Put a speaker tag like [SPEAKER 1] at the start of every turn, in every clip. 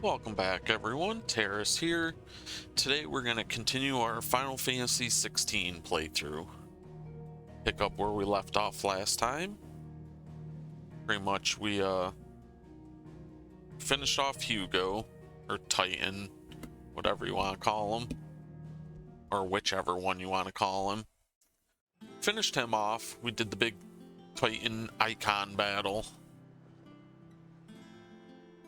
[SPEAKER 1] Welcome back, everyone. Terrace here. Today we're going to continue our Final Fantasy XVI playthrough. Pick up where we left off last time. Pretty much we finished off Hugo, or Titan, whatever you want to call him, or whichever one you want to call him. Finished him off. We did the big Titan icon battle.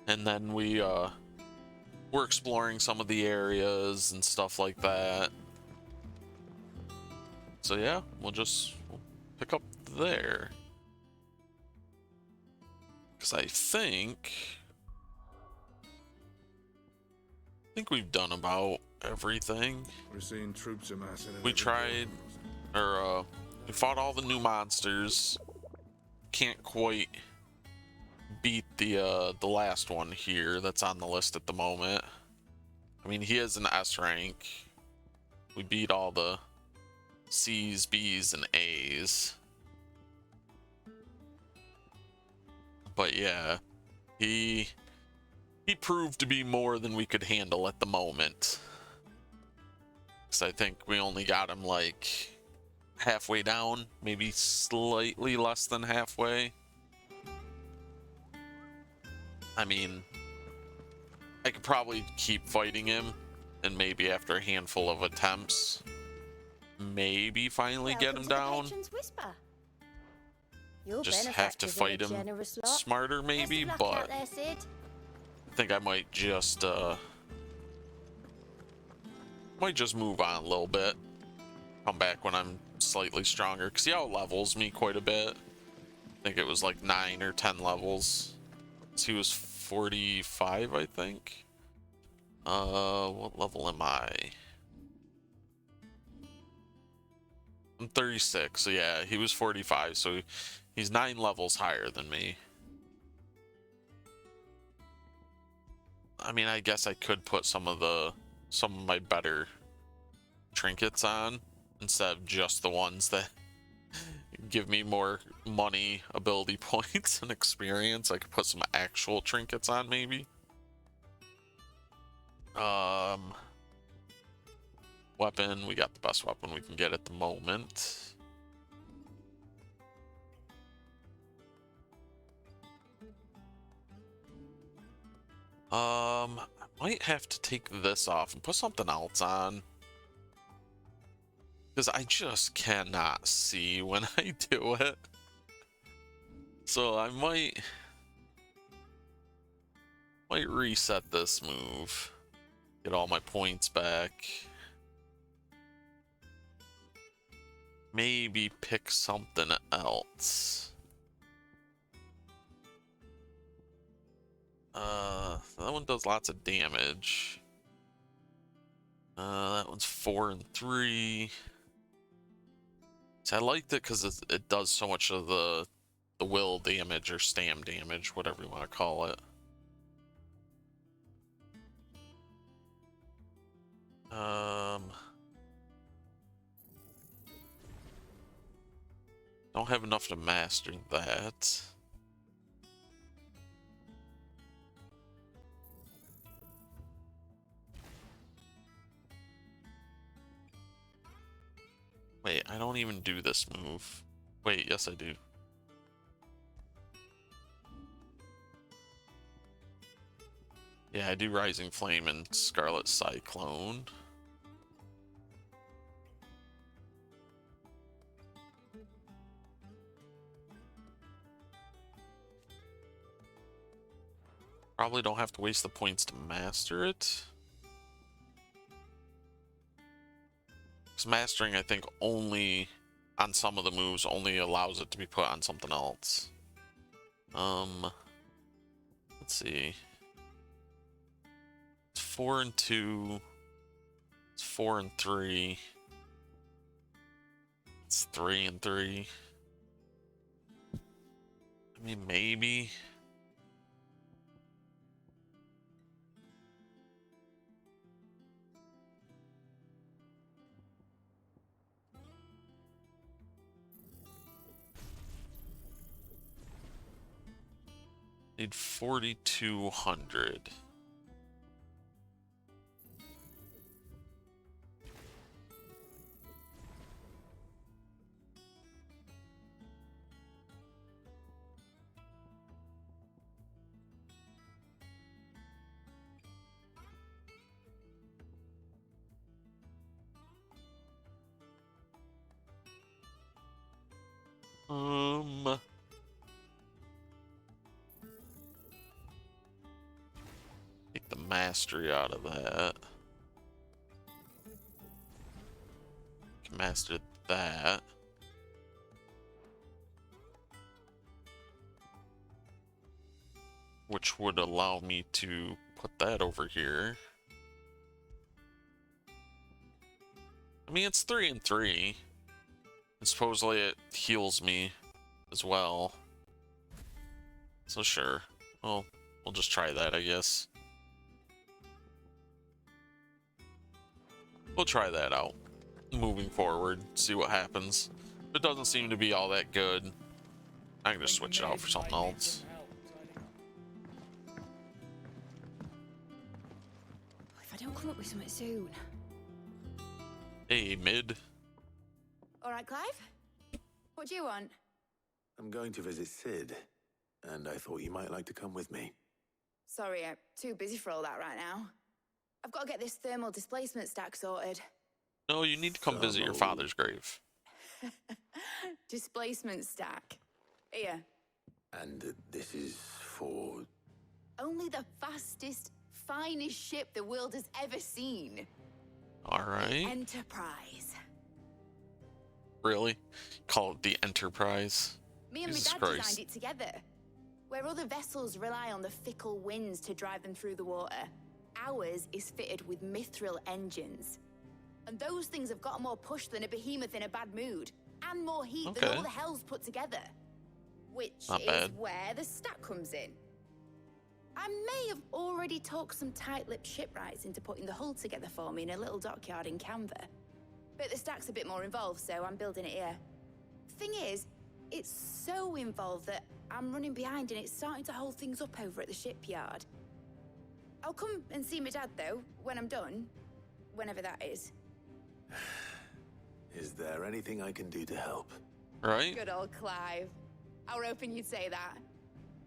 [SPEAKER 1] And then we're exploring some of the areas and stuff like that. So yeah, we'll pick up there. Because I think we've done about everything.
[SPEAKER 2] We're seeing troops amassing.
[SPEAKER 1] We tried, we fought all the new monsters. Can't quite beat the last one here that's on the list at the moment. I mean, he is an S rank. We beat all the C's, B's, and A's. But yeah, he proved to be more than we could handle at the moment. Because I think we only got him like halfway down, maybe slightly less than halfway. I mean, I could probably keep fighting him, and maybe after a handful of attempts, maybe finally get him down. Just have to fight him smarter, maybe, but I think I might just move on a little bit. Come back when I'm slightly stronger, because he out-levels me quite a bit. I think it was like 9 or 10 levels. So he was 45, I think. What level am I? I'm 36, so yeah, he was 45, so he's 9 levels higher than me. I mean, I guess I could put some of my better trinkets on instead of just the ones that give me more money, ability points, and experience. I could put some actual trinkets on, maybe. Weapon, we got the best weapon we can get at the moment. I might have to take this off and put something else on, because I just cannot see when I do it. So I might reset this move, get all my points back. Maybe pick something else. That one does lots of damage. That one's 4 and 3. So I liked it because it does so much of the will damage or stam damage, whatever you want to call it. Don't have enough to master that. Wait, I don't even do this move. Wait, yes I do. Yeah, I do Rising Flame and Scarlet Cyclone. Probably don't have to waste the points to master it. Because mastering, I think, only on some of the moves only allows it to be put on something else. Let's see. It's 4 and 2. It's 4 and 3. It's 3 and 3. I mean, maybe. Need 4,200. mastery out of that. Mastered that. Which would allow me to put that over here. I mean, it's 3 and 3. And supposedly it heals me as well. So sure. Well, we'll just try that, I guess. We'll try that out. Moving forward, see what happens. If it doesn't seem to be all that good, I can just switch it out for something else.
[SPEAKER 3] If I don't come up with something soon.
[SPEAKER 1] Hey, mid.
[SPEAKER 3] All right, Clive? What do you want?
[SPEAKER 4] I'm going to visit Sid, and I thought you might like to come with me.
[SPEAKER 3] Sorry, I'm too busy for all that right now. I've got to get this thermal displacement stack sorted.
[SPEAKER 1] No, you need to come visit your father's grave.
[SPEAKER 3] Displacement stack. Here.
[SPEAKER 4] And this is for...
[SPEAKER 3] Only the fastest, finest ship the world has ever seen.
[SPEAKER 1] All right.
[SPEAKER 3] Enterprise.
[SPEAKER 1] Really? Call it the Enterprise?
[SPEAKER 3] Me and
[SPEAKER 1] Jesus
[SPEAKER 3] my dad
[SPEAKER 1] Christ.
[SPEAKER 3] designed it together. Where other vessels rely on the fickle winds to drive them through the water, ours is fitted with mithril engines. And those things have got more push than a behemoth in a bad mood, and more heat than all the hells put together. Which
[SPEAKER 1] Not
[SPEAKER 3] is
[SPEAKER 1] bad.
[SPEAKER 3] where the stack comes in. I may have already talked some tight-lipped shipwrights into putting the hull together for me in a little dockyard in Canva. But the stack's a bit more involved, so I'm building it here. Thing is, it's so involved that I'm running behind and it's starting to hold things up over at the shipyard. I'll come and see my dad, though, when I'm done. Whenever that is.
[SPEAKER 4] Is there anything I can do to help?
[SPEAKER 1] Right?
[SPEAKER 3] Good old Clive. I were hoping you'd say that.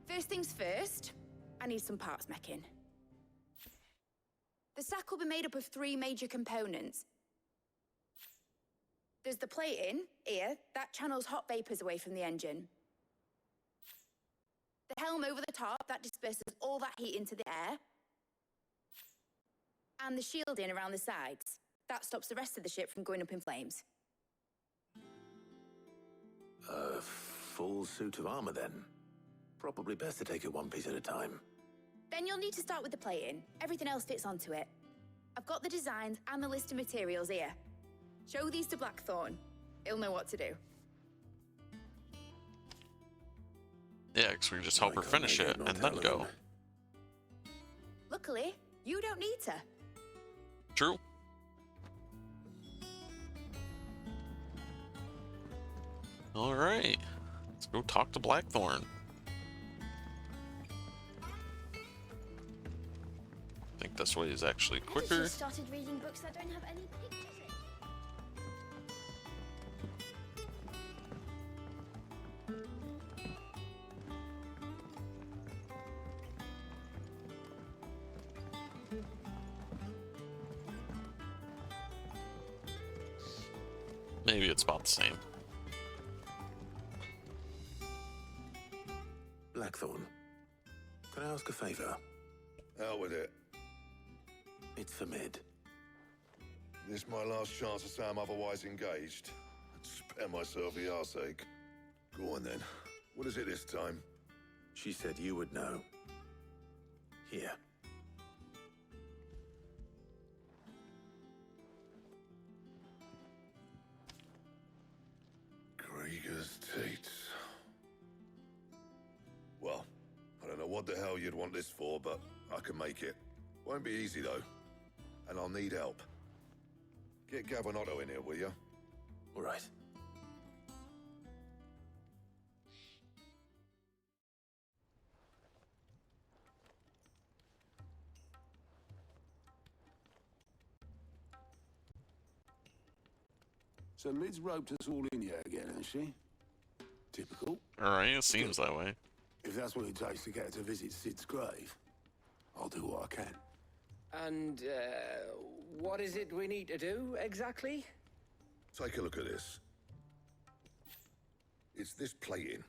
[SPEAKER 3] First things first, I need some parts meching. The stack will be made up of 3 major components. There's the plating, here, that channels hot vapors away from the engine. The helm over the top, that disperses all that heat into the air. And the shielding around the sides. That stops the rest of the ship from going up in flames.
[SPEAKER 4] A full suit of armor, then. Probably best to take it one piece at a time.
[SPEAKER 3] Then you'll need to start with the plating. Everything else fits onto it. I've got the designs and the list of materials here. Show these to Blackthorn. He'll know what to do.
[SPEAKER 1] Yeah, because we can just help her finish it and then go.
[SPEAKER 3] Luckily, you don't need to.
[SPEAKER 1] True. All right. Let's go talk to Blackthorn. I think this way is actually quicker.
[SPEAKER 5] Just started reading books that don't have any pictures in.
[SPEAKER 1] Maybe it's about the same.
[SPEAKER 4] Blackthorn, can I ask a favor?
[SPEAKER 2] Out with it.
[SPEAKER 4] It's for Mid.
[SPEAKER 2] This my last chance to say I'm otherwise engaged. I'd spare myself the arseache. Go on then. What is it this time?
[SPEAKER 4] She said you would know. Here.
[SPEAKER 2] Krieger's Tates. Well, I don't know what the hell you'd want this for, but I can make it. Won't be easy, though. And I'll need help. Get Gavin-Otto in here, will you?
[SPEAKER 4] All right.
[SPEAKER 6] So Mid's roped us all in here again, hasn't she? Typical.
[SPEAKER 1] All right, it seems that way.
[SPEAKER 6] If that's what it takes to get her to visit Sid's grave, I'll do what I can.
[SPEAKER 7] And, what is it we need to do, exactly?
[SPEAKER 2] Take a look at this. It's this plating.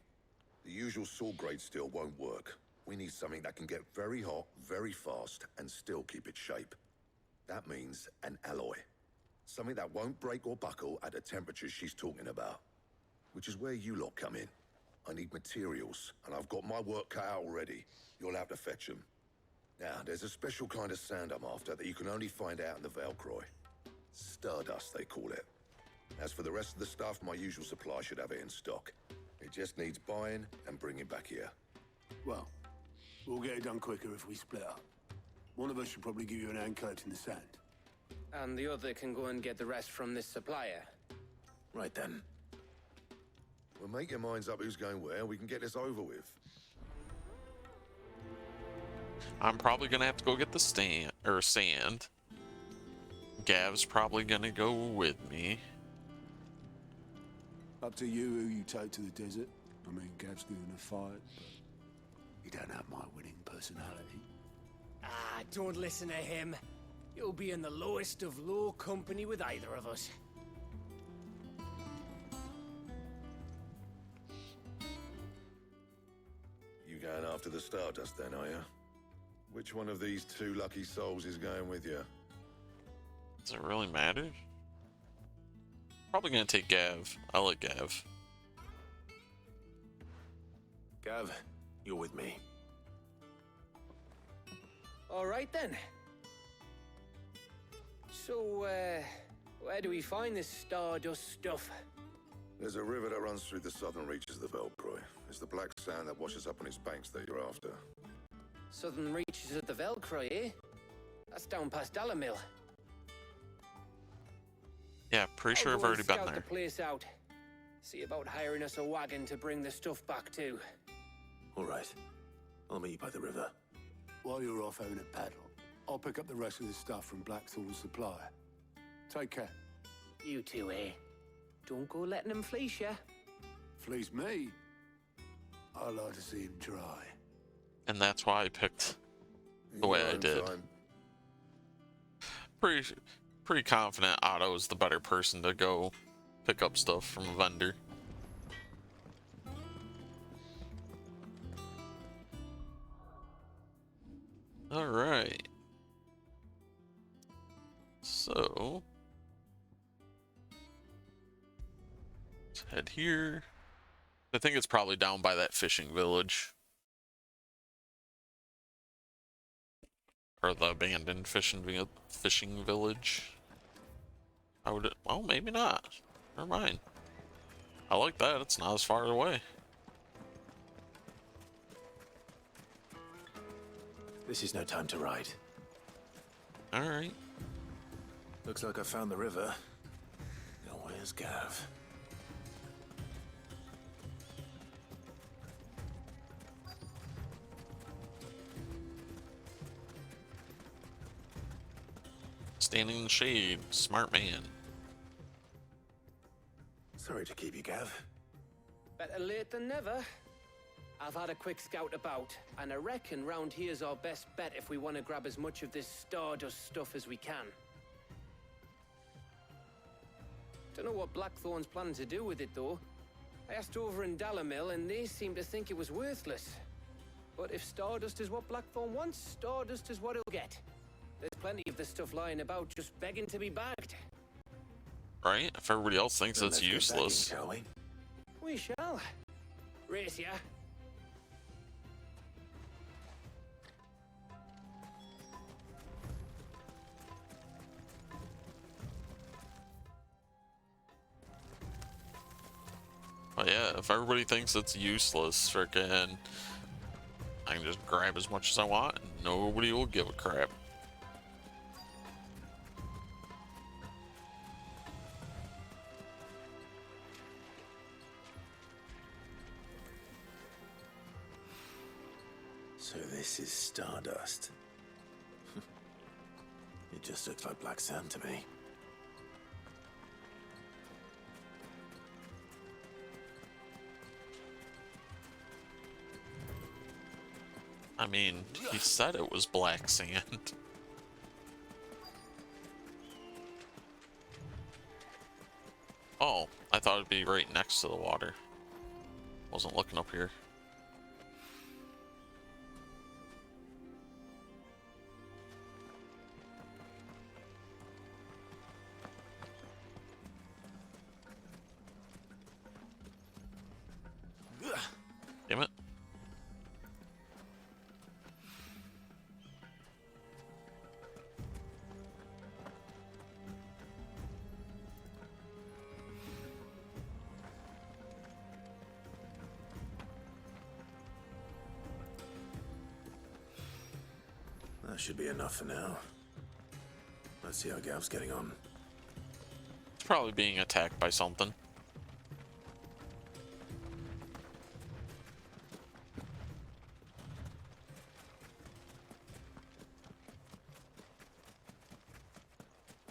[SPEAKER 2] The usual sword grade steel won't work. we need something that can get very hot, very fast, and still keep its shape. That means an alloy. Something that won't break or buckle at the temperatures she's talking about. Which is where you lot come in. I need materials, and I've got my work cut out already. You'll have to fetch them. Now, there's a special kind of sand I'm after that you can only find out in the Velcroy. Stardust, they call it. As for the rest of the stuff, my usual supply should have it in stock. It just needs buying and bringing back here.
[SPEAKER 6] Well, we'll get it done quicker if we split up. One of us should probably give you an hand collecting the sand.
[SPEAKER 7] And the other can go and get the rest from this supplier.
[SPEAKER 4] Right then.
[SPEAKER 2] Well, make your minds up who's going where, we can get this over with.
[SPEAKER 1] I'm probably gonna have to go get the sand. Gav's probably gonna go with me.
[SPEAKER 6] Up to you who you take to the desert. I mean, Gav's doing a fight, but you don't have my winning personality.
[SPEAKER 8] Ah, don't listen to him. You'll be in the lowest of low company with either of us.
[SPEAKER 2] You going after the Stardust then, are you? Which one of these two lucky souls is going with you?
[SPEAKER 1] Does it really matter? Probably gonna take Gav. I like Gav.
[SPEAKER 4] Gav, you're with me.
[SPEAKER 7] All right then. So, where do we find this Stardust stuff?
[SPEAKER 2] There's a river that runs through the southern reaches of the Velcroy. It's the black sand that washes up on its banks that you're after.
[SPEAKER 7] Southern reaches of the Velcroy, eh? That's down past Dalamil.
[SPEAKER 1] Yeah, pretty sure
[SPEAKER 7] I'll
[SPEAKER 1] I've
[SPEAKER 7] go
[SPEAKER 1] already
[SPEAKER 7] and
[SPEAKER 1] been
[SPEAKER 7] scout
[SPEAKER 1] there.
[SPEAKER 7] the place out. See about hiring us a wagon to bring the stuff back to.
[SPEAKER 4] All right. I'll meet you by the river.
[SPEAKER 6] While you're off having a paddle, I'll pick up the rest of the stuff from Blackthorn's supplier. Take care.
[SPEAKER 7] You two, eh? Don't go letting them fleece ya.
[SPEAKER 6] Fleece me? I like to see him try.
[SPEAKER 1] And that's why I picked the way I did. Pretty confident Otto's the better person to go pick up stuff from a vendor. All right. So let's head here. I think it's probably down by that fishing village. Or the abandoned fishing village. I would. Well, maybe not. Never mind. I like that. It's not as far away.
[SPEAKER 4] This is no time to ride.
[SPEAKER 1] All right.
[SPEAKER 4] Looks like I found the river. Now where's Gav?
[SPEAKER 1] Standing in the shade. Smart man.
[SPEAKER 4] Sorry to keep you, Gav.
[SPEAKER 7] Better late than never. I've had a quick scout about, and I reckon round here's our best bet if we want to grab as much of this Stardust stuff as we can. Don't know what Blackthorn's planning to do with it, though. I asked over in Dalamil, and they seem to think it was worthless. But if Stardust is what Blackthorn wants, Stardust is what he'll get. There's plenty of this stuff lying about, just begging to be bagged.
[SPEAKER 1] Right? If everybody else thinks
[SPEAKER 4] Then
[SPEAKER 1] it's
[SPEAKER 4] let's get back in,
[SPEAKER 1] useless.
[SPEAKER 4] shall we?
[SPEAKER 7] We shall. Race ya.
[SPEAKER 1] But yeah, if everybody thinks it's useless, frickin', I can just grab as much as I want and nobody will give a crap.
[SPEAKER 4] So this is Stardust. It just looks like black sand to me.
[SPEAKER 1] I mean, he said it was black sand. Oh, I thought it'd be right next to the water. Wasn't looking up here.
[SPEAKER 4] That should be enough for now. Let's see how Gav's getting on.
[SPEAKER 1] It's probably being attacked by something.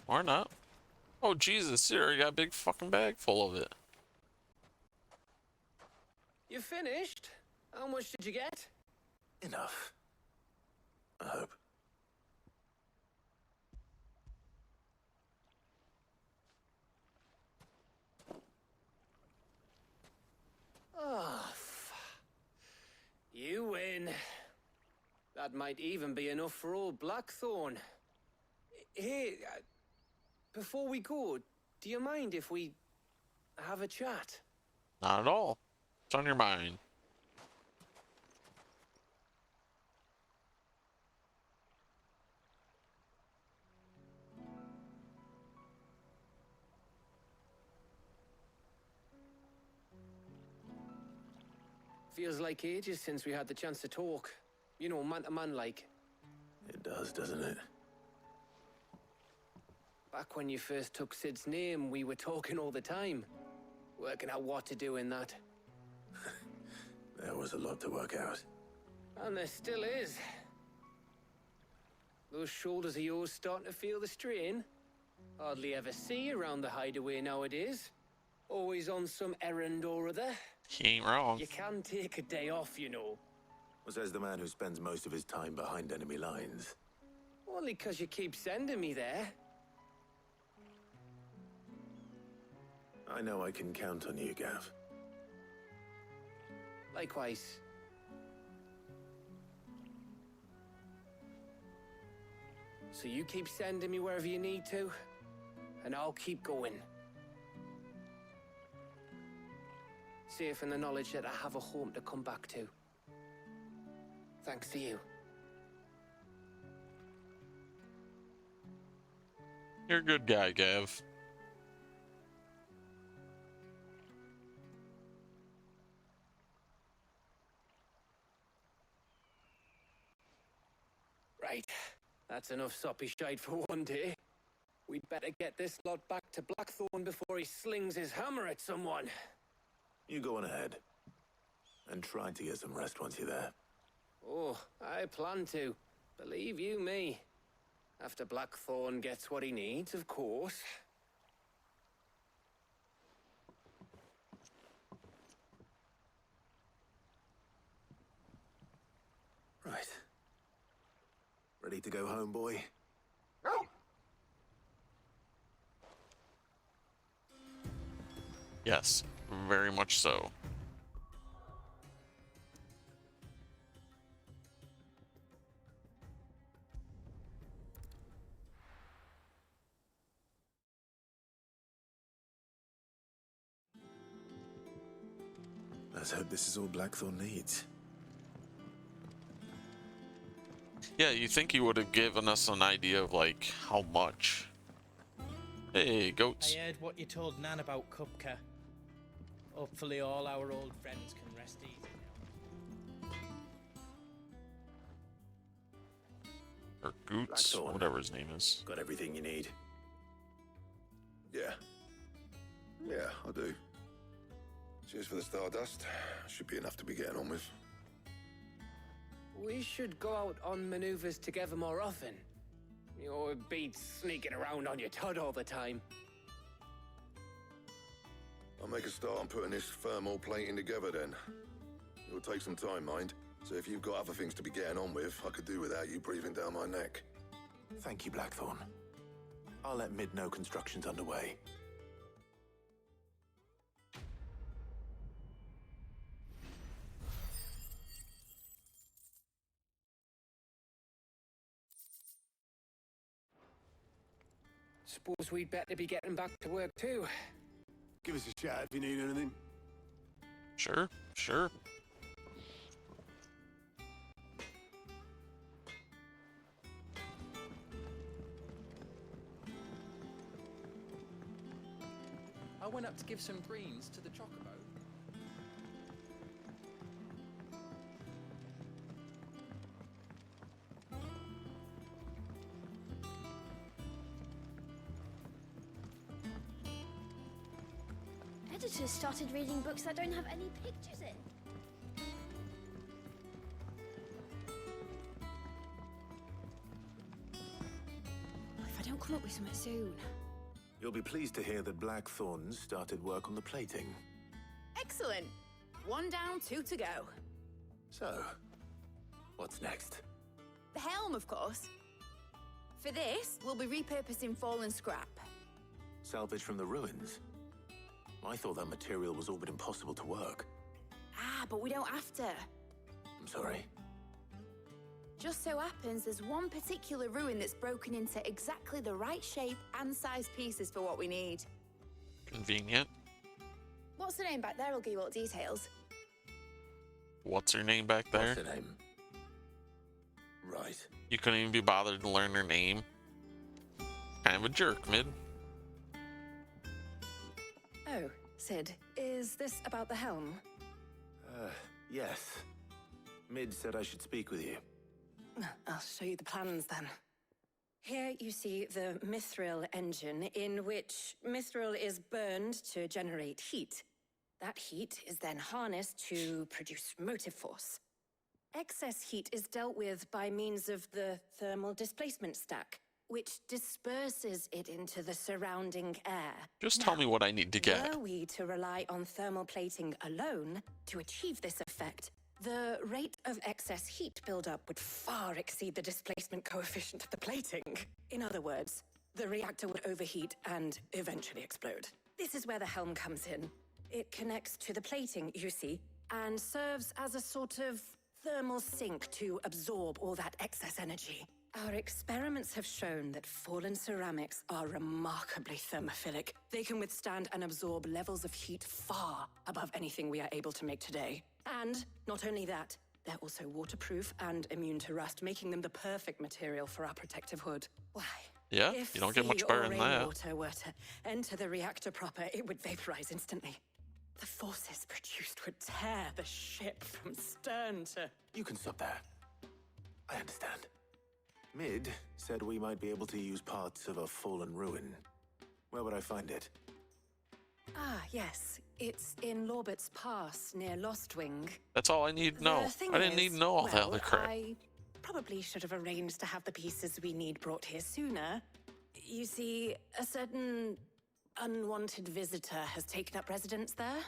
[SPEAKER 1] Or not. Oh Jesus, here, I got a big fucking bag full of it.
[SPEAKER 7] You finished? How much did you get?
[SPEAKER 4] Enough. I hope.
[SPEAKER 7] Oh, you win. That might even be enough for old Blackthorn. Hey, before we go, do you mind if we have a chat?
[SPEAKER 1] Not at all. What's on your mind?
[SPEAKER 7] Feels like ages since we had the chance to talk. You know, man to man like.
[SPEAKER 4] It does, doesn't it?
[SPEAKER 7] Back when you first took Sid's name, we were talking all the time. Working out what to do in that.
[SPEAKER 4] There was a lot to work out.
[SPEAKER 7] And there still is. Those shoulders of yours starting to feel the strain. Hardly ever see you around the hideaway nowadays. Always on some errand or other.
[SPEAKER 1] He ain't wrong.
[SPEAKER 7] You can take a day off, you know.
[SPEAKER 4] Well, says the man who spends most of his time behind enemy lines.
[SPEAKER 7] Only 'cause you keep sending me there.
[SPEAKER 4] I know I can count on you, Gav.
[SPEAKER 7] Likewise. So you keep sending me wherever you need to, and I'll keep going. Safe in the knowledge that I have a home to come back to. Thanks to you.
[SPEAKER 1] You're a good guy, Gav.
[SPEAKER 7] Right. That's enough soppy shite for one day. We'd better get this lot back to Blackthorn before he slings his hammer at someone.
[SPEAKER 4] You go on ahead. And try to get some rest once you're there.
[SPEAKER 7] Oh, I plan to. Believe you me. After Blackthorn gets what he needs, of course.
[SPEAKER 4] Right. Ready to go home, boy?
[SPEAKER 1] Yes, very much so.
[SPEAKER 4] Let's hope this is all Blackthorn needs.
[SPEAKER 1] Yeah, you think he would have given us an idea of, like, how much? Hey, goats.
[SPEAKER 9] I heard what you told Nan about Kupka. Hopefully all our old friends can rest easy now.
[SPEAKER 1] Or Goots,
[SPEAKER 4] Blackthorn.
[SPEAKER 1] whatever his name is.
[SPEAKER 4] Got everything you need.
[SPEAKER 2] Yeah. Yeah, I do. Cheers for the Stardust. Should be enough to be getting on with.
[SPEAKER 7] We should go out on maneuvers together more often. You know, it beats sneaking around on your tud all the time.
[SPEAKER 2] I'll make a start on putting this thermal plating together then. It'll take some time, mind. So if you've got other things to be getting on with, I could do without you breathing down my neck.
[SPEAKER 4] Thank you, Blackthorn. I'll let Mid know construction's underway.
[SPEAKER 7] Suppose we'd better be getting back to work too.
[SPEAKER 6] Give us a shout if you need anything.
[SPEAKER 1] Sure, sure.
[SPEAKER 10] I went up to give some greens to the chocobo.
[SPEAKER 5] visitors started reading books that don't have any pictures in.
[SPEAKER 3] If I don't come up with something soon.
[SPEAKER 4] You'll be pleased to hear that Blackthorn started work on the plating.
[SPEAKER 3] Excellent. 1 down, 2 to go.
[SPEAKER 4] So, what's next?
[SPEAKER 3] The helm, of course. For this, we'll be repurposing fallen scrap.
[SPEAKER 4] Salvage from the ruins? I thought that material was all but impossible to work.
[SPEAKER 3] Ah, but we don't have to.
[SPEAKER 4] I'm sorry.
[SPEAKER 3] Just so happens there's one particular ruin that's broken into exactly the right shape and size pieces for what we need.
[SPEAKER 1] Convenient.
[SPEAKER 3] What's the name back there? I'll give you all the details.
[SPEAKER 1] What's her name back there?
[SPEAKER 4] What's her name? Right.
[SPEAKER 1] You couldn't even be bothered to learn her name. Kind of a jerk, Mid.
[SPEAKER 11] Oh, Sid, is this about the helm?
[SPEAKER 4] Yes. Mid said I should speak with you.
[SPEAKER 11] I'll show you the plans then. Here you see the mithril engine, in which mithril is burned to generate heat. That heat is then harnessed to produce motive force. Excess heat is dealt with by means of the thermal displacement stack, which disperses it into the surrounding air.
[SPEAKER 1] Just tell me what I need to get.
[SPEAKER 11] Were we to rely on thermal plating alone to achieve this effect, the rate of excess heat buildup would far exceed the displacement coefficient of the plating. In other words, the reactor would overheat and eventually explode. This is where the helm comes in. It connects to the plating, you see, and serves as a sort of thermal sink to absorb all that excess energy. Our experiments have shown that fallen ceramics are remarkably thermophilic. They can withstand and absorb levels of heat far above anything we are able to make today. And not only that, they're also waterproof and immune to rust, making them the perfect material for our protective hood. Why?
[SPEAKER 1] Yeah,
[SPEAKER 11] If
[SPEAKER 1] you don't get much
[SPEAKER 11] sea
[SPEAKER 1] better
[SPEAKER 11] or
[SPEAKER 1] than that.
[SPEAKER 11] rainwater were to enter the reactor proper, it would vaporize instantly. The forces produced would tear the ship from stern to...
[SPEAKER 4] You can stop there. I understand. Mid said we might be able to use parts of a fallen ruin. Where would I find it?
[SPEAKER 11] Ah, yes. It's in Lorbert's Pass, near Lostwing.
[SPEAKER 1] That's all I need to know.
[SPEAKER 11] The thing
[SPEAKER 1] I didn't need
[SPEAKER 11] is,
[SPEAKER 1] to know all that
[SPEAKER 11] well,
[SPEAKER 1] other crap.
[SPEAKER 11] I probably should have arranged to have the pieces we need brought here sooner. You see, a certain unwanted visitor has taken up residence there.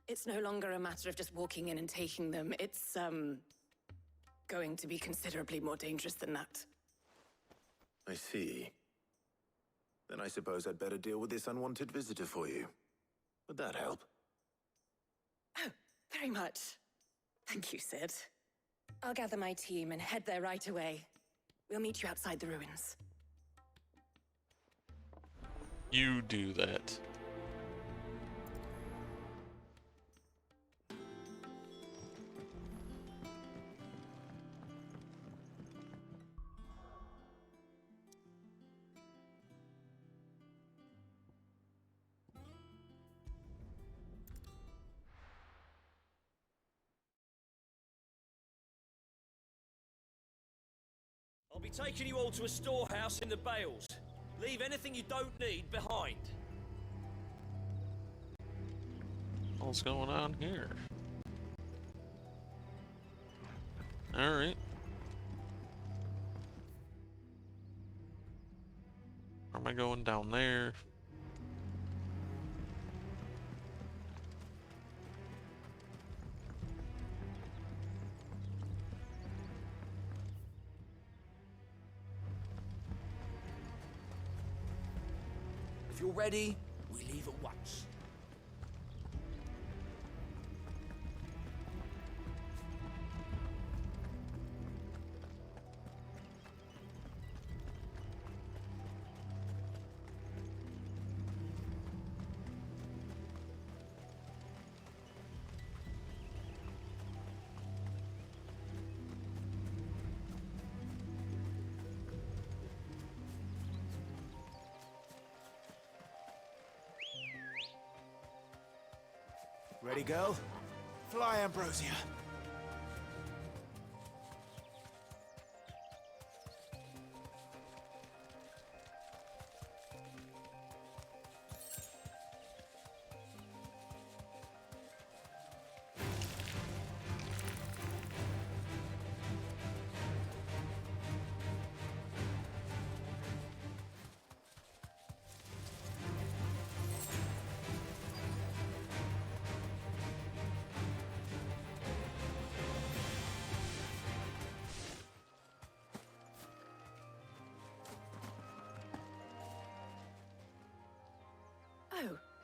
[SPEAKER 11] It's no longer a matter of just walking in and taking them. It's, going to be considerably more dangerous than that.
[SPEAKER 4] I see. Then I suppose I'd better deal with this unwanted visitor for you. Would that help?
[SPEAKER 11] Oh, very much. Thank you, Sid. I'll gather my team and head there right away. We'll meet you outside the ruins.
[SPEAKER 1] You do that.
[SPEAKER 12] I'll be taking you all to a storehouse in the Bales. Leave anything you don't need behind.
[SPEAKER 1] What's going on here? Alright. Where am I going down there?
[SPEAKER 12] If you're ready, we leave at once.
[SPEAKER 6] Ready, girl? Fly, Ambrosia.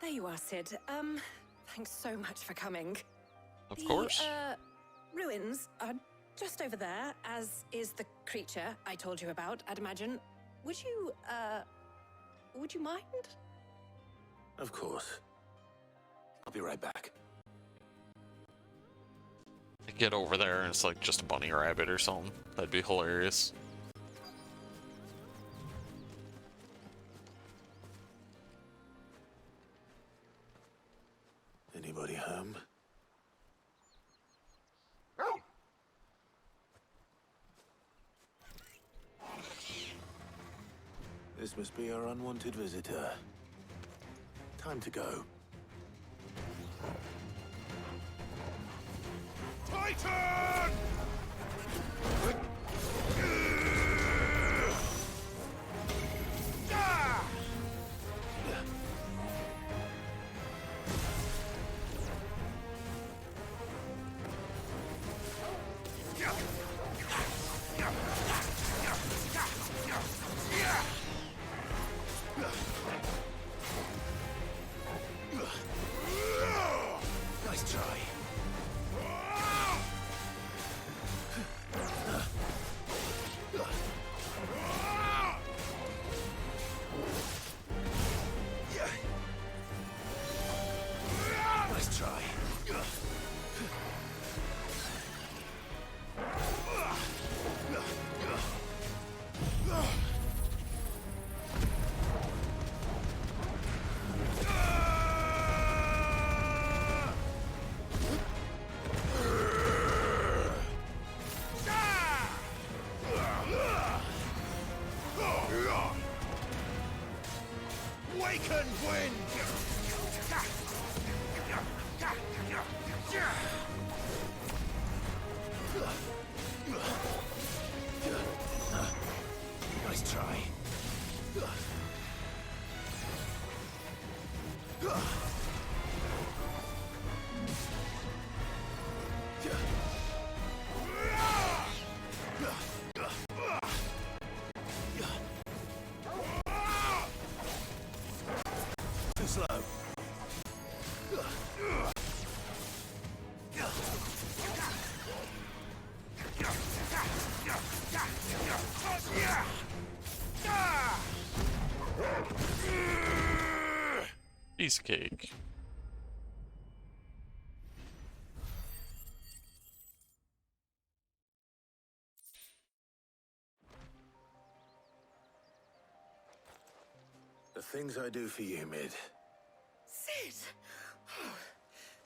[SPEAKER 11] There you are, Sid. Thanks so much for coming.
[SPEAKER 1] Of course.
[SPEAKER 11] Ruins are just over there, as is the creature I told you about, I'd imagine. Would you mind?
[SPEAKER 4] Of course. I'll be right back.
[SPEAKER 1] I get over there and it's like just a bunny rabbit or something. That'd be hilarious.
[SPEAKER 4] Anybody home? This must be our unwanted visitor. Time to go.
[SPEAKER 2] Titan!
[SPEAKER 4] Nice try. Nice try.
[SPEAKER 2] Awaken wind!
[SPEAKER 4] Nice try. Too slow.
[SPEAKER 1] Piece cake.
[SPEAKER 4] The things I do for you, Mid.
[SPEAKER 11] Sid! Oh,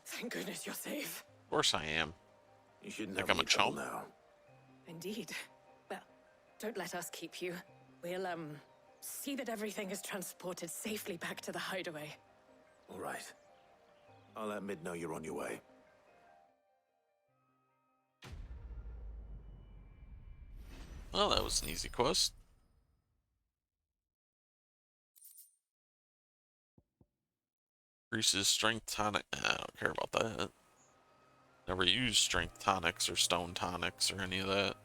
[SPEAKER 11] thank goodness you're safe.
[SPEAKER 1] Of course I am.
[SPEAKER 4] You shouldn't
[SPEAKER 1] Think
[SPEAKER 4] have
[SPEAKER 1] I'm a
[SPEAKER 4] any trouble
[SPEAKER 1] chump?
[SPEAKER 4] now.
[SPEAKER 11] Indeed. Well, don't let us keep you. We'll, see that everything is transported safely back to the hideaway.
[SPEAKER 4] All right. I'll let Mid know you're on your way.
[SPEAKER 1] Well, that was an easy quest. Increases strength tonic. I don't care about that. Never used strength tonics or stone tonics or any of that.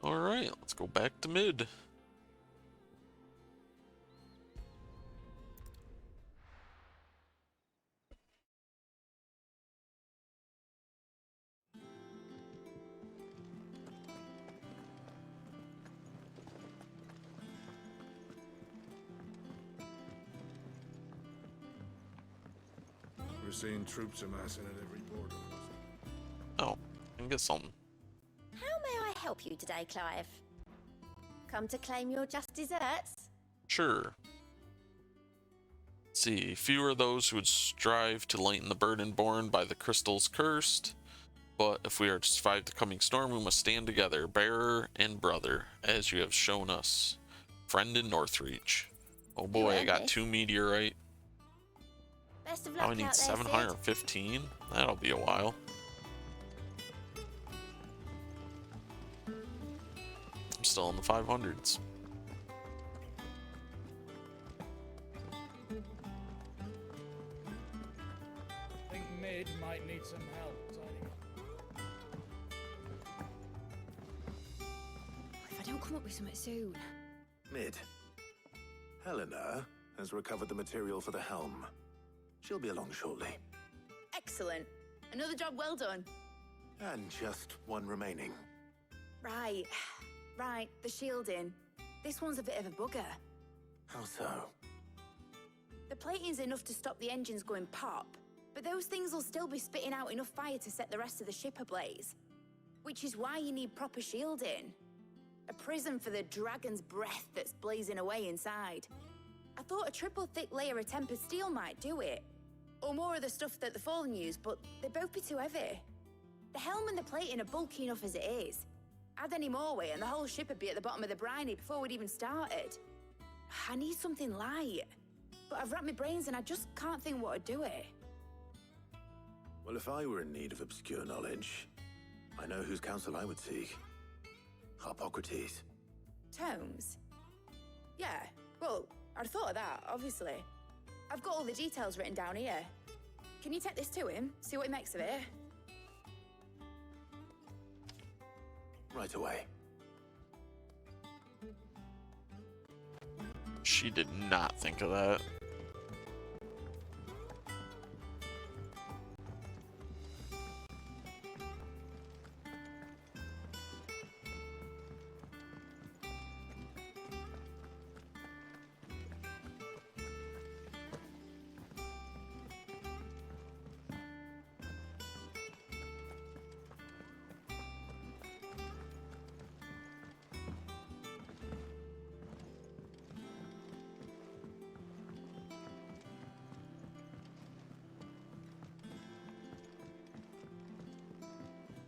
[SPEAKER 1] Alright, let's go back to mid.
[SPEAKER 6] We're seeing troops amassing at every border.
[SPEAKER 1] Oh, I can get something.
[SPEAKER 5] How may I help you today, Clive? Come to claim your just desserts?
[SPEAKER 1] Sure. Let's see, few are those who would strive to lighten the burden borne by the crystals cursed. But if we are to survive the coming storm, we must stand together, bearer and brother, as you have shown us. Friend in Northreach. Oh boy, I got 2 meteorite.
[SPEAKER 5] Best of
[SPEAKER 1] Now
[SPEAKER 5] luck
[SPEAKER 1] I need
[SPEAKER 5] out there, Sid.
[SPEAKER 1] 715. That'll be a while. still in the 500s.
[SPEAKER 9] I think Mid might need some help tidying up.
[SPEAKER 3] If I don't come up with something soon.
[SPEAKER 4] Mid. Helena has recovered the material for the helm. She'll be along shortly.
[SPEAKER 3] Excellent. Another job well done.
[SPEAKER 4] And just one remaining.
[SPEAKER 3] Right. Right, the shielding. This one's a bit of a bugger.
[SPEAKER 4] How so?
[SPEAKER 3] The plating's enough to stop the engines going pop, but those things will still be spitting out enough fire to set the rest of the ship ablaze. Which is why you need proper shielding. A prison for the dragon's breath that's blazing away inside. I thought a triple thick layer of tempered steel might do it. Or more of the stuff that the Fallen use, but they'd both be too heavy. The helm and the plating are bulky enough as it is. Add any more weight and the whole ship would be at the bottom of the briny before we'd even started. I need something light. But I've racked my brains and I just can't think what would do it.
[SPEAKER 4] Well, if I were in need of obscure knowledge, I know whose counsel I would seek. Hippocrates.
[SPEAKER 3] Tomes? Yeah, well, I'd thought of that, obviously. I've got all the details written down here. Can you take this to him, see what he makes of it?
[SPEAKER 4] Right away.
[SPEAKER 1] She did not think of that.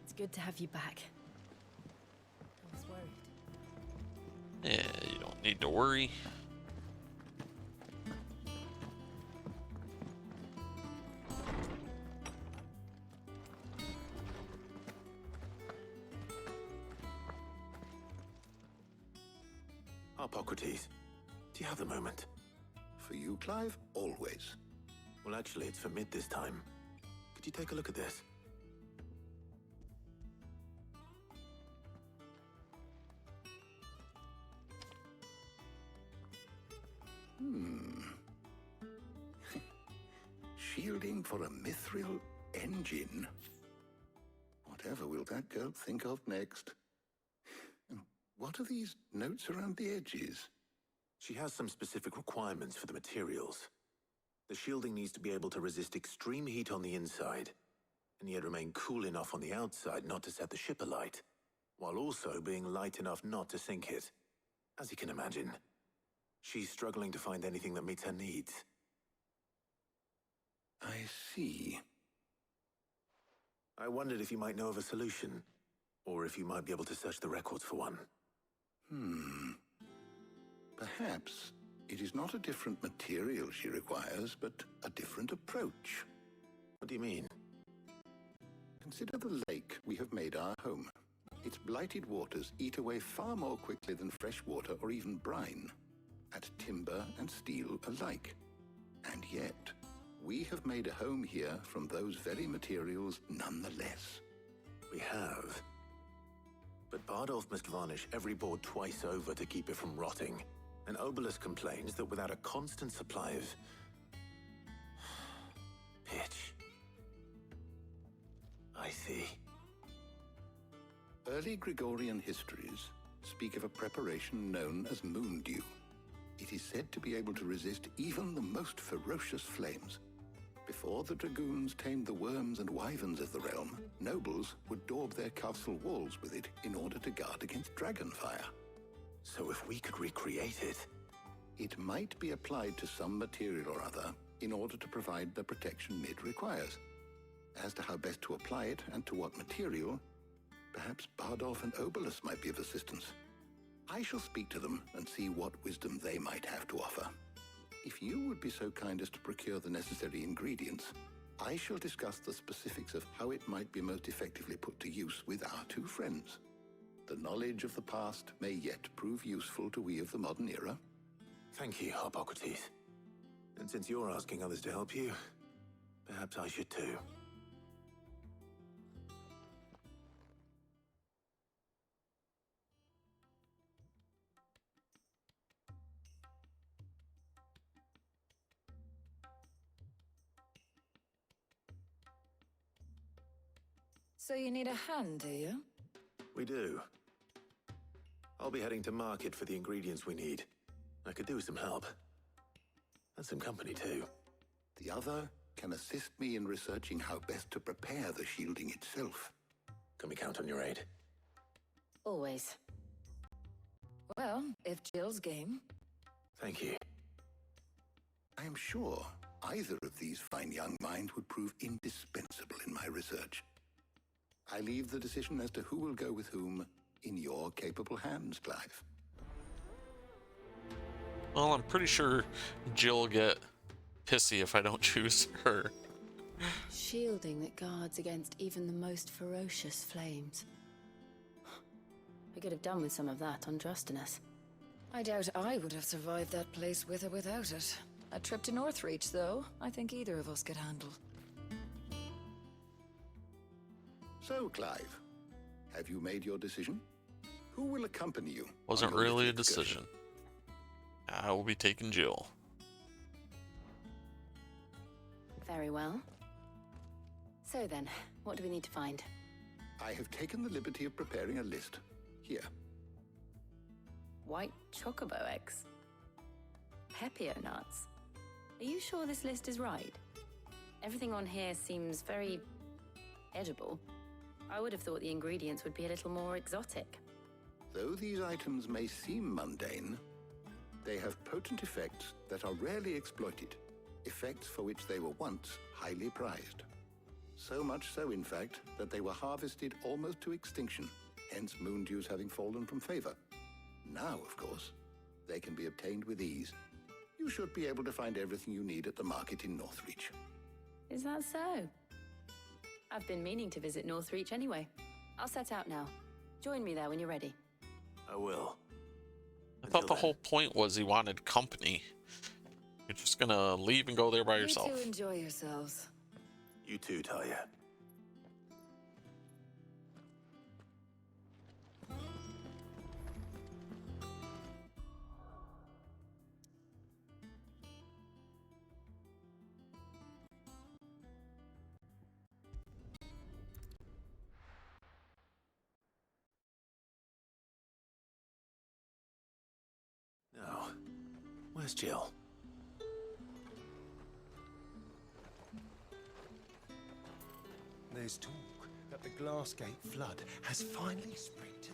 [SPEAKER 11] It's good to have you back. I was worried.
[SPEAKER 1] Yeah, you don't need to worry.
[SPEAKER 4] Hippocrates, do you have a moment?
[SPEAKER 2] For you, Clive, always.
[SPEAKER 4] Well, actually, it's for Mid this time. Could you take a look at this?
[SPEAKER 2] Shielding for a mithril engine. Whatever will that girl think of next? And what are these notes around the edges?
[SPEAKER 4] She has some specific requirements for the materials. The shielding needs to be able to resist extreme heat on the inside, and yet remain cool enough on the outside not to set the ship alight, while also being light enough not to sink it. As you can imagine, she's struggling to find anything that meets her needs.
[SPEAKER 2] I see.
[SPEAKER 4] I wondered if you might know of a solution, or if you might be able to search the records for one.
[SPEAKER 2] Perhaps it is not a different material she requires, but a different approach.
[SPEAKER 4] What do you mean?
[SPEAKER 2] Consider the lake we have made our home. Its blighted waters eat away far more quickly than fresh water or even brine, at timber and steel alike. And yet, we have made a home here from those very materials nonetheless.
[SPEAKER 4] We have. But Bardolph must varnish every board twice over to keep it from rotting. And Obelus complains that without a constant supply of pitch. I see.
[SPEAKER 2] Early Gregorian histories speak of a preparation known as moon dew. It is said to be able to resist even the most ferocious flames. Before the dragoons tamed the worms and wyverns of the realm, nobles would daub their castle walls with it in order to guard against dragon fire.
[SPEAKER 4] So if we could recreate it...
[SPEAKER 2] It might be applied to some material or other in order to provide the protection Mid requires. As to how best to apply it and to what material, perhaps Bardolph and Obelus might be of assistance. I shall speak to them and see what wisdom they might have to offer. If you would be so kind as to procure the necessary ingredients, I shall discuss the specifics of how it might be most effectively put to use with our two friends. The knowledge of the past may yet prove useful to we of the modern era.
[SPEAKER 4] Thank you, Hippocrates. And since you're asking others to help you, perhaps I should too.
[SPEAKER 11] So you need a hand, do you?
[SPEAKER 4] We do. I'll be heading to market for the ingredients we need. I could do with some help. And some company too.
[SPEAKER 2] The other can assist me in researching how best to prepare the shielding itself.
[SPEAKER 4] Can we count on your aid?
[SPEAKER 11] Always. Well, if Jill's game.
[SPEAKER 4] Thank you.
[SPEAKER 2] I am sure either of these fine young minds would prove indispensable in my research. I leave the decision as to who will go with whom in your capable hands, Clive.
[SPEAKER 1] Well, I'm pretty sure Jill will get pissy if I don't choose her.
[SPEAKER 3] Shielding that guards against even the most ferocious flames. We could have done with some of that on Drustinus.
[SPEAKER 11] I doubt I would have survived that place with or without it. A trip to Northreach, though, I think either of us could handle.
[SPEAKER 2] So, Clive, have you made your decision? Who will accompany you?
[SPEAKER 1] Wasn't really a decision. I will be taking Jill.
[SPEAKER 3] Very well. So then, what do we need to find?
[SPEAKER 2] I have taken the liberty of preparing a list. Here.
[SPEAKER 3] White chocobo eggs. Pepio nuts. Are you sure this list is right? Everything on here seems very edible. I would have thought the ingredients would be a little more exotic.
[SPEAKER 2] Though these items may seem mundane, they have potent effects that are rarely exploited, effects for which they were once highly prized. So much so, in fact, that they were harvested almost to extinction, hence moon dews having fallen from favor. Now, of course, they can be obtained with ease. You should be able to find everything you need at the market in Northreach.
[SPEAKER 3] Is that so? I've been meaning to visit Northreach anyway. I'll set out now. Join me there when you're ready.
[SPEAKER 4] I will.
[SPEAKER 1] I thought the whole point was he wanted company. You're just gonna leave and go there by yourself.
[SPEAKER 11] You two enjoy yourselves.
[SPEAKER 4] You too, Talia. Now, where's Jill?
[SPEAKER 13] There's talk that the Glassgate flood has finally spread to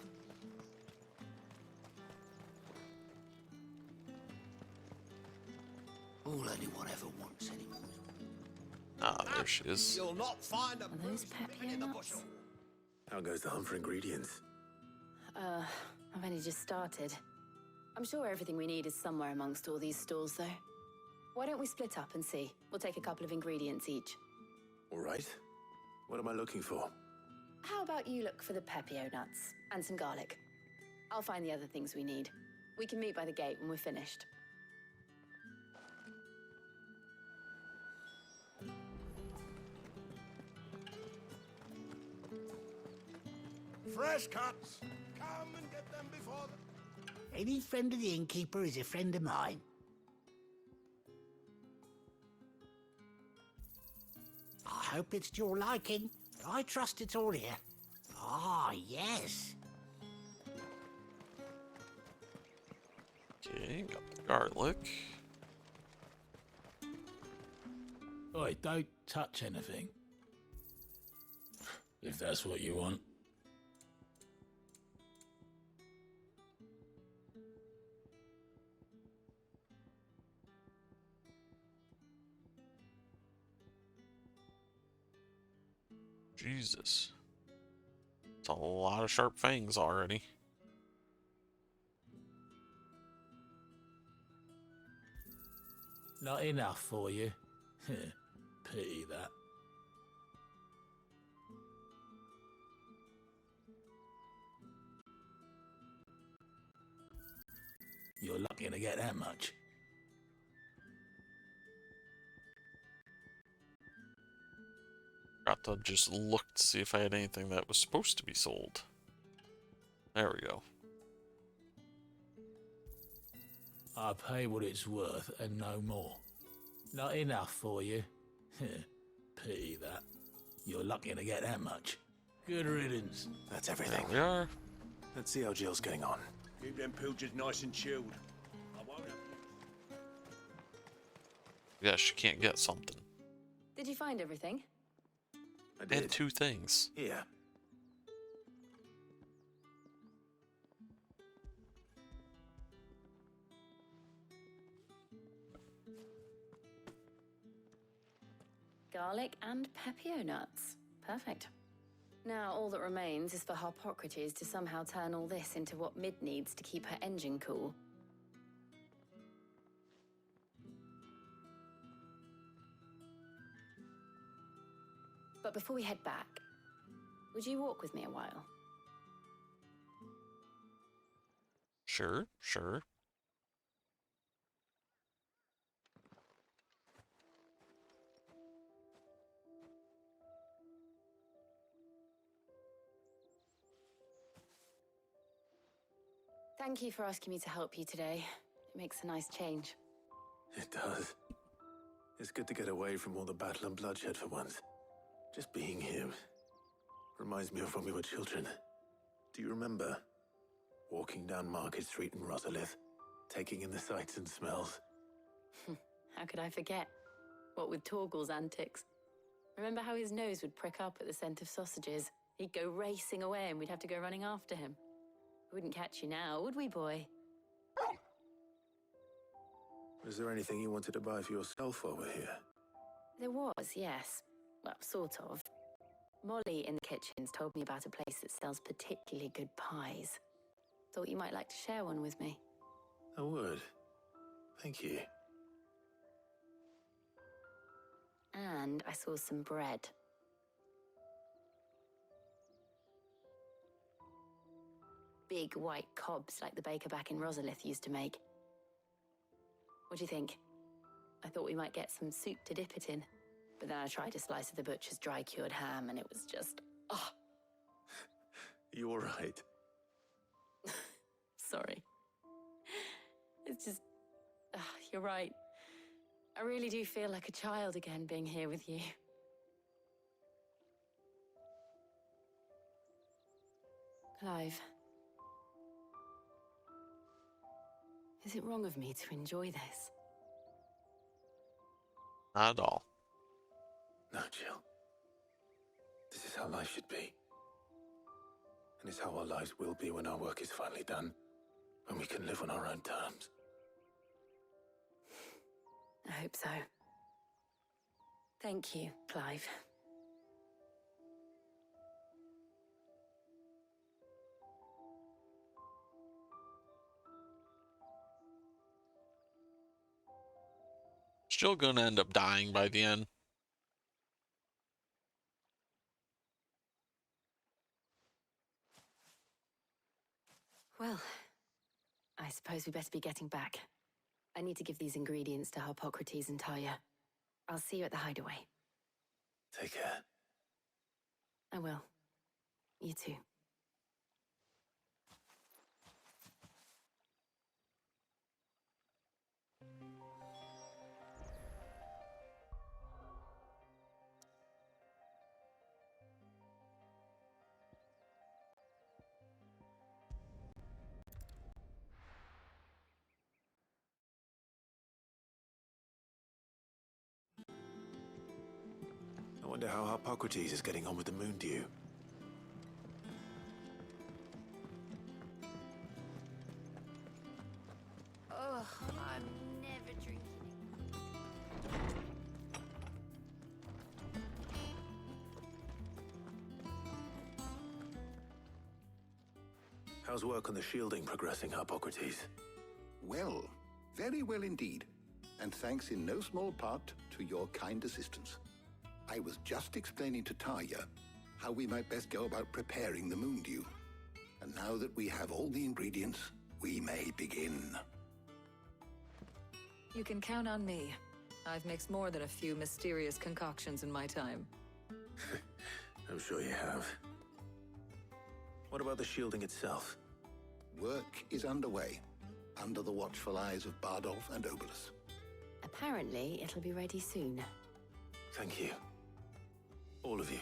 [SPEAKER 13] the...
[SPEAKER 6] All anyone ever wants anymore.
[SPEAKER 1] Ah, there she is.
[SPEAKER 12] You'll not find a
[SPEAKER 3] Are those Pepio nuts?
[SPEAKER 4] How goes the hunt for ingredients?
[SPEAKER 3] I've only just started. I'm sure everything we need is somewhere amongst all these stalls, though. Why don't we split up and see? We'll take a couple of ingredients each.
[SPEAKER 4] All right. What am I looking for?
[SPEAKER 3] How about you look for the Pepio nuts and some garlic? I'll find the other things we need. We can meet by the gate when we're finished.
[SPEAKER 14] Fresh cuts. Come and get them before the... Any friend of the innkeeper is a friend of mine. I hope it's to your liking. I trust it's all here. Ah, yes.
[SPEAKER 1] Okay, got the garlic.
[SPEAKER 15] Oi, don't touch anything. If that's what you want.
[SPEAKER 1] Jesus. It's a lot of sharp fangs already.
[SPEAKER 15] Not enough for you. Pity that. lucky to get that much.
[SPEAKER 1] Got to just look to see if I had anything that was supposed to be sold. There we go.
[SPEAKER 15] I pay what it's worth and no more. Not enough for you? Pity that. You're lucky to get that much. Good riddance.
[SPEAKER 4] That's everything.
[SPEAKER 1] There we are.
[SPEAKER 4] Let's see how Jill's getting on.
[SPEAKER 12] Keep them pilgers nice and chilled. I won't have...
[SPEAKER 1] Yeah, she can't get something.
[SPEAKER 11] Did you find everything?
[SPEAKER 4] I did.
[SPEAKER 1] And 2 things.
[SPEAKER 4] Yeah.
[SPEAKER 11] Garlic and pepio nuts. Perfect. Now all that remains is for Harpocrates to somehow turn all this into what Mid needs to keep her engine cool. But before we head back, would you walk with me a while?
[SPEAKER 1] Sure, sure.
[SPEAKER 11] Thank you for asking me to help you today. It makes a nice change.
[SPEAKER 4] It does. It's good to get away from all the battle and bloodshed for once. Just being here reminds me of when we were children. Do you remember? Walking down Market Street in Rosalith, taking in the sights and smells.
[SPEAKER 11] How could I forget? What with Torgal's antics. Remember how his nose would prick up at the scent of sausages? He'd go racing away and we'd have to go running after him. We wouldn't catch you now, would we, boy?
[SPEAKER 4] Was there anything you wanted to buy for yourself while we're here?
[SPEAKER 11] There was, yes. Well, sort of. Molly in the kitchens told me about a place that sells particularly good pies. Thought you might like to share one with me.
[SPEAKER 4] I would. Thank you.
[SPEAKER 11] And I saw some bread. Big white cobs like the baker back in Rosalith used to make. What do you think? I thought we might get some soup to dip it in. But then I tried a slice of the butcher's dry-cured ham and it was just... oh.
[SPEAKER 4] You all right?
[SPEAKER 11] Sorry. It's just... you're right. I really do feel like a child again being here with you. Clive. Is it wrong of me to enjoy this?
[SPEAKER 1] Not at all.
[SPEAKER 4] No, Jill. This is how life should be. And it's how our lives will be when our work is finally done. When we can live on our own terms.
[SPEAKER 11] I hope so. Thank you, Clive.
[SPEAKER 1] Still gonna end up dying by the end.
[SPEAKER 11] Well, I suppose we better be getting back. I need to give these ingredients to Harpocrates and Talia. I'll see you at the hideaway.
[SPEAKER 4] Take care.
[SPEAKER 11] I will. You too.
[SPEAKER 4] I wonder how Harpocrates is getting on with the moon dew.
[SPEAKER 3] Oh, I'm never drinking.
[SPEAKER 4] How's work on the shielding progressing, Harpocrates?
[SPEAKER 2] Well, very well indeed. And thanks in no small part to your kind assistance. I was just explaining to Talia how we might best go about preparing the moondew. And now that we have all the ingredients, we may begin.
[SPEAKER 16] You can count on me. I've mixed more than a few mysterious concoctions in my time.
[SPEAKER 4] I'm sure you have. What about the shielding itself?
[SPEAKER 2] Work is underway, under the watchful eyes of Bardolph and Obolus.
[SPEAKER 17] Apparently, it'll be ready soon.
[SPEAKER 4] Thank you. All of you.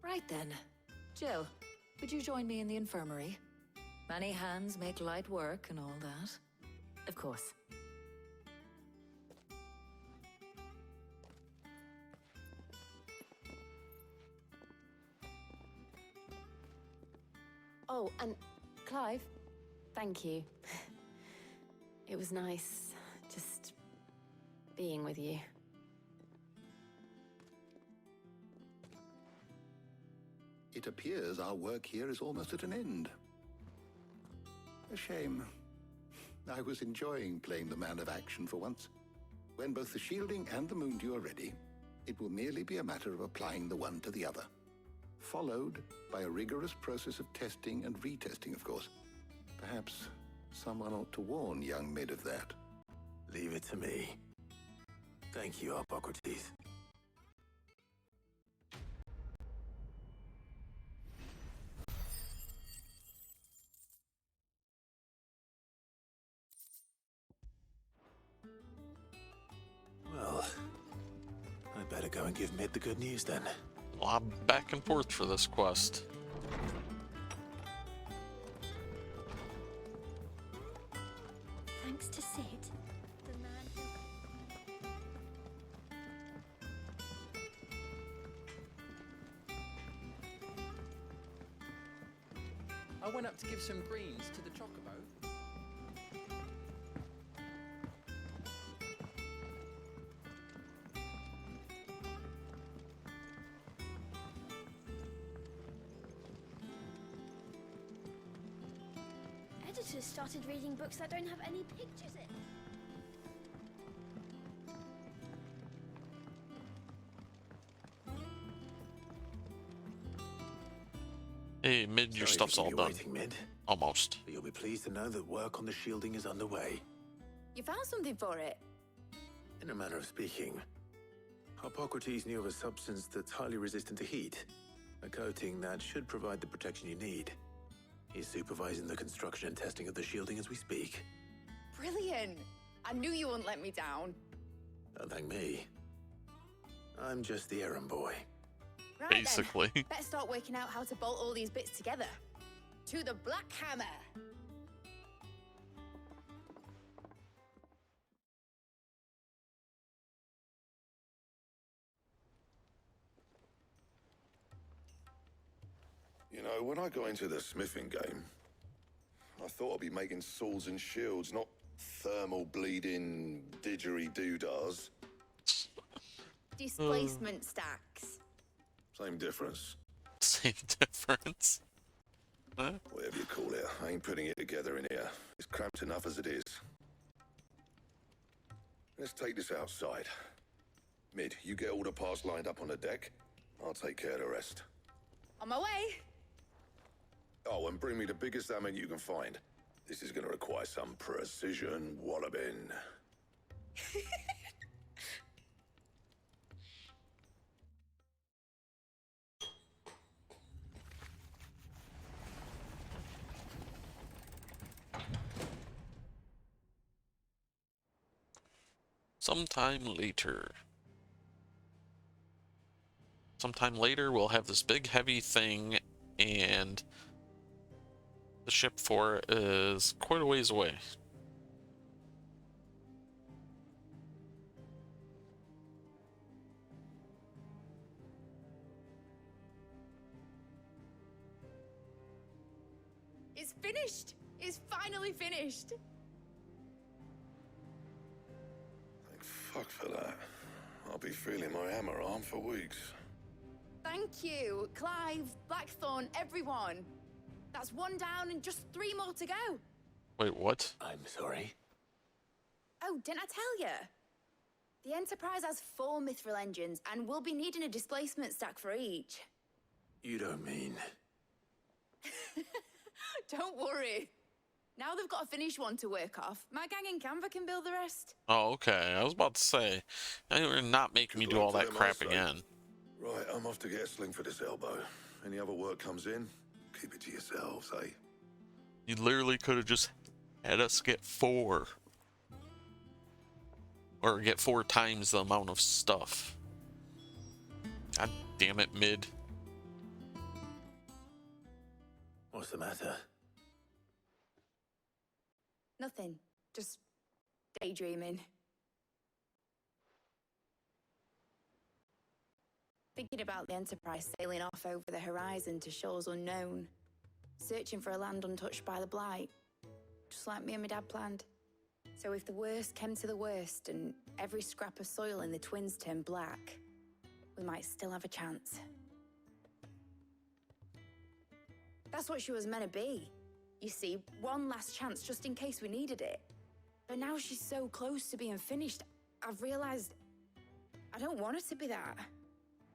[SPEAKER 16] Right then. Jill, would you join me in the infirmary? Many hands make light work and all that.
[SPEAKER 17] Of course. Oh, and Clive, thank you. It was nice just being with you.
[SPEAKER 2] It appears our work here is almost at an end. A shame. I was enjoying playing the man of action for once. When both the shielding and the Moondew are ready, it will merely be a matter of applying the one to the other. Followed by a rigorous process of testing and retesting, of course. Perhaps someone ought to warn young Mid of that.
[SPEAKER 4] Leave it to me. Thank you, Hippocrates. Well, I better go and give Mid the good news then.
[SPEAKER 1] A lot back and forth for this quest.
[SPEAKER 5] Thanks to Sid, the man who...
[SPEAKER 10] I went up to give some greens to the chocobo.
[SPEAKER 5] Editors started reading books that don't have any pictures in.
[SPEAKER 1] Hey, Mid, your stuff's all done.
[SPEAKER 4] Waiting, Mid.
[SPEAKER 1] Almost.
[SPEAKER 4] But you'll be pleased to know that work on the shielding is underway.
[SPEAKER 3] You found something for it?
[SPEAKER 4] In a manner of speaking, Hippocrates knew of a substance that's highly resistant to heat, a coating that should provide the protection you need. He's supervising the construction and testing of the shielding as we speak.
[SPEAKER 3] Brilliant! I knew you wouldn't let me down.
[SPEAKER 4] Don't thank me. I'm just the errand boy.
[SPEAKER 3] Right
[SPEAKER 1] Basically.
[SPEAKER 3] Then, better start working out how to bolt all these bits together. To the Black Hammer!
[SPEAKER 2] You know, when I got into the smithing game, I thought I'd be making swords and shields, not thermal bleeding didgeridoo-dahs.
[SPEAKER 3] Displacement stacks.
[SPEAKER 2] Same difference.
[SPEAKER 1] Same difference. Huh?
[SPEAKER 2] Whatever you call it, I ain't putting it together in here. It's cramped enough as it is. Let's take this outside. Mid, you get all the parts lined up on the deck. I'll take care of the rest.
[SPEAKER 3] On my way!
[SPEAKER 2] Oh, and bring me the biggest hammer you can find. This is gonna require some precision walloping.
[SPEAKER 1] Sometime later. Sometime later, we'll have this big heavy thing, and the ship for it is quite a ways away.
[SPEAKER 3] It's finished! It's finally finished!
[SPEAKER 2] Thank fuck for that. I'll be feeling my hammer arm for weeks.
[SPEAKER 3] Thank you, Clive, Blackthorn, everyone. That's one down and just 3 more to go.
[SPEAKER 1] Wait, what?
[SPEAKER 4] I'm sorry.
[SPEAKER 3] Oh, didn't I tell you? The Enterprise has 4 mithril engines, and we'll be needing a displacement stack for each.
[SPEAKER 4] You don't mean...
[SPEAKER 3] Don't worry. Now they've got a finished one to work off. My gang in Canva can build the rest.
[SPEAKER 1] Oh, okay. I was about to say, now you're not making me do all that crap again.
[SPEAKER 2] Right, I'm off to get a sling for this elbow. Any other work comes in, keep it to yourselves, eh?
[SPEAKER 1] You literally could have just had us get 4. Or get 4 times the amount of stuff. God damn it, Mid.
[SPEAKER 4] What's the matter?
[SPEAKER 3] Nothing. Just daydreaming. Thinking about the Enterprise sailing off over the horizon to shores unknown. Searching for a land untouched by the Blight. Just like me and my dad planned. So if the worst came to the worst and every scrap of soil in the Twins turned black, we might still have a chance. That's what she was meant to be. You see, one last chance just in case we needed it. But now she's so close to being finished, I've realized I don't want her to be that.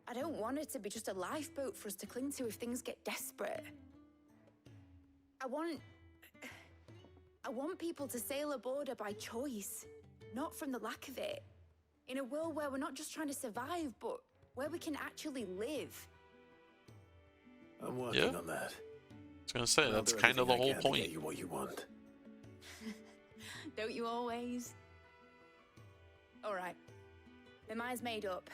[SPEAKER 3] I don't want her to be just a lifeboat for us to cling to if things get desperate. I want people to sail aboard her by choice, not from the lack of it. In a world where we're not just trying to survive, but where we can actually live.
[SPEAKER 4] I'm working on that.
[SPEAKER 1] I was gonna say, that's kind of the whole point.
[SPEAKER 4] Get you what you want.
[SPEAKER 3] Don't you always? All right. My mind's made up.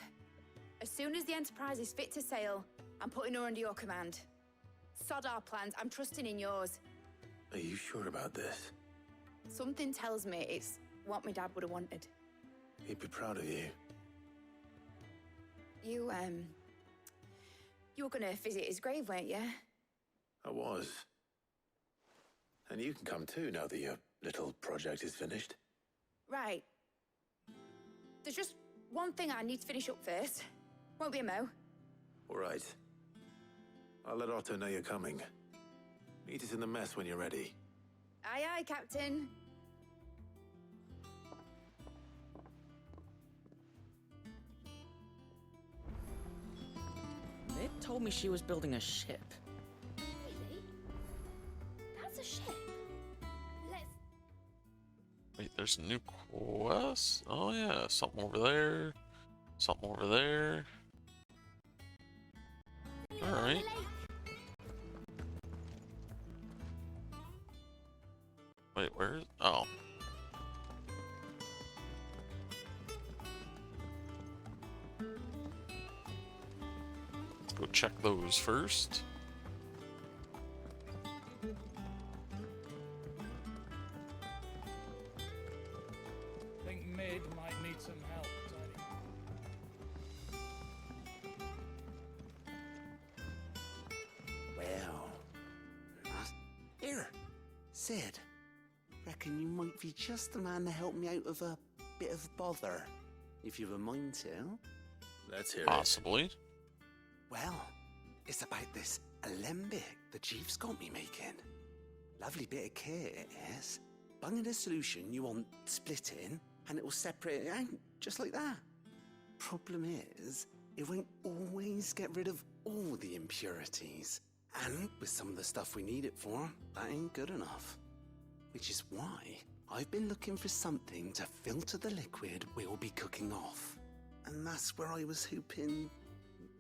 [SPEAKER 3] As soon as the Enterprise is fit to sail, I'm putting her under your command. Sod our plans, I'm trusting in yours.
[SPEAKER 4] Are you sure about this?
[SPEAKER 3] Something tells me it's what my dad would have wanted.
[SPEAKER 4] He'd be proud of you.
[SPEAKER 3] You were gonna visit his grave, weren't you?
[SPEAKER 4] I was. And you can come too now that your little project is finished.
[SPEAKER 3] Right. There's just one thing I need to finish up first. Won't be a mo.
[SPEAKER 4] All right. I'll let Otto know you're coming. Meet us in the mess when you're ready.
[SPEAKER 3] Aye, aye, Captain.
[SPEAKER 18] They told me she was building a ship.
[SPEAKER 5] Really? That's a ship. Let's...
[SPEAKER 1] Wait, there's a new quest? Oh yeah, something over there. Something over there. Alright. Wait, where's... Oh. Let's go check those first.
[SPEAKER 15] Think Mid might need some help, Tony.
[SPEAKER 14] Well, here, Sid. Reckon you might be just the man to help me out of a bit of bother, if you've a mind to.
[SPEAKER 4] Let's hear
[SPEAKER 1] Possibly.
[SPEAKER 14] Well, it's about this alembic the chief's got me making. Lovely bit of kit it is. Bung in a solution you want splitting, and it will separate it out, just like that. Problem is, it won't always get rid of all the impurities. And with some of the stuff we need it for, that ain't good enough. Which is why I've been looking for something to filter the liquid we'll be cooking off. And that's where I was hoping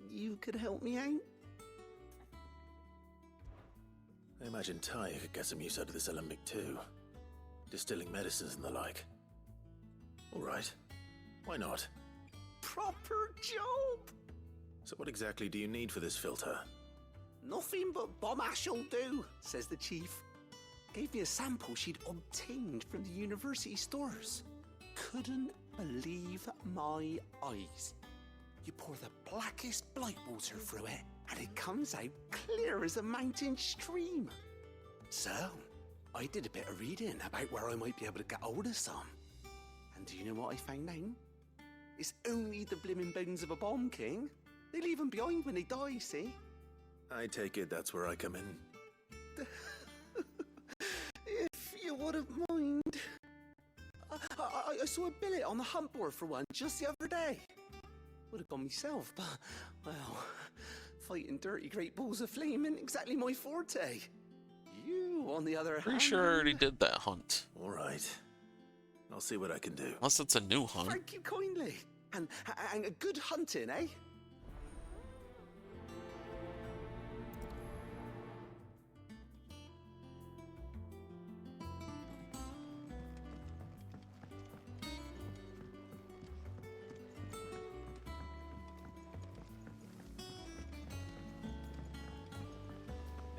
[SPEAKER 14] you could help me out.
[SPEAKER 4] I imagine Ty could get some use out of this alembic too. Distilling medicines and the like. All right. Why not?
[SPEAKER 14] Proper job!
[SPEAKER 4] So what exactly do you need for this filter?
[SPEAKER 14] Nothing but bomb ash'll do, says the chief. Gave me a sample she'd obtained from the university stores. Couldn't believe my eyes. You pour the blackest blight water through it, and it comes out clear as a mountain stream. So, I did a bit of reading about where I might be able to get hold of some. And do you know what I found out? It's only the blimmin' bones of a bomb king. They leave them behind when they die, see?
[SPEAKER 4] I take it that's where I come in.
[SPEAKER 14] If you wouldn't mind. I saw a billet on the hunt board for one just the other day. Would have gone myself, but, well, fighting dirty great balls of flame ain't exactly my forte. You, on the other
[SPEAKER 1] Pretty
[SPEAKER 14] hand...
[SPEAKER 1] sure I already did that hunt.
[SPEAKER 4] All right. I'll see what I can do.
[SPEAKER 1] Unless it's a new hunt.
[SPEAKER 14] Thank you kindly. And good hunting, eh?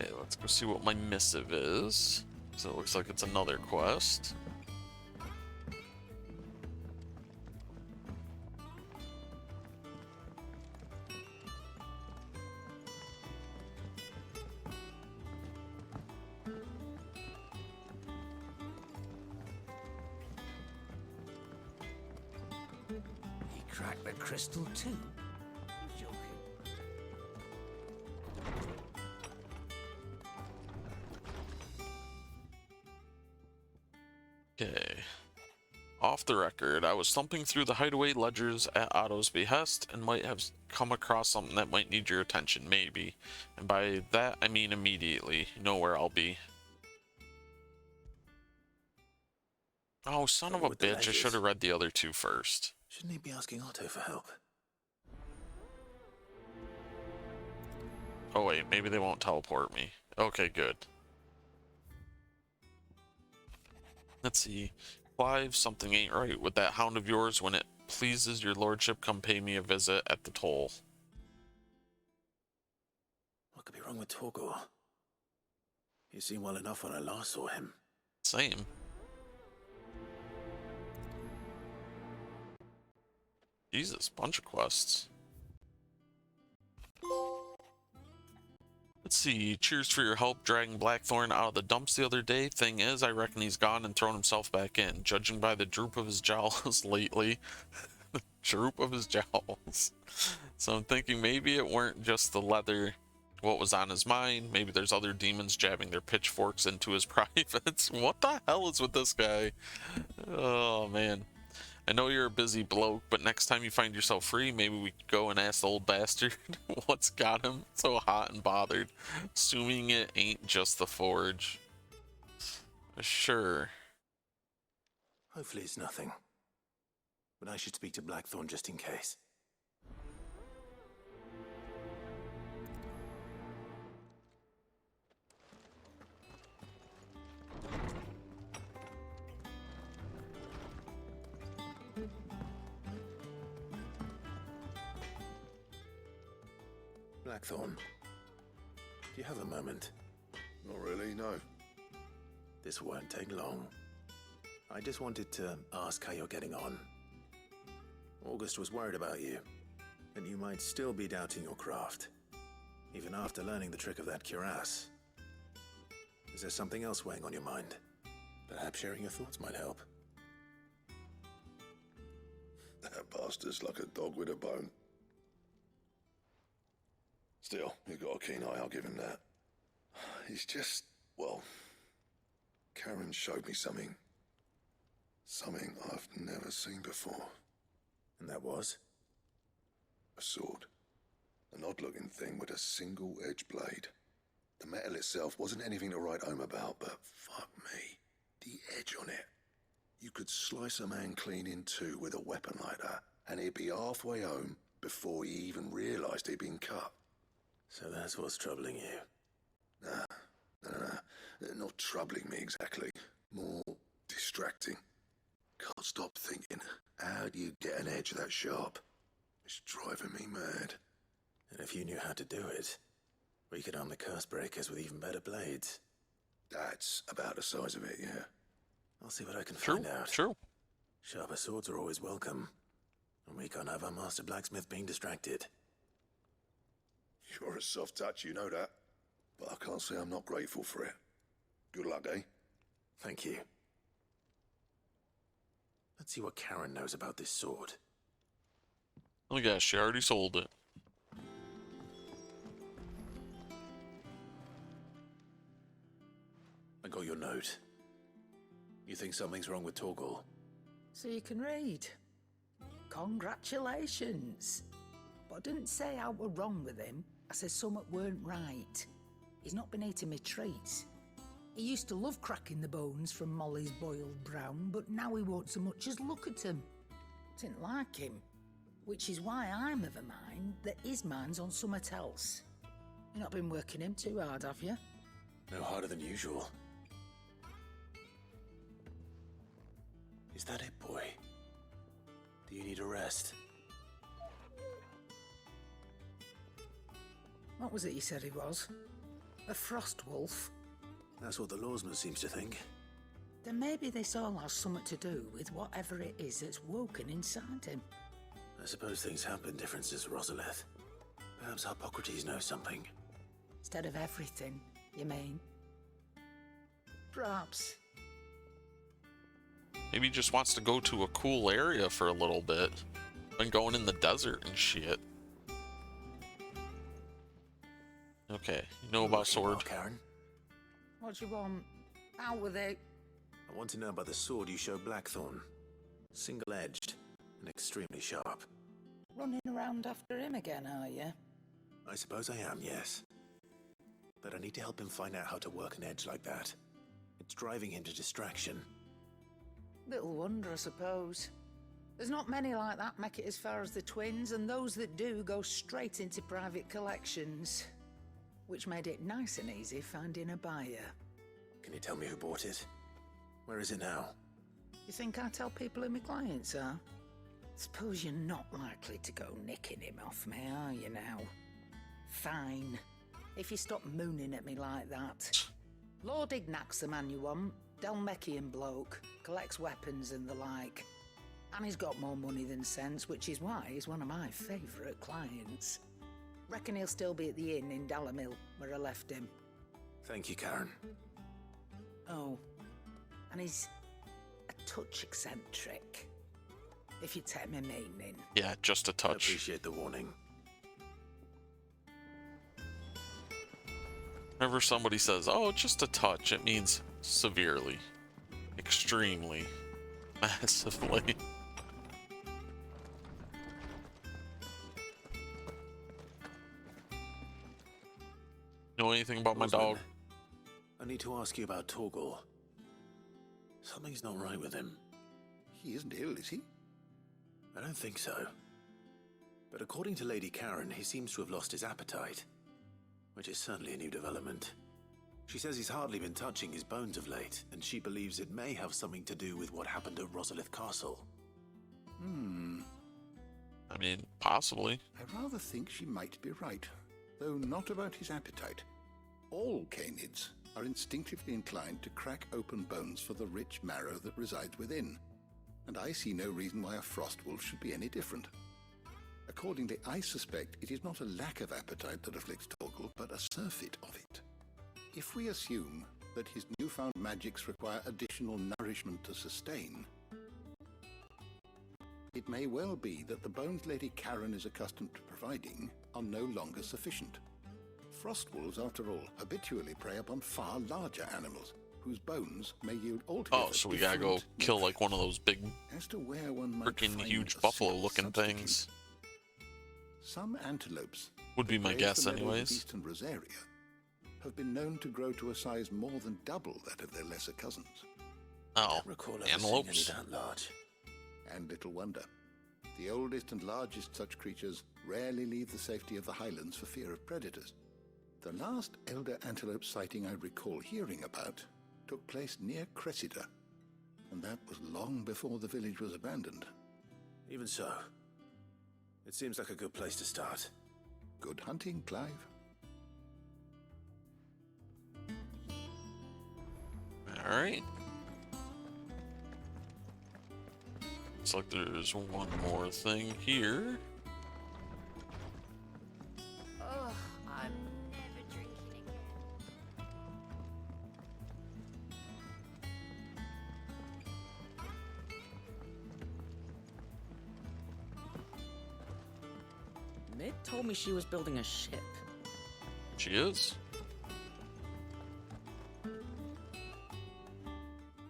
[SPEAKER 1] Okay, let's go see what my missive is. So it looks like it's another quest.
[SPEAKER 15] He cracked the crystal too. Who's joking?
[SPEAKER 1] Okay. Off the record, I was thumping through the hideaway ledgers at Otto's behest and might have come across something that might need your attention, maybe. And by that, I mean immediately. You know where I'll be. Oh, son of a bitch, I should have read the other two first.
[SPEAKER 4] Shouldn't he be asking Otto for help?
[SPEAKER 1] Oh wait, maybe they won't teleport me. Okay, good. Let's see. Clive, something ain't right with that hound of yours. When it pleases your lordship, come pay me a visit at the toll.
[SPEAKER 4] What could be wrong with Torgor? He seemed well enough when I last saw him.
[SPEAKER 1] Same. Jesus, bunch of quests. Let's see. Cheers for your help dragging Blackthorn out of the dumps the other day. Thing is, I reckon he's gone and thrown himself back in, judging by the droop of his jowls lately. The droop of his jowls. So I'm thinking maybe it weren't just the leather what was on his mind. Maybe there's other demons jabbing their pitchforks into his privates. What the hell is with this guy? Oh, man. I know you're a busy bloke, but next time you find yourself free, maybe we could go and ask the old bastard what's got him so hot and bothered. Assuming it ain't just the forge. Sure.
[SPEAKER 4] Hopefully it's nothing. But I should speak to Blackthorn just in case. Blackthorn, do you have a moment?
[SPEAKER 2] Not really, no.
[SPEAKER 4] This won't take long. I just wanted to ask how you're getting on. August was worried about you, and you might still be doubting your craft, even after learning the trick of that cuirass. Is there something else weighing on your mind? Perhaps sharing your thoughts might help.
[SPEAKER 2] That bastard's like a dog with a bone. Still, he's got a keen eye, I'll give him that. He's just, well, Karen showed me something. Something I've never seen before.
[SPEAKER 4] And that was?
[SPEAKER 2] A sword. An odd-looking thing with a single-edged blade. The metal itself wasn't anything to write home about, but fuck me, the edge on it. You could slice a man clean in two with a weapon like that, and he'd be halfway home before he even realised he'd been cut.
[SPEAKER 4] So that's what's troubling you?
[SPEAKER 2] Nah. Not troubling me exactly. More distracting. Can't stop thinking, how do you get an edge that sharp? It's driving me mad.
[SPEAKER 4] And if you knew how to do it, we could arm the curse breakers with even better blades.
[SPEAKER 2] That's about the size of it, yeah.
[SPEAKER 4] I'll see what I can find out.
[SPEAKER 1] True.
[SPEAKER 4] Sharper swords are always welcome. And we can't have our master blacksmith being distracted.
[SPEAKER 2] You're a soft touch, you know that. But I can't say I'm not grateful for it. Good luck, eh?
[SPEAKER 4] Thank you. Let's see what Karen knows about this sword.
[SPEAKER 1] I guess she already sold it.
[SPEAKER 4] I got your note. You think something's wrong with Torgor?
[SPEAKER 18] So you can read. Congratulations. But I didn't say I were wrong with him. I said something weren't right. He's not been eating me treats. He used to love cracking the bones from Molly's boiled brown, but now he won't so much as look at them. Didn't like him. Which is why I'm of a mind that his mind's on somewhat else. You not been working him too hard, have you?
[SPEAKER 4] No harder than usual. Is that it, boy? Do you need a rest?
[SPEAKER 18] What was it you said he was? A frost wolf?
[SPEAKER 4] That's what the lawsman seems to think.
[SPEAKER 18] Then maybe this all has something to do with whatever it is that's woken inside him.
[SPEAKER 4] I suppose things have been different since Rosalith. Perhaps Hippocrates knows something.
[SPEAKER 18] Instead of everything, you mean? Perhaps.
[SPEAKER 1] Maybe he just wants to go to a cool area for a little bit. And going in the desert and shit. Okay, you know about sword.
[SPEAKER 4] Karen?
[SPEAKER 18] What do you want? Out with it.
[SPEAKER 4] I want to know about the sword you showed Blackthorn. Single-edged and extremely sharp.
[SPEAKER 18] Running around after him again, are you?
[SPEAKER 4] I suppose I am, yes. But I need to help him find out how to work an edge like that. It's driving him to distraction.
[SPEAKER 18] Little wonder, I suppose. There's not many like that make it as far as the twins, and those that do go straight into private collections. Which made it nice and easy finding a buyer.
[SPEAKER 4] Can you tell me who bought it? Where is it now?
[SPEAKER 18] You think I tell people who my clients are? Suppose you're not likely to go nicking him off me, are you now? Fine. If you stop mooning at me like that. Lord Ignac's the man you want. Delmechian bloke. Collects weapons and the like. And he's got more money than sense, which is why he's one of my favourite clients. Reckon he'll still be at the inn in Dalamil, where I left him.
[SPEAKER 4] Thank you, Karen.
[SPEAKER 18] Oh, and he's a touch eccentric. If you take my meaning.
[SPEAKER 1] Yeah, just a touch.
[SPEAKER 4] I appreciate the warning.
[SPEAKER 1] Whenever somebody says, oh, just a touch, it means severely, extremely, massively. Know anything about my dog?
[SPEAKER 4] I need to ask you about Torgal. Something's not right with him.
[SPEAKER 2] He isn't ill, is he?
[SPEAKER 4] I don't think so. But according to Lady Karen, he seems to have lost his appetite. Which is certainly a new development. She says he's hardly been touching his bones of late, and she believes it may have something to do with what happened at Rosalith Castle.
[SPEAKER 1] I mean, possibly.
[SPEAKER 2] I rather think she might be right, though not about his appetite. All canids are instinctively inclined to crack open bones for the rich marrow that resides within, and I see no reason why a frost wolf should be any different. Accordingly, I suspect it is not a lack of appetite that afflicts Torgal, but a surfeit of it. If we assume that his newfound magics require additional nourishment to sustain, it may well be that the bones Lady Karen is accustomed to providing are no longer sufficient. Frost wolves, after all, habitually prey upon far larger animals, whose bones may yield altogether.
[SPEAKER 1] Oh, so we gotta go kill like one of those big,
[SPEAKER 2] as to where one might
[SPEAKER 1] freaking
[SPEAKER 2] find
[SPEAKER 1] huge
[SPEAKER 2] a
[SPEAKER 1] buffalo-looking
[SPEAKER 2] suitable
[SPEAKER 1] things.
[SPEAKER 2] Some antelopes,
[SPEAKER 1] Would be my
[SPEAKER 2] graze
[SPEAKER 1] guess,
[SPEAKER 2] the meadows of
[SPEAKER 1] anyways.
[SPEAKER 2] Eastern Rosaria, have been known to grow to a size more than double that of their lesser cousins.
[SPEAKER 1] Oh,
[SPEAKER 4] Recall ever seeing
[SPEAKER 1] antelopes.
[SPEAKER 4] any that large.
[SPEAKER 2] And little wonder. The oldest and largest such creatures rarely leave the safety of the highlands for fear of predators. The last elder antelope sighting I recall hearing about took place near Cressida, and that was long before the village was abandoned.
[SPEAKER 4] Even so, it seems like a good place to start.
[SPEAKER 2] Good hunting, Clive.
[SPEAKER 1] Alright. Looks like there's one more thing here.
[SPEAKER 17] Oh, I'm never drinking again.
[SPEAKER 19] Mid told me she was building a ship.
[SPEAKER 1] She is.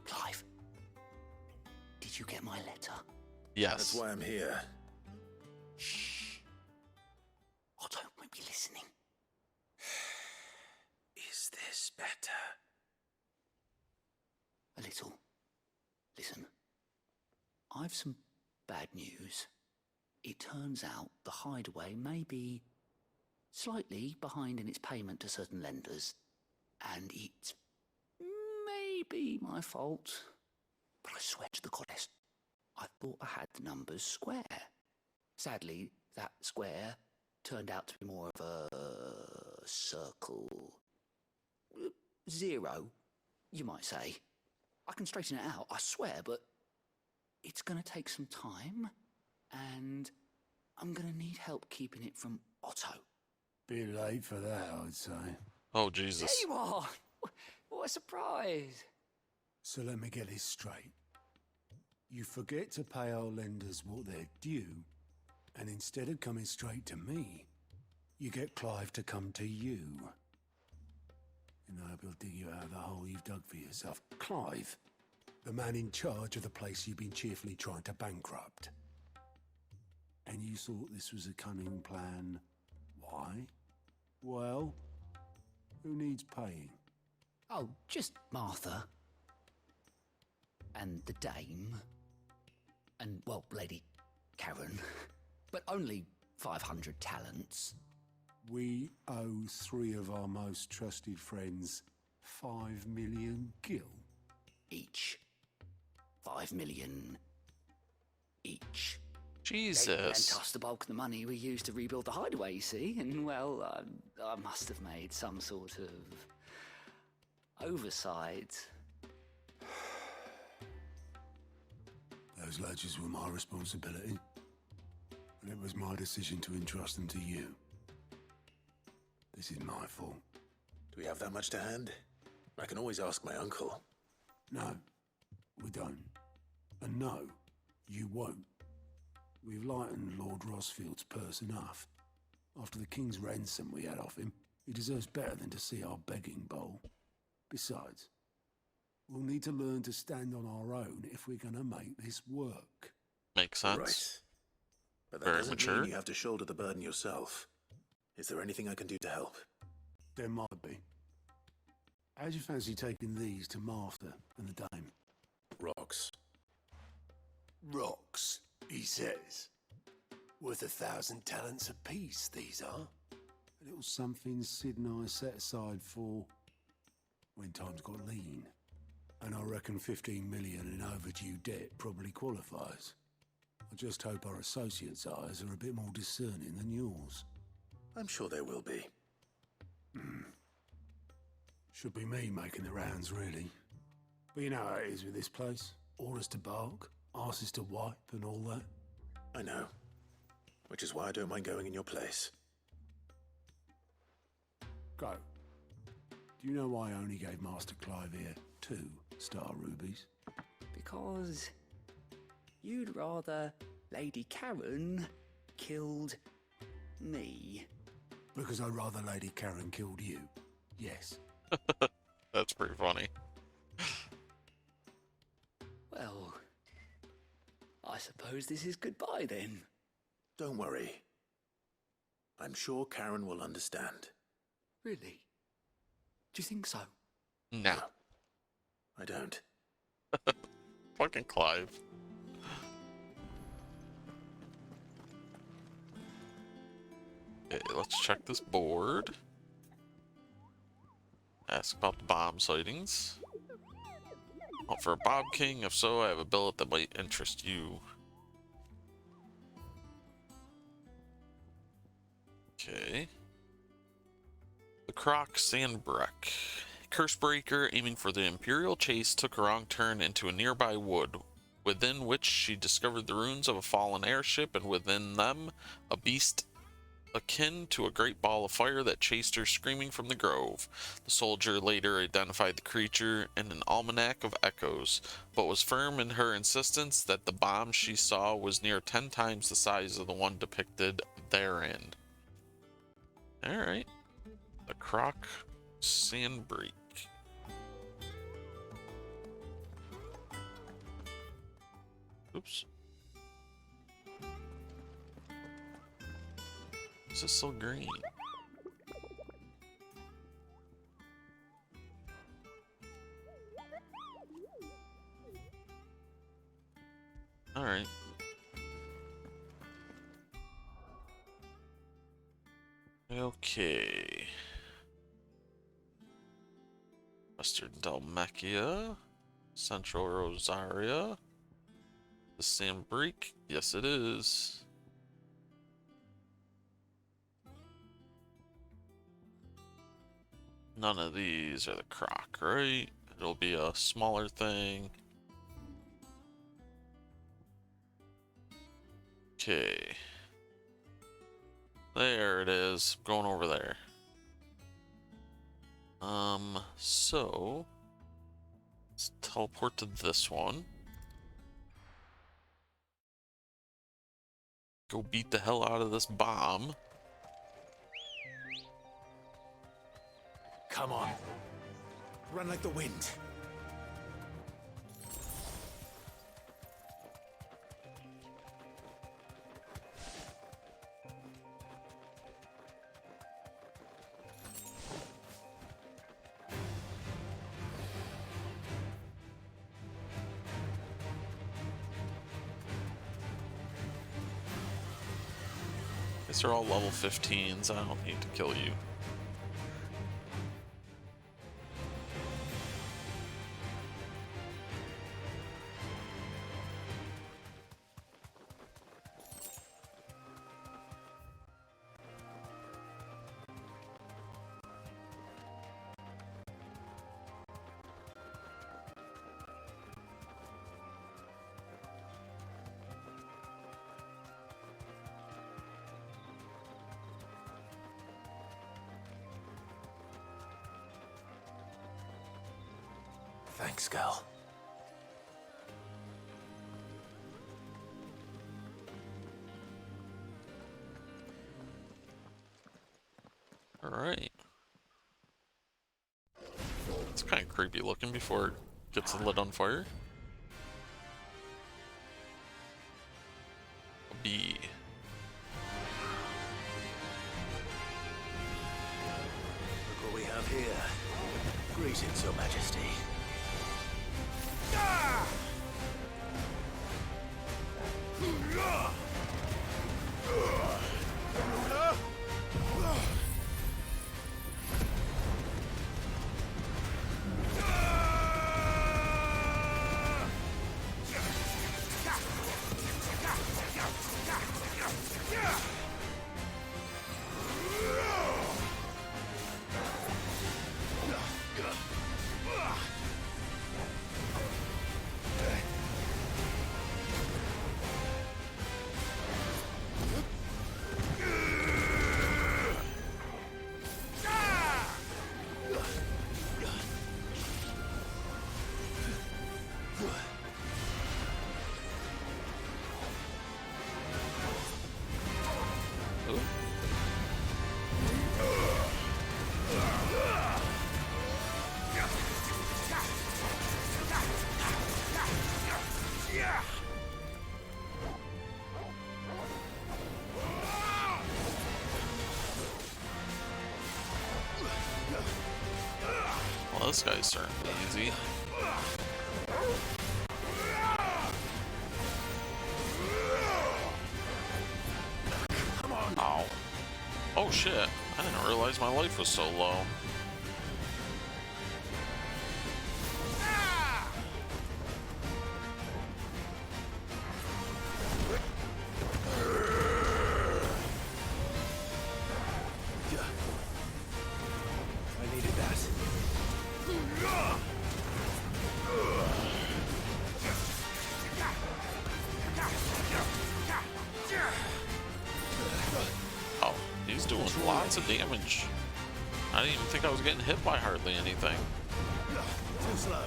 [SPEAKER 14] Clive, did you get my letter?
[SPEAKER 1] Yes.
[SPEAKER 4] That's why I'm here.
[SPEAKER 14] Shh. Otto won't be listening.
[SPEAKER 4] Is this better?
[SPEAKER 20] I've some bad news. It turns out the hideaway may be slightly behind in its payment to certain lenders, and it's maybe my fault. But I swear to the goddess, I thought I had the numbers square. Sadly, that square turned out to be more of a circle. 0, you might say. I can straighten it out, I swear, but it's going to take some time, and I'm going to need help keeping it from Otto.
[SPEAKER 6] Bit late for that, I'd say.
[SPEAKER 1] Oh, Jesus.
[SPEAKER 20] There you are! What a surprise!
[SPEAKER 6] So let me get this straight. You forget to pay our lenders what they're due, and instead of coming straight to me, you get Clive to come to you. And I hope he'll dig you out of the hole you've dug for yourself. Clive, the man in charge of the place you've been cheerfully trying to bankrupt. And you thought this was a cunning plan. Why? Well, who needs paying?
[SPEAKER 20] Oh, just Martha. And the dame. And, well, Lady Karen. But only 500 talents.
[SPEAKER 6] We owe 3 of our most trusted friends 5 million gil.
[SPEAKER 20] Each. 5 million each.
[SPEAKER 1] Jesus.
[SPEAKER 20] They lent us the bulk of the money we used to rebuild the hideaway, you see, and, well, I must have made some sort of oversight.
[SPEAKER 6] Those ledgers were my responsibility, and it was my decision to entrust them to you. This is my fault.
[SPEAKER 4] Do we have that much to hand? I can always ask my uncle.
[SPEAKER 6] No, we don't. And no, you won't. We've lightened Lord Rosfield's purse enough. After the king's ransom we had off him, he deserves better than to see our begging bowl. Besides, we'll need to learn to stand on our own if we're going to make this work.
[SPEAKER 1] Makes sense.
[SPEAKER 4] Right. But that
[SPEAKER 1] Very
[SPEAKER 4] doesn't
[SPEAKER 1] mature.
[SPEAKER 4] mean you have to shoulder the burden yourself. Is there anything I can do to help?
[SPEAKER 6] There might be. How'd you fancy taking these to Martha and the dame?
[SPEAKER 4] Rocks.
[SPEAKER 13] Rocks, he says. Worth 1,000 talents apiece, these are.
[SPEAKER 6] A little something Sid and I set aside for when times got lean. And I reckon 15 million in overdue debt probably qualifies. I just hope our associates' eyes are a bit more discerning than yours.
[SPEAKER 4] I'm sure there will be.
[SPEAKER 6] Should be me making the rounds, really. But you know how it is with this place. Orders to bark, arses to wipe, and all that.
[SPEAKER 4] I know. Which is why I don't mind going in your place.
[SPEAKER 6] Go. Do you know why I only gave Master Clive here 2 star rubies?
[SPEAKER 20] Because you'd rather Lady Karen killed me.
[SPEAKER 6] Because I'd rather Lady Karen killed you. Yes.
[SPEAKER 1] That's pretty funny.
[SPEAKER 20] Well, I suppose this is goodbye then.
[SPEAKER 4] Don't worry. I'm sure Karen will understand.
[SPEAKER 20] Really? Do you think so?
[SPEAKER 1] No.
[SPEAKER 4] I don't.
[SPEAKER 1] Fucking Clive. Okay, let's check this board. Ask about the bomb sightings. Want for a Bob King? If so, I have a billet that might interest you. Okay. The Croc Sandbreck. Cursebreaker, aiming for the Imperial chase, took a wrong turn into a nearby wood, within which she discovered the ruins of a fallen airship, and within them, a beast akin to a great ball of fire that chased her screaming from the grove. The soldier later identified the creature in an almanac of echoes, but was firm in her insistence that the bomb she saw was near 10 times the size of the one depicted therein. Alright. The Croc Sandbreak. Oops. Is this still green? Alright. Okay. Western Dalmatia. Central Rosaria. The Sambrique? Yes, it is. None of these are the croc, right? It'll be a smaller thing. Okay. There it is. Going over there. So let's teleport to this one. Go beat the hell out of this bomb.
[SPEAKER 13] Come on. Run like the wind.
[SPEAKER 1] Guess they're all level 15s. I don't need to kill you.
[SPEAKER 13] Thanks, girl.
[SPEAKER 1] Alright. It's kind of creepy looking before it gets lit on fire. A bee.
[SPEAKER 13] Look what we have here. Greetings, Your Majesty.
[SPEAKER 1] Well, this guy's starting to be easy. Ow. Oh shit, I didn't realize my life was so low.
[SPEAKER 13] I needed that.
[SPEAKER 1] Oh, he's doing lots of damage. I didn't even think I was getting hit by hardly anything.
[SPEAKER 13] Too slow.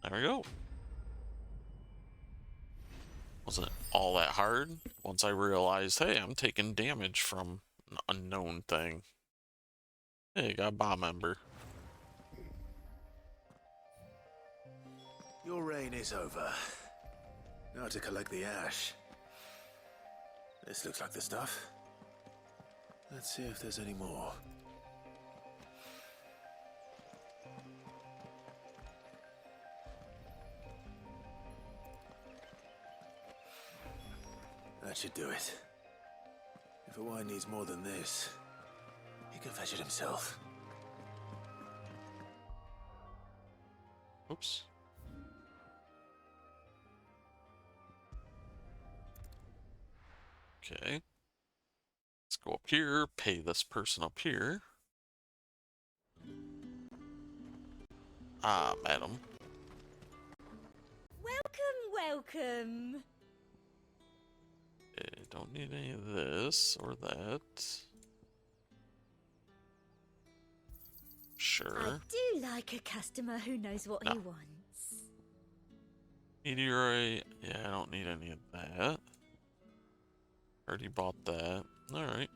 [SPEAKER 1] There we go. Wasn't all that hard once I realized, hey, I'm taking damage from an unknown thing. Hey, got a bomb ember.
[SPEAKER 4] Your reign is over. Now to collect the ash. This looks like the stuff. Let's see if there's any more. That should do it. If a wine needs more than this, he can fetch it himself.
[SPEAKER 1] Oops. Okay. Let's go up here, pay this person up here. Ah, madam.
[SPEAKER 5] Welcome.
[SPEAKER 1] Okay, don't need any of this or that. Sure.
[SPEAKER 5] I do like a customer who knows what he wants.
[SPEAKER 1] Meteorite. Yeah, I don't need any of that. Already bought that. Alright.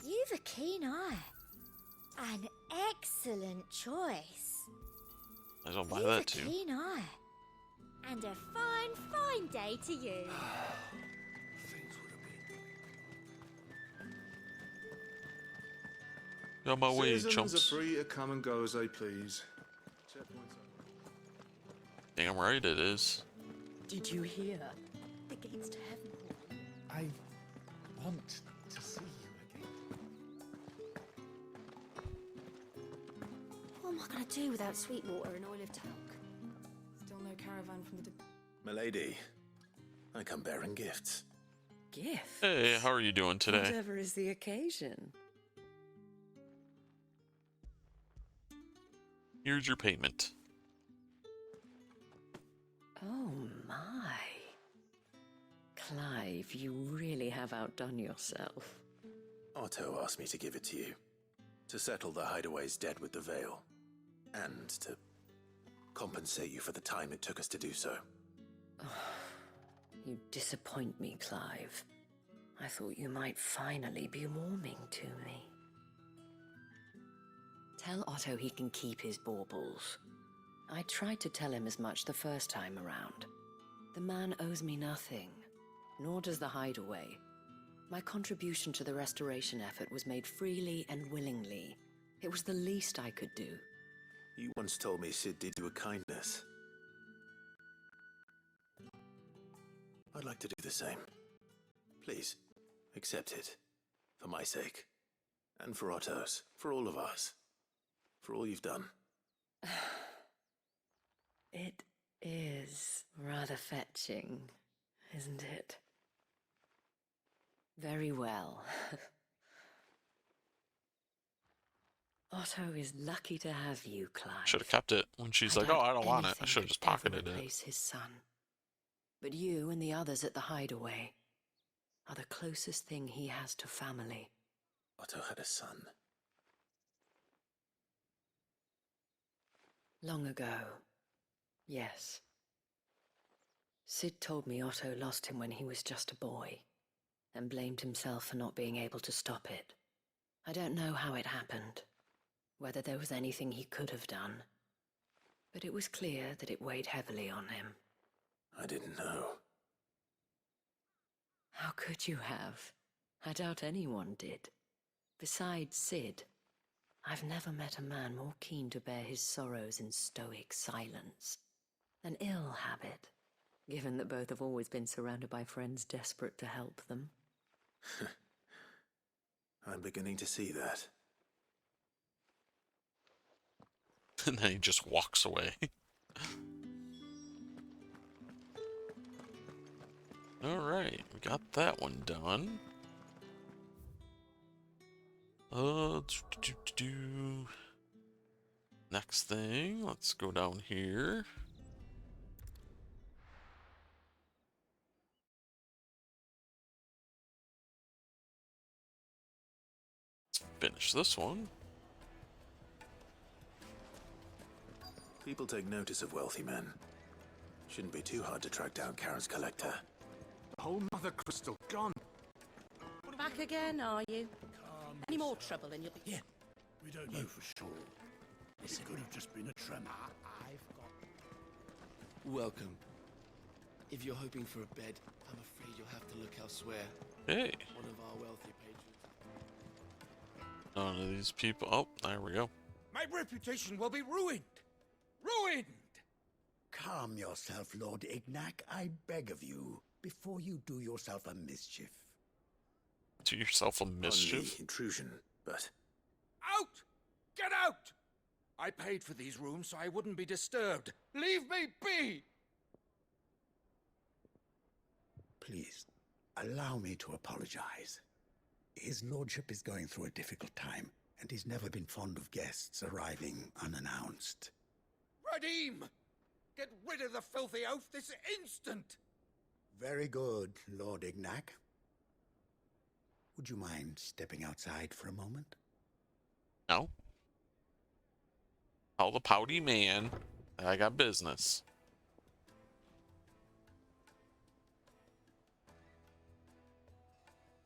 [SPEAKER 5] You've a keen eye. An excellent choice.
[SPEAKER 1] I don't buy
[SPEAKER 5] You've
[SPEAKER 1] that
[SPEAKER 5] a
[SPEAKER 1] too.
[SPEAKER 5] keen eye. And a fine, fine day to you.
[SPEAKER 1] Got my way,
[SPEAKER 21] Citizens
[SPEAKER 1] chumps.
[SPEAKER 21] are free to come and go as they please.
[SPEAKER 1] Damn right it is.
[SPEAKER 18] Did you hear?
[SPEAKER 5] The gates to heaven.
[SPEAKER 18] I want to see you again.
[SPEAKER 5] What am I going to do without sweet water and oil of talc?
[SPEAKER 16] Still no caravan from the...
[SPEAKER 4] Milady, I come bearing gifts.
[SPEAKER 18] Gift?
[SPEAKER 1] Hey, how are you doing today?
[SPEAKER 18] Whatever is the occasion.
[SPEAKER 1] Here's your payment.
[SPEAKER 18] Oh my. Clive, you really have outdone yourself.
[SPEAKER 4] Otto asked me to give it to you. To settle the Hideaway's debt with the Veil. And to compensate you for the time it took us to do so.
[SPEAKER 18] You disappoint me, Clive. I thought you might finally be warming to me. Tell Otto he can keep his baubles. I tried to tell him as much the first time around. The man owes me nothing, nor does the Hideaway. My contribution to the restoration effort was made freely and willingly. It was the least I could do.
[SPEAKER 4] You once told me Sid did you a kindness. I'd like to do the same. Please, accept it. For my sake. And for Otto's. For all of us. For all you've done.
[SPEAKER 18] It is rather fetching, isn't it? Very well. Otto is lucky to have you, Clive.
[SPEAKER 1] Should have kept it when she's like, oh, I don't want it. I should have just pocketed it.
[SPEAKER 18] Replace his son. But you and the others at the Hideaway are the closest thing he has to family.
[SPEAKER 4] Otto had a son.
[SPEAKER 18] Long ago, yes. Sid told me Otto lost him when he was just a boy, and blamed himself for not being able to stop it. I don't know how it happened, whether there was anything he could have done, but it was clear that it weighed heavily on him.
[SPEAKER 4] I didn't know.
[SPEAKER 18] How could you have? I doubt anyone did. Besides Sid, I've never met a man more keen to bear his sorrows in stoic silence. An ill habit, given that both have always been surrounded by friends desperate to help them.
[SPEAKER 4] I'm beginning to see that.
[SPEAKER 1] And then he just walks away. Alright, we got that one done. Next thing, let's go down here. Let's finish this one.
[SPEAKER 4] People take notice of wealthy men. Shouldn't be too hard to track down Karen's collector.
[SPEAKER 13] The whole mother crystal gone.
[SPEAKER 19] Back again, are you? Any more trouble and you'll be...
[SPEAKER 13] Yeah, we don't know for sure. It could have just been a tremor.
[SPEAKER 8] Welcome. If you're hoping for a bed, I'm afraid you'll have to look elsewhere.
[SPEAKER 1] Hey.
[SPEAKER 8] One of our wealthy patrons.
[SPEAKER 1] None of these people. Oh, there we go.
[SPEAKER 22] My reputation will be ruined. Ruined!
[SPEAKER 23] Calm yourself, Lord Ignac, I beg of you, before you do yourself a mischief.
[SPEAKER 1] Do yourself a mischief?
[SPEAKER 4] Only intrusion, but...
[SPEAKER 22] Out! Get out! I paid for these rooms so I wouldn't be disturbed. Leave me be!
[SPEAKER 23] Please, allow me to apologize. His lordship is going through a difficult time, and he's never been fond of guests arriving unannounced.
[SPEAKER 22] Radim! Get rid of the filthy oaf this instant!
[SPEAKER 23] Very good, Lord Ignac. Would you mind stepping outside for a moment?
[SPEAKER 1] No. Tell the pouty man that I got business.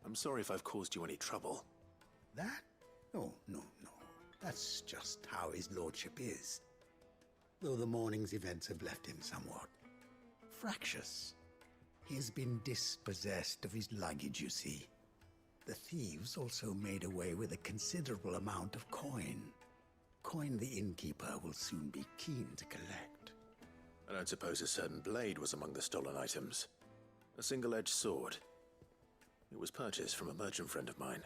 [SPEAKER 4] I'm sorry if I've caused you any trouble.
[SPEAKER 23] That? Oh, no. That's just how his lordship is. Though the morning's events have left him somewhat fractious. He has been dispossessed of his luggage, you see. The thieves also made away with a considerable amount of coin. Coin the innkeeper will soon be keen to collect.
[SPEAKER 4] I don't suppose a certain blade was among the stolen items. A single-edged sword. It was purchased from a merchant friend of mine.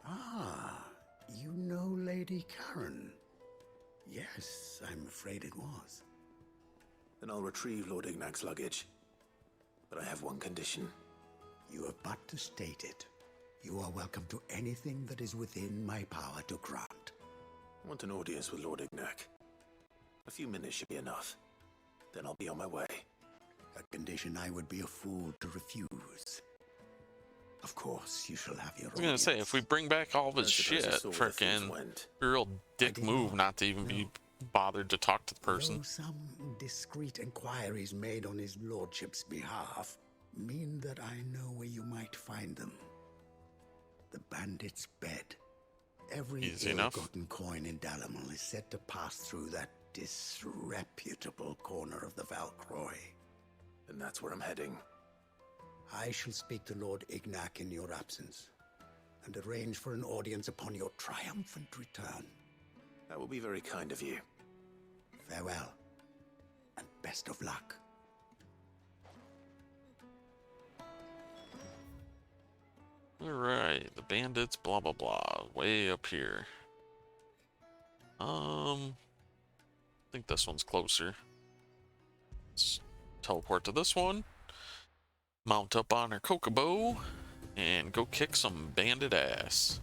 [SPEAKER 23] Ah, you know Lady Karen? Yes, I'm afraid it was.
[SPEAKER 4] Then I'll retrieve Lord Ignac's luggage. But I have one condition.
[SPEAKER 23] You have but to state it. You are welcome to anything that is within my power to grant.
[SPEAKER 4] I want an audience with Lord Ignac. A few minutes should be enough. Then I'll be on my way.
[SPEAKER 23] A condition I would be a fool to refuse. Of course, you shall have your
[SPEAKER 1] I was gonna say, if we bring back all this shit, frickin' real dick move not to even be bothered to talk to the person.
[SPEAKER 23] Though some discreet inquiries made on his lordship's behalf mean that I know where you might find them. The bandit's bed. Every ill-gotten coin in Dalamil is said to pass through that disreputable corner of the Valcroy.
[SPEAKER 4] And that's where I'm heading.
[SPEAKER 23] I shall speak to Lord Ignac in your absence, and arrange for an audience upon your triumphant return.
[SPEAKER 4] That will be very kind of you.
[SPEAKER 23] Farewell, and best of luck.
[SPEAKER 1] Alright, the bandits, blah blah blah, way up here. I think this one's closer. Let's teleport to this one. Mount up on our Kokobo and go kick some bandit ass.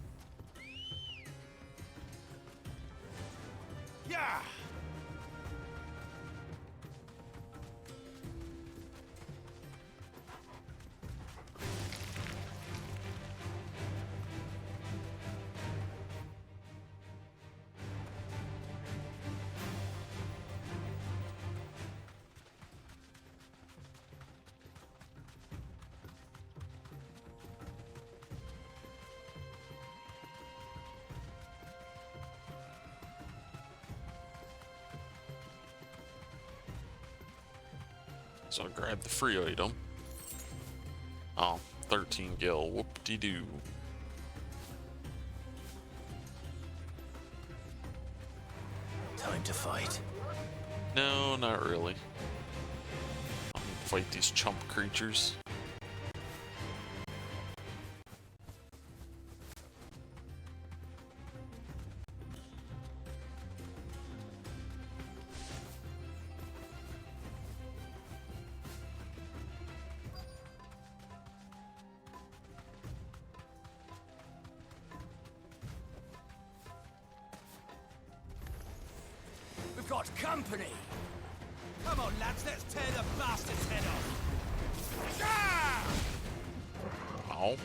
[SPEAKER 22] Yeah!
[SPEAKER 1] So I'll grab the free item. Oh, 13 gil, whoop-de-doo.
[SPEAKER 4] Time to fight.
[SPEAKER 1] No, not really. I'm gonna fight these chump creatures.
[SPEAKER 22] We've got company! Come on, lads, let's tear the bastard's head off! Ah!
[SPEAKER 1] Ow.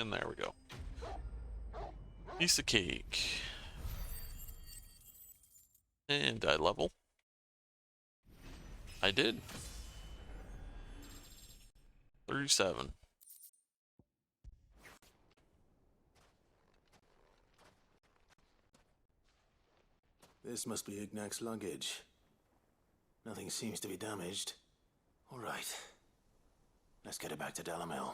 [SPEAKER 1] And there we go. Piece of cake. And I level. I did. 37.
[SPEAKER 4] This must be Ignac's luggage. Nothing seems to be damaged. All right. Let's get it back to Dalamel.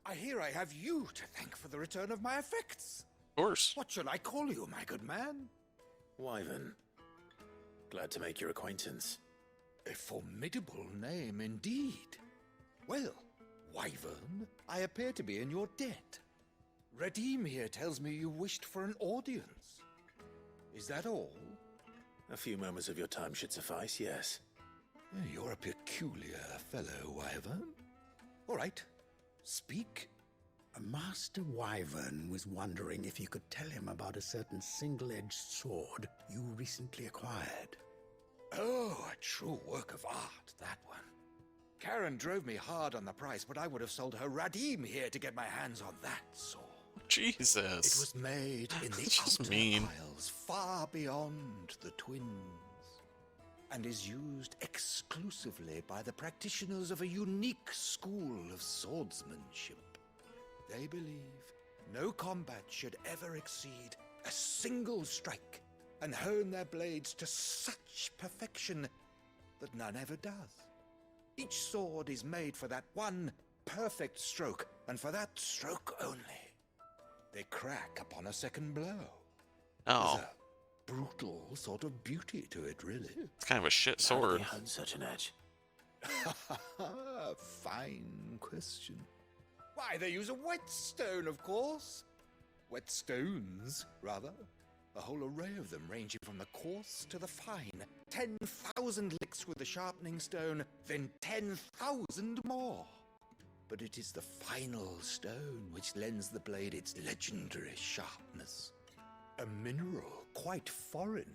[SPEAKER 22] I hear I have you to thank for the return of my effects.
[SPEAKER 1] Of course.
[SPEAKER 22] What shall I call you, my good man?
[SPEAKER 4] Wyvern. Glad to make your acquaintance.
[SPEAKER 22] A formidable name indeed. Well, Wyvern, I appear to be in your debt. Redeem here tells me you wished for an audience. Is that all?
[SPEAKER 4] A few moments of your time should suffice, yes.
[SPEAKER 22] You're a peculiar fellow, Wyvern. All right, speak.
[SPEAKER 23] Master Wyvern was wondering if you could tell him about a certain single-edged sword you recently acquired.
[SPEAKER 22] Oh, a true work of art, that one. Karen drove me hard on the price, but I would have sold her Radim here to get my hands on that sword.
[SPEAKER 1] Jesus.
[SPEAKER 22] It was made in the
[SPEAKER 1] That's
[SPEAKER 22] outer
[SPEAKER 1] mean.
[SPEAKER 22] isles, far beyond the Twins, and is used exclusively by the practitioners of a unique school of swordsmanship. They believe no combat should ever exceed a single strike, and hone their blades to such perfection that none ever does. Each sword is made for that one perfect stroke, and for that stroke only. They crack upon a second blow.
[SPEAKER 1] Oh.
[SPEAKER 22] There's a brutal sort of beauty to it, really.
[SPEAKER 1] It's kind of a shit
[SPEAKER 4] How do
[SPEAKER 1] sword.
[SPEAKER 4] they hone such an edge?
[SPEAKER 22] Fine question. Why, they use a whetstone, of course. Whetstones, rather. A whole array of them, ranging from the coarse to the fine. 10,000 licks with the sharpening stone, then 10,000 more. But it is the final stone which lends the blade its legendary sharpness. A mineral quite foreign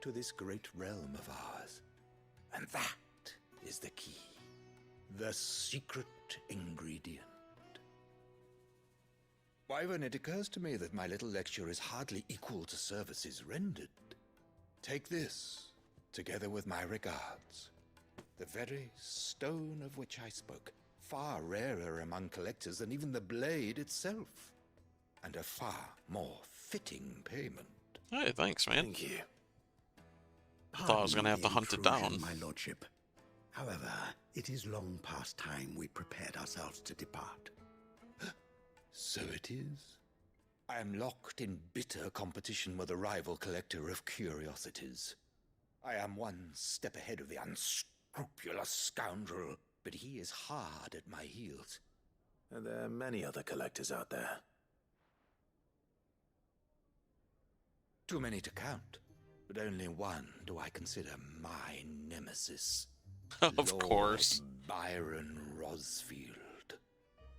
[SPEAKER 22] to this great realm of ours. And that is the key. The secret ingredient. Wyvern, it occurs to me that my little lecture is hardly equal to services rendered. Take this, together with my regards. The very stone of which I spoke, far rarer among collectors than even the blade itself, and a far more fitting payment.
[SPEAKER 1] Hey, thanks, man.
[SPEAKER 4] Thank you.
[SPEAKER 1] I thought I was going to have to hunt it down.
[SPEAKER 23] My lordship. However, it is long past time we prepared ourselves to depart.
[SPEAKER 22] So it is. I am locked in bitter competition with a rival collector of curiosities. I am one step ahead of the unscrupulous scoundrel, but he is hard at my heels.
[SPEAKER 4] Are there many other collectors out there?
[SPEAKER 22] Too many to count, but only one do I consider my nemesis.
[SPEAKER 1] Of course.
[SPEAKER 22] Byron Rosfield,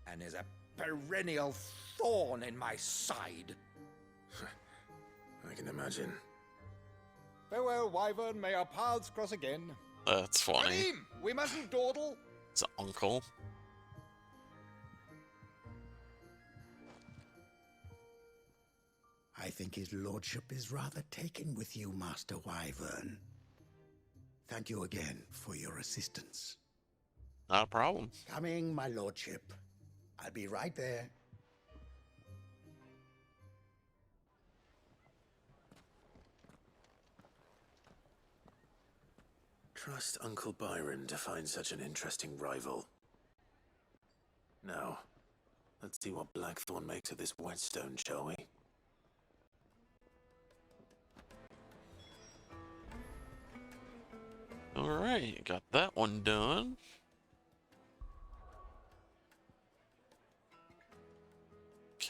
[SPEAKER 22] and is a perennial thorn in my side.
[SPEAKER 4] I can imagine.
[SPEAKER 22] Farewell, Wyvern. May our paths cross again.
[SPEAKER 1] That's funny.
[SPEAKER 22] Redeem, we mustn't dawdle.
[SPEAKER 1] It's an uncle.
[SPEAKER 23] I think his lordship is rather taken with you, Master Wyvern. Thank you again for your assistance.
[SPEAKER 1] Not a problem.
[SPEAKER 23] Coming, my lordship. I'll be right there.
[SPEAKER 4] Trust Uncle Byron to find such an interesting rival. Now, let's see what Blackthorn makes of this whetstone, shall we?
[SPEAKER 1] Alright, got that one done.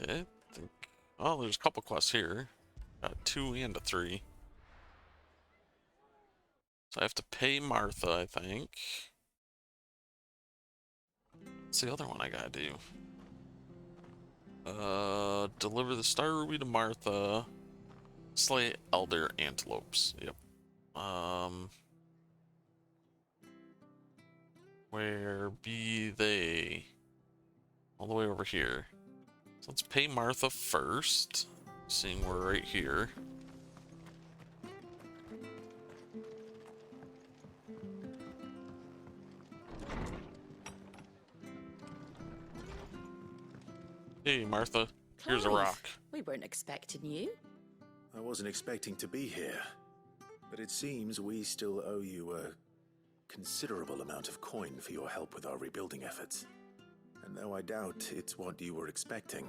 [SPEAKER 1] Okay, I think... Oh, there's a couple quests here. Got a 2 and a 3. So I have to pay Martha, I think. What's the other one I gotta do? Deliver the Star Ruby to Martha. Slay Elder Antelopes. Yep. Where be they? All the way over here. So let's pay Martha first. Seeing we're right here. Hey, Martha. Here's a
[SPEAKER 19] Clive,
[SPEAKER 1] rock.
[SPEAKER 19] We weren't expecting you.
[SPEAKER 4] I wasn't expecting to be here, but it seems we still owe you a considerable amount of coin for your help with our rebuilding efforts. And though I doubt it's what you were expecting,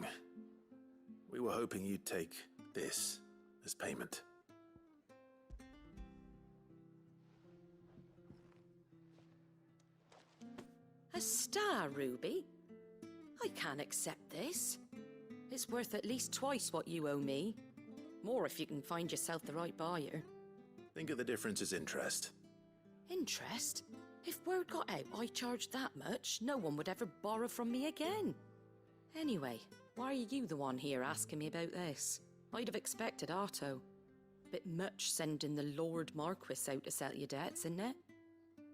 [SPEAKER 4] we were hoping you'd take this as payment.
[SPEAKER 19] A star ruby? I can't accept this. It's worth at least twice what you owe me. More if you can find yourself the right buyer.
[SPEAKER 4] Think of the difference as interest.
[SPEAKER 19] Interest? If word got out I charged that much, no one would ever borrow from me again. Anyway, why are you the one here asking me about this? I'd have expected Otto. Bit much sending the Lord Marquis out to settle your debts, isn't it?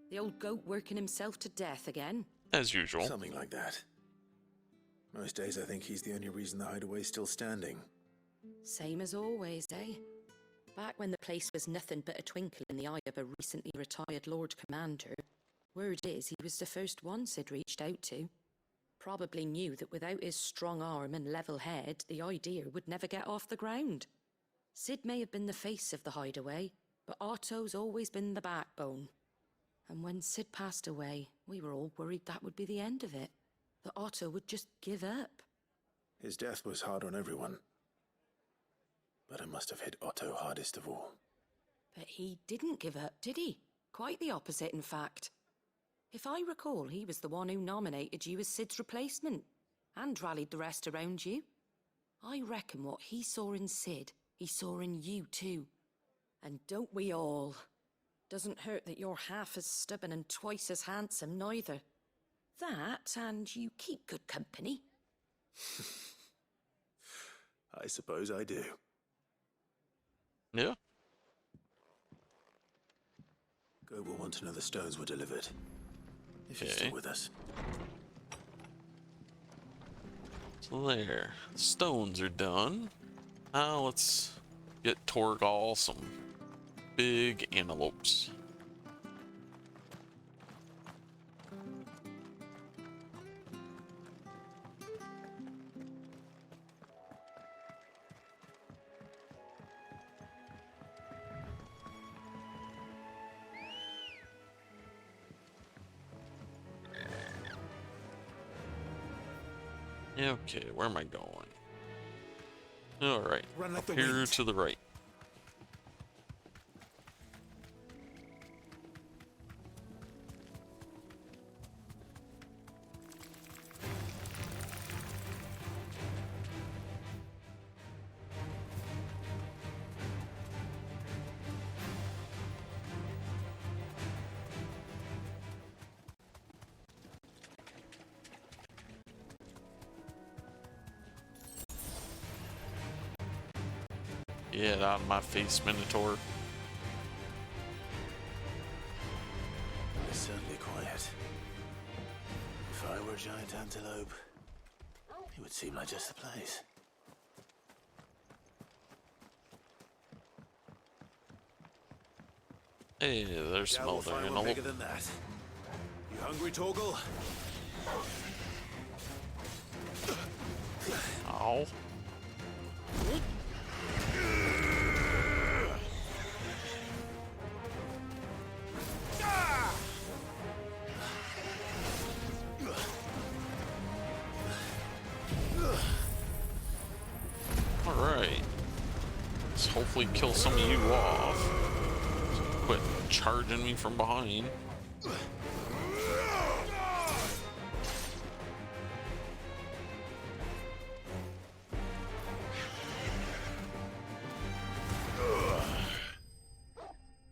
[SPEAKER 19] The old goat working himself to death again?
[SPEAKER 1] As usual.
[SPEAKER 4] Something like that. Most days I think he's the only reason the hideaway's still standing.
[SPEAKER 19] Same as always, eh? Back when the place was nothing but a twinkle in the eye of a recently retired Lord Commander, word is he was the first one Sid reached out to. Probably knew that without his strong arm and level head, the idea would never get off the ground. Sid may have been the face of the hideaway, but Otto's always been the backbone. And when Sid passed away, we were all worried that would be the end of it. That Otto would just give up.
[SPEAKER 4] His death was hard on everyone. But it must have hit Otto hardest of all.
[SPEAKER 19] But he didn't give up, did he? Quite the opposite, in fact. If I recall, he was the one who nominated you as Sid's replacement, and rallied the rest around you. I reckon what he saw in Sid, he saw in you too. And don't we all? Doesn't hurt that you're half as stubborn and twice as handsome, neither. That, and you keep good company.
[SPEAKER 4] I suppose I do.
[SPEAKER 1] Yeah.
[SPEAKER 4] Go will want to know the stones were delivered. If you're
[SPEAKER 1] Okay.
[SPEAKER 4] still with us.
[SPEAKER 1] So there. Stones are done. Now let's get Torgal some big antelopes. Okay, where am I going? Alright,
[SPEAKER 4] Run like
[SPEAKER 1] up
[SPEAKER 4] the
[SPEAKER 1] here
[SPEAKER 4] wind.
[SPEAKER 1] to the right. Get out of my face, Minotaur.
[SPEAKER 4] It's certainly quiet. If I were a giant antelope, it would seem like just the place.
[SPEAKER 1] Hey, there's some
[SPEAKER 4] Yeah, we'll
[SPEAKER 1] other
[SPEAKER 4] find one
[SPEAKER 1] antelope.
[SPEAKER 4] bigger than that. You hungry, Torgal?
[SPEAKER 1] Ow. Alright. Let's hopefully kill some of you off. So quit charging me from behind.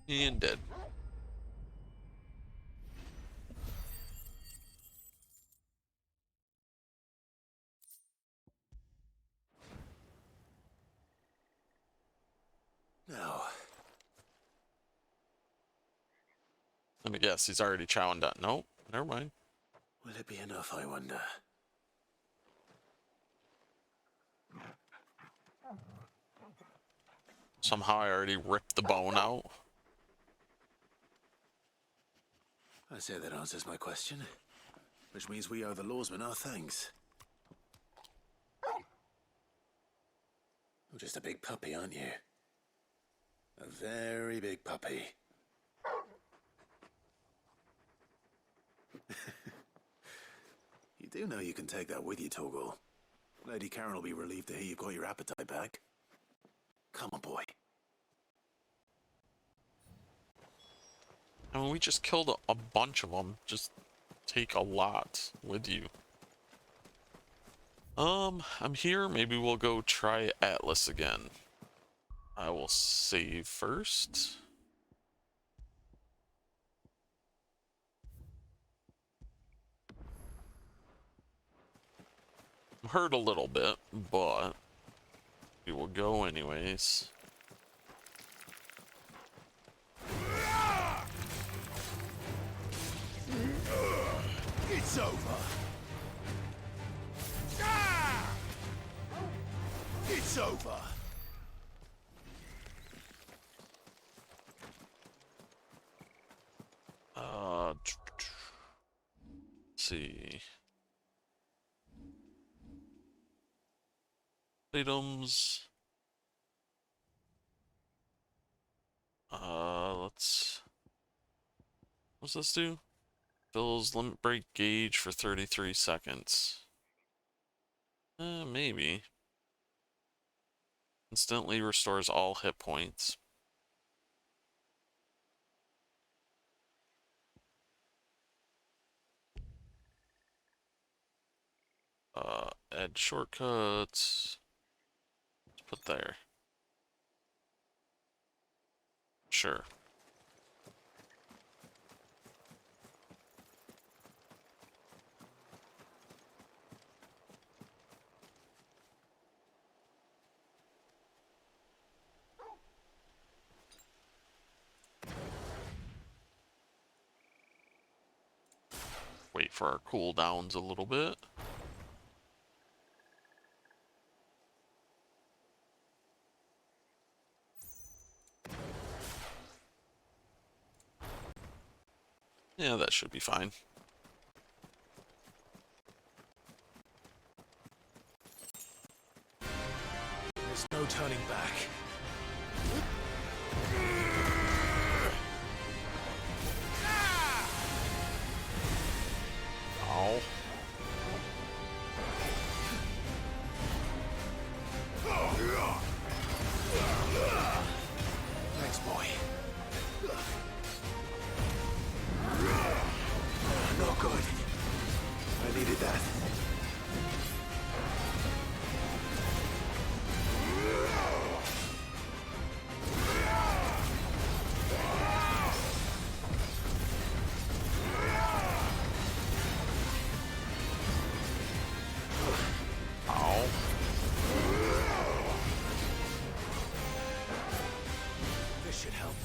[SPEAKER 1] And dead. Let me guess, he's already chowing down. Nope, never mind.
[SPEAKER 4] Will it be enough, I wonder?
[SPEAKER 1] Somehow I already ripped the bone out.
[SPEAKER 4] I say that answers my question. Which means we owe the lawsman our thanks. You're just a big puppy, aren't you? A very big puppy. You do know you can take that with you, Torgal. Lady Karen will be relieved to hear you've got your appetite back. Come on, boy.
[SPEAKER 1] I mean, we just killed a bunch of them. Just take a lot with you. I'm here. Maybe we'll go try Atlas again. I will save first. I'm hurt a little bit, but we will go anyways.
[SPEAKER 13] It's over. It's over.
[SPEAKER 1] Let's see. Items. What's this do? Fills limit break gauge for 33 seconds. Maybe. Instantly restores all hit points. Add shortcuts. Let's put there. Sure. Wait for our cooldowns a little bit. Yeah, that should be fine.
[SPEAKER 15] There's no turning back.
[SPEAKER 1] Ow.
[SPEAKER 15] Thanks, boy. Not good.
[SPEAKER 4] I needed that.
[SPEAKER 15] This should help.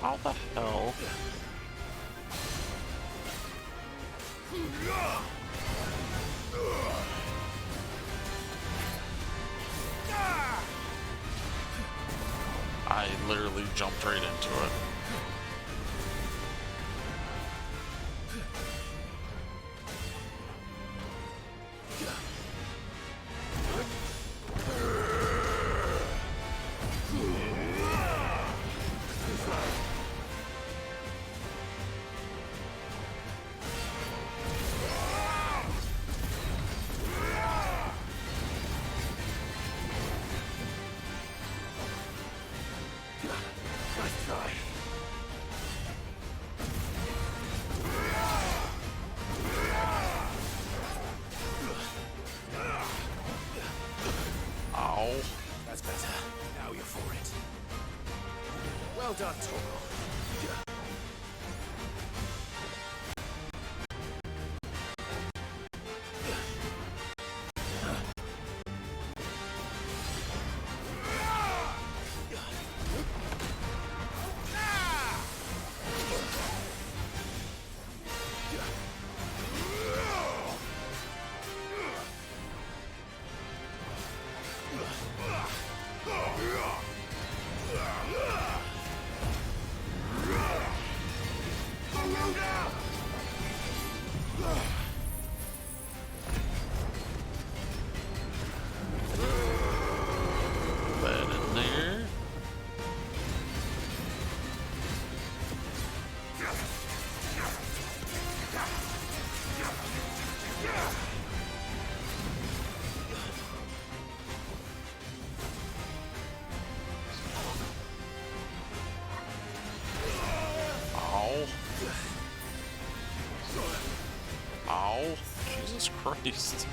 [SPEAKER 1] How the hell? I literally jumped right into it.
[SPEAKER 15] Nice try.
[SPEAKER 1] Ow.
[SPEAKER 15] That's better. Now you're for it. Well done, Torgal.
[SPEAKER 1] Ow. Ow. Jesus Christ.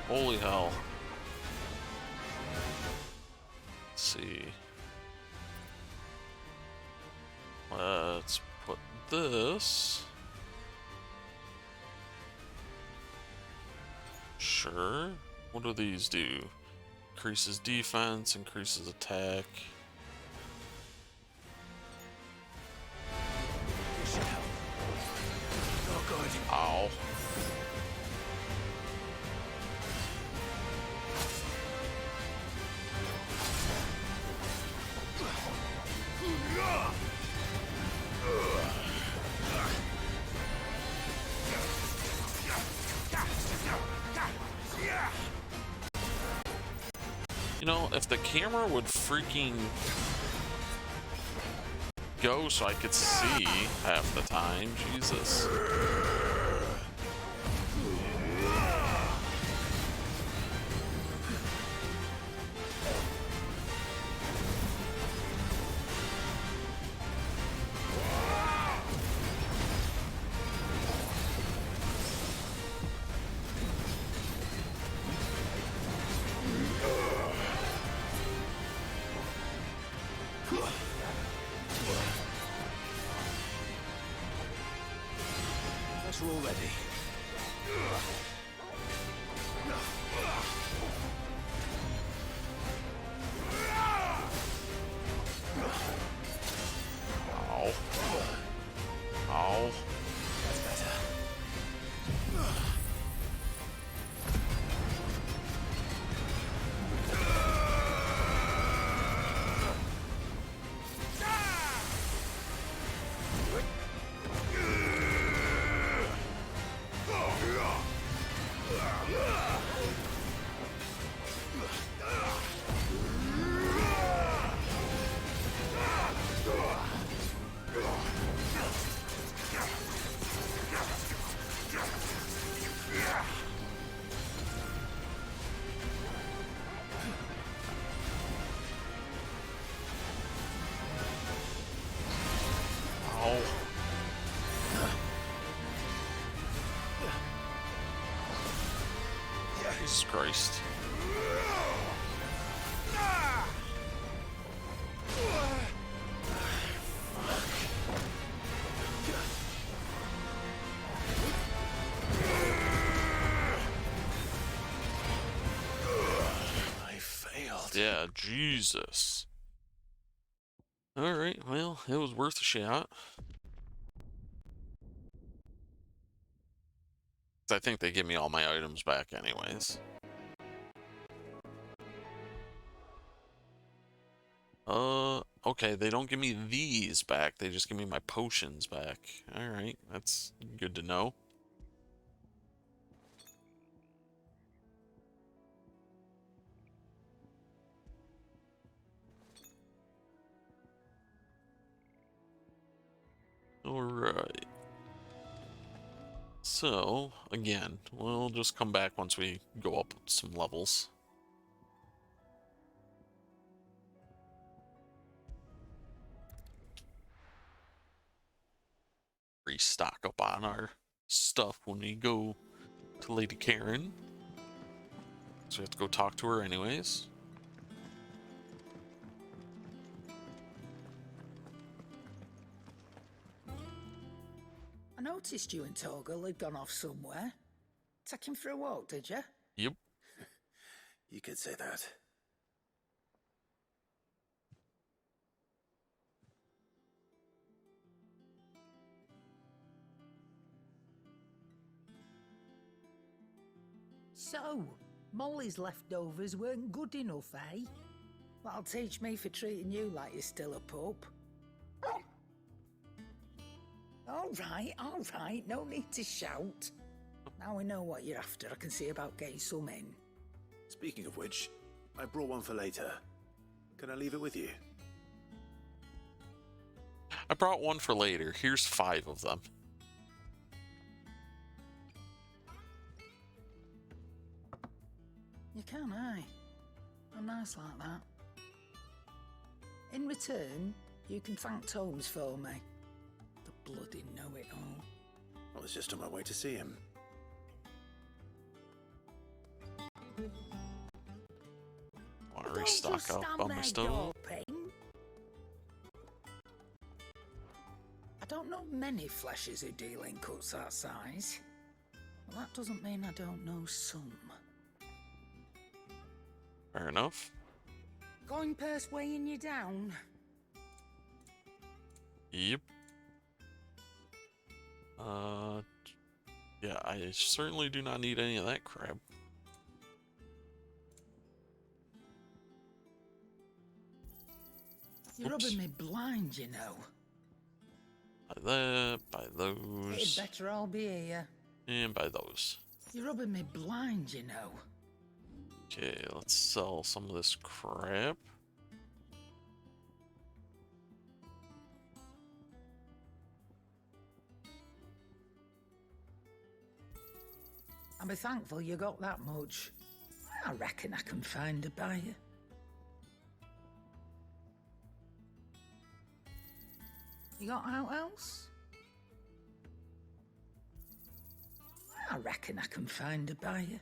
[SPEAKER 1] Holy hell. Let's see. Let's put this. Sure. What do these do? Increases defense, increases attack.
[SPEAKER 18] Oh, good.
[SPEAKER 1] Ow. You know, if the camera would freaking go so I could see half the time, Jesus.
[SPEAKER 18] Guess we're all ready.
[SPEAKER 1] Ow. Ow.
[SPEAKER 18] That's better.
[SPEAKER 1] Ow. Jesus Christ.
[SPEAKER 18] I failed.
[SPEAKER 1] Yeah, Jesus. Alright, well, it was worth a shot. I think they give me all my items back anyways. Okay, they don't give me these back, they just give me my potions back. Alright, that's good to know. Alright. So, again, we'll just come back once we go up some levels. Restock up on our stuff when we go to Lady Karen. So we have to go talk to her anyways.
[SPEAKER 18] I noticed you and Torgal had gone off somewhere. Take him for a walk, did you?
[SPEAKER 1] Yep.
[SPEAKER 4] You could say that.
[SPEAKER 18] So, Molly's leftovers weren't good enough, eh? That'll teach me for treating you like you're still a pup. All right, no need to shout. Now we know what you're after, I can see about getting some in.
[SPEAKER 4] Speaking of which, I brought one for later. Can I leave it with you?
[SPEAKER 1] I brought one for later. Here's 5 of them.
[SPEAKER 18] You can, aye. I'm nice like that. In return, you can thank Tomes for me. The bloody know-it-all.
[SPEAKER 4] I was just on my way to see him.
[SPEAKER 1] Want to restock up on my stove?
[SPEAKER 18] I don't know many fleshes who deal in cuts that size. Well, that doesn't mean I don't know some.
[SPEAKER 1] Fair enough.
[SPEAKER 18] Coin purse weighing you down?
[SPEAKER 1] Yep. Yeah, I certainly do not need any of that crap.
[SPEAKER 18] You're rubbing me blind, you know.
[SPEAKER 1] By that, by
[SPEAKER 18] It'd
[SPEAKER 1] those,
[SPEAKER 18] better all be here.
[SPEAKER 1] and by those.
[SPEAKER 18] You're rubbing me blind, you know.
[SPEAKER 1] Okay, let's sell some of this crap.
[SPEAKER 18] I'll be thankful you got that much. I reckon I can find a buyer. You got out else? I reckon I can find a buyer.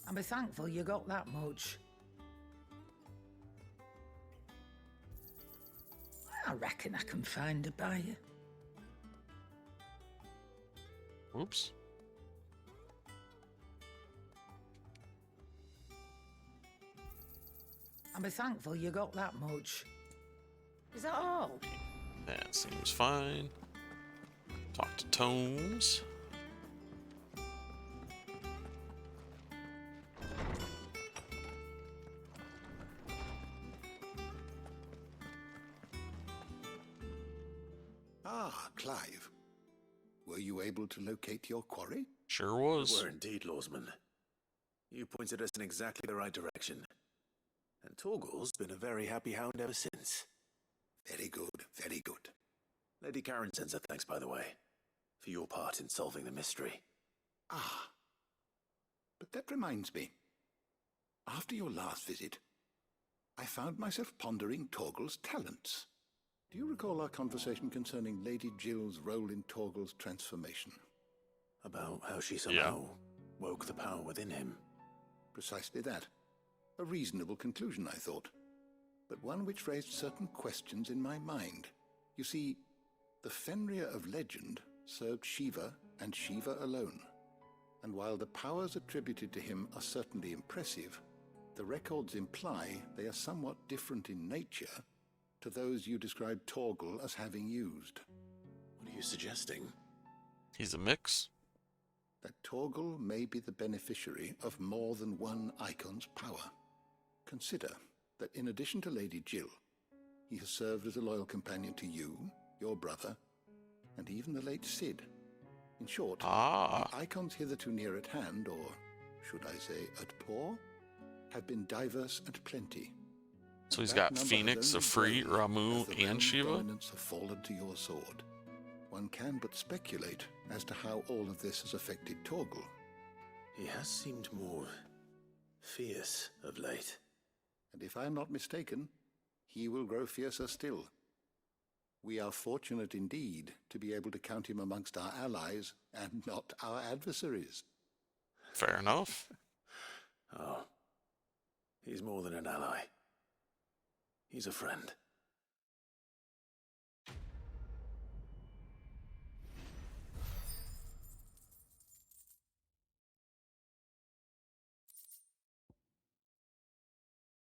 [SPEAKER 18] I'll be thankful you got that much. I reckon I can find a buyer.
[SPEAKER 1] Oops.
[SPEAKER 18] I'll be thankful you got that much. Is that all?
[SPEAKER 1] That seems fine. Talk to Tomes.
[SPEAKER 2] Ah, Clive. Were you able to locate your quarry?
[SPEAKER 1] Sure was.
[SPEAKER 4] We were indeed, Lawsman. You pointed us in exactly the right direction. And Torgal's been a very happy hound ever since.
[SPEAKER 2] Very good, very good.
[SPEAKER 4] Lady Karen sends her thanks, by the way, for your part in solving the mystery.
[SPEAKER 2] Ah. But that reminds me. After your last visit, I found myself pondering Torgal's talents. Do you recall our conversation concerning Lady Jill's role in Torgal's transformation?
[SPEAKER 4] About how she somehow woke the power within him.
[SPEAKER 2] Precisely that. A reasonable conclusion, I thought, but one which raised certain questions in my mind. You see, the Fenrir of legend served Shiva and Shiva alone, and while the powers attributed to him are certainly impressive, the records imply they are somewhat different in nature to those you described Torgal as having used.
[SPEAKER 4] What are you suggesting?
[SPEAKER 1] He's a mix?
[SPEAKER 2] That Torgal may be the beneficiary of more than one icon's power. Consider that in addition to Lady Jill, he has served as a loyal companion to you, your brother, and even the late Cid. In short, the icons hitherto near at hand, or should I say at paw, have been diverse and plenty.
[SPEAKER 1] So he's got Phoenix, Afri, Ramu, and Shiva?
[SPEAKER 2] Dominance have fallen to your sword. One can but speculate as to how all of this has affected Torgal.
[SPEAKER 4] He has seemed more fierce of late.
[SPEAKER 2] And if I am not mistaken, he will grow fiercer still. We are fortunate indeed to be able to count him amongst our allies and not our adversaries.
[SPEAKER 1] Fair enough.
[SPEAKER 4] Oh, he's more than an ally. He's a friend.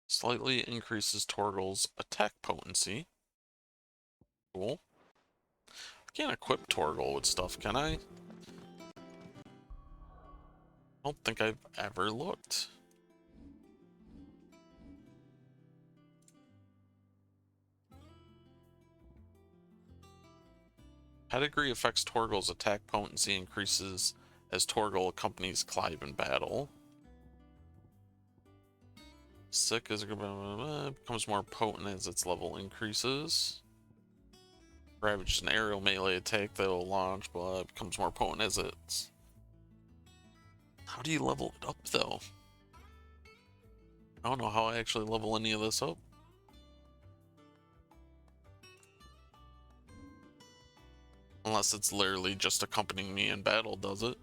[SPEAKER 1] Slightly increases Torgal's attack potency. Cool. I can't equip Torgal with stuff, can I? I don't think I've ever looked. Pedigree affects Torgal's attack potency increases as Torgal accompanies Clive in battle. Sick as becomes more potent as its level increases. Ravage is an aerial melee attack that will launch, but becomes more potent as it's... How do you level it up, though? I don't know how I actually level any of this up. Unless it's literally just accompanying me in battle, does it?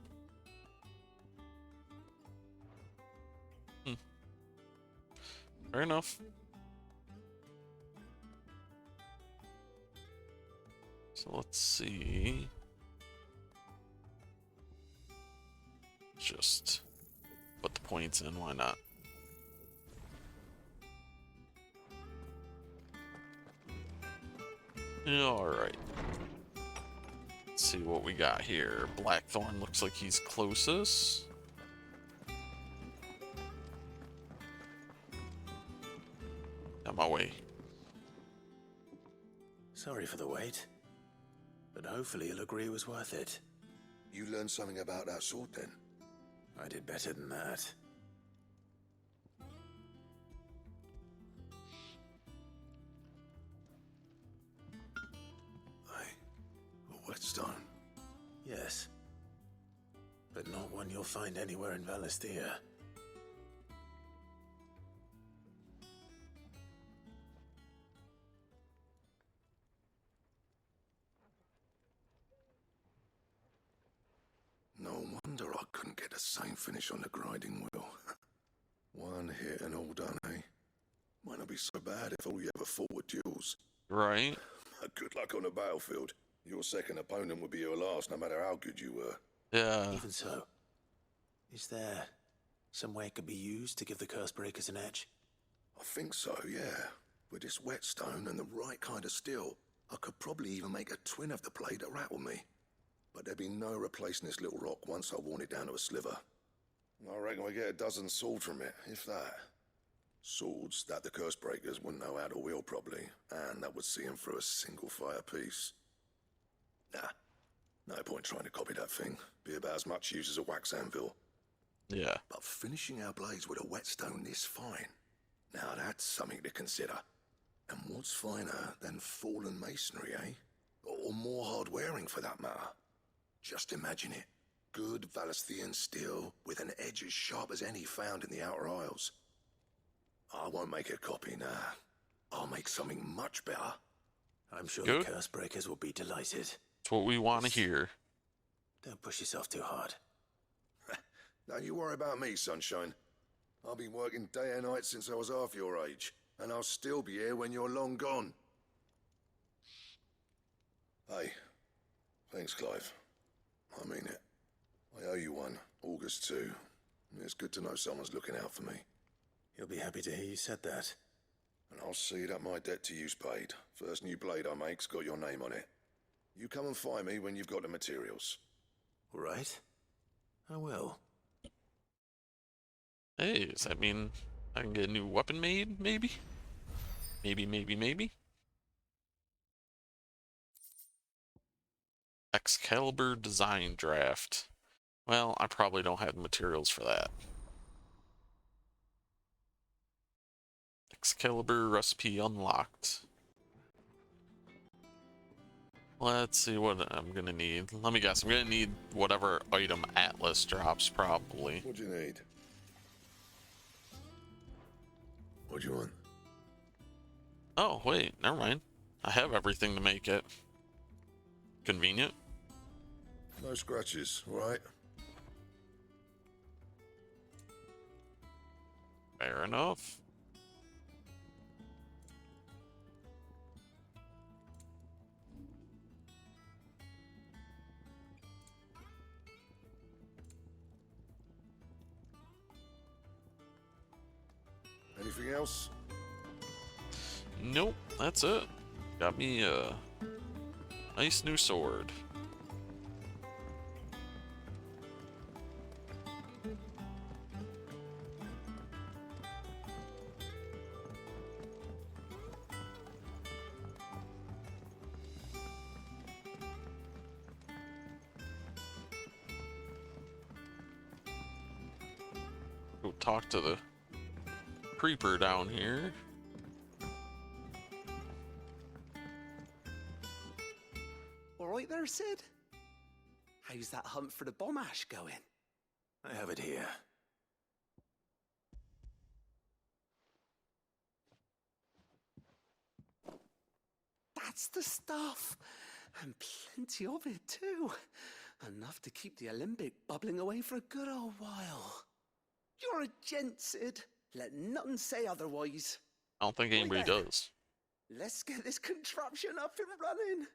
[SPEAKER 1] Fair enough. So let's see. Just put the points in, why not? Alright. Let's see what we got here. Blackthorn looks like he's closest. On my way.
[SPEAKER 4] Sorry for the wait, but hopefully you'll agree it was worth it.
[SPEAKER 2] You learned something about that sword then?
[SPEAKER 4] I did better than that.
[SPEAKER 2] A whetstone?
[SPEAKER 4] Yes. But not one you'll find anywhere in Valisthea.
[SPEAKER 2] No wonder I couldn't get the same finish on the grinding wheel. One hit and all done, eh? Might not be so bad if all you ever fought were duels.
[SPEAKER 1] Right.
[SPEAKER 2] Good luck on the battlefield. Your second opponent would be your last, no matter how good you were.
[SPEAKER 1] Yeah.
[SPEAKER 4] Even so, is there some way it could be used to give the curse breakers an edge?
[SPEAKER 2] I think so, yeah. With this whetstone and the right kind of steel, I could probably even make a twin of the blade that rattled me. But there'd be no replacing this little rock once I worn it down to a sliver. I reckon we get a dozen swords from it, if that. Swords that the curse breakers wouldn't know how to wield properly, and that would see them through a single fire piece. Nah, no point trying to copy that thing. Be about as much use as a wax anvil.
[SPEAKER 1] Yeah.
[SPEAKER 2] But finishing our blades with a whetstone this fine, now that's something to consider. And what's finer than fallen masonry, eh? Or more hard-wearing, for that matter. Just imagine it. Good Valisthean steel with an edge as sharp as any found in the Outer Isles. I won't make a copy, nah. I'll make something much better.
[SPEAKER 4] I'm sure
[SPEAKER 1] Good.
[SPEAKER 4] the curse breakers will be delighted.
[SPEAKER 1] That's what we want to hear.
[SPEAKER 4] Don't push yourself too hard.
[SPEAKER 2] Don't you worry about me, sunshine. I've been working day and night since I was half your age, and I'll still be here when you're long gone. Hey, thanks, Clive. I mean it. I owe you one, August too. It's good to know someone's looking out for me.
[SPEAKER 4] You'll be happy to hear you said that.
[SPEAKER 2] And I'll see that my debt to you's paid. First new blade I make's got your name on it. You come and find me when you've got the materials.
[SPEAKER 4] All right. I will.
[SPEAKER 1] Hey, does that mean I can get a new weapon made, maybe? Maybe. Excalibur design draft. Well, I probably don't have the materials for that. Excalibur recipe unlocked. Let's see what I'm gonna need. Let me guess, I'm gonna need whatever item Atlas drops, probably.
[SPEAKER 2] What do you need? What do you want?
[SPEAKER 1] Oh, wait, never mind. I have everything to make it. Convenient.
[SPEAKER 2] No scratches, right?
[SPEAKER 1] Fair enough.
[SPEAKER 2] Anything else?
[SPEAKER 1] Nope, that's it. Got me a nice new sword. talk to the creeper down here.
[SPEAKER 14] All right there, Sid? How's that hunt for the bomb ash going?
[SPEAKER 4] I have it here.
[SPEAKER 14] That's the stuff! And plenty of it, too. Enough to keep the alembic bubbling away for a good old while. You're a gent, Sid. Let nothing say otherwise.
[SPEAKER 1] I don't think anybody does.
[SPEAKER 14] Let's get this contraption up and running.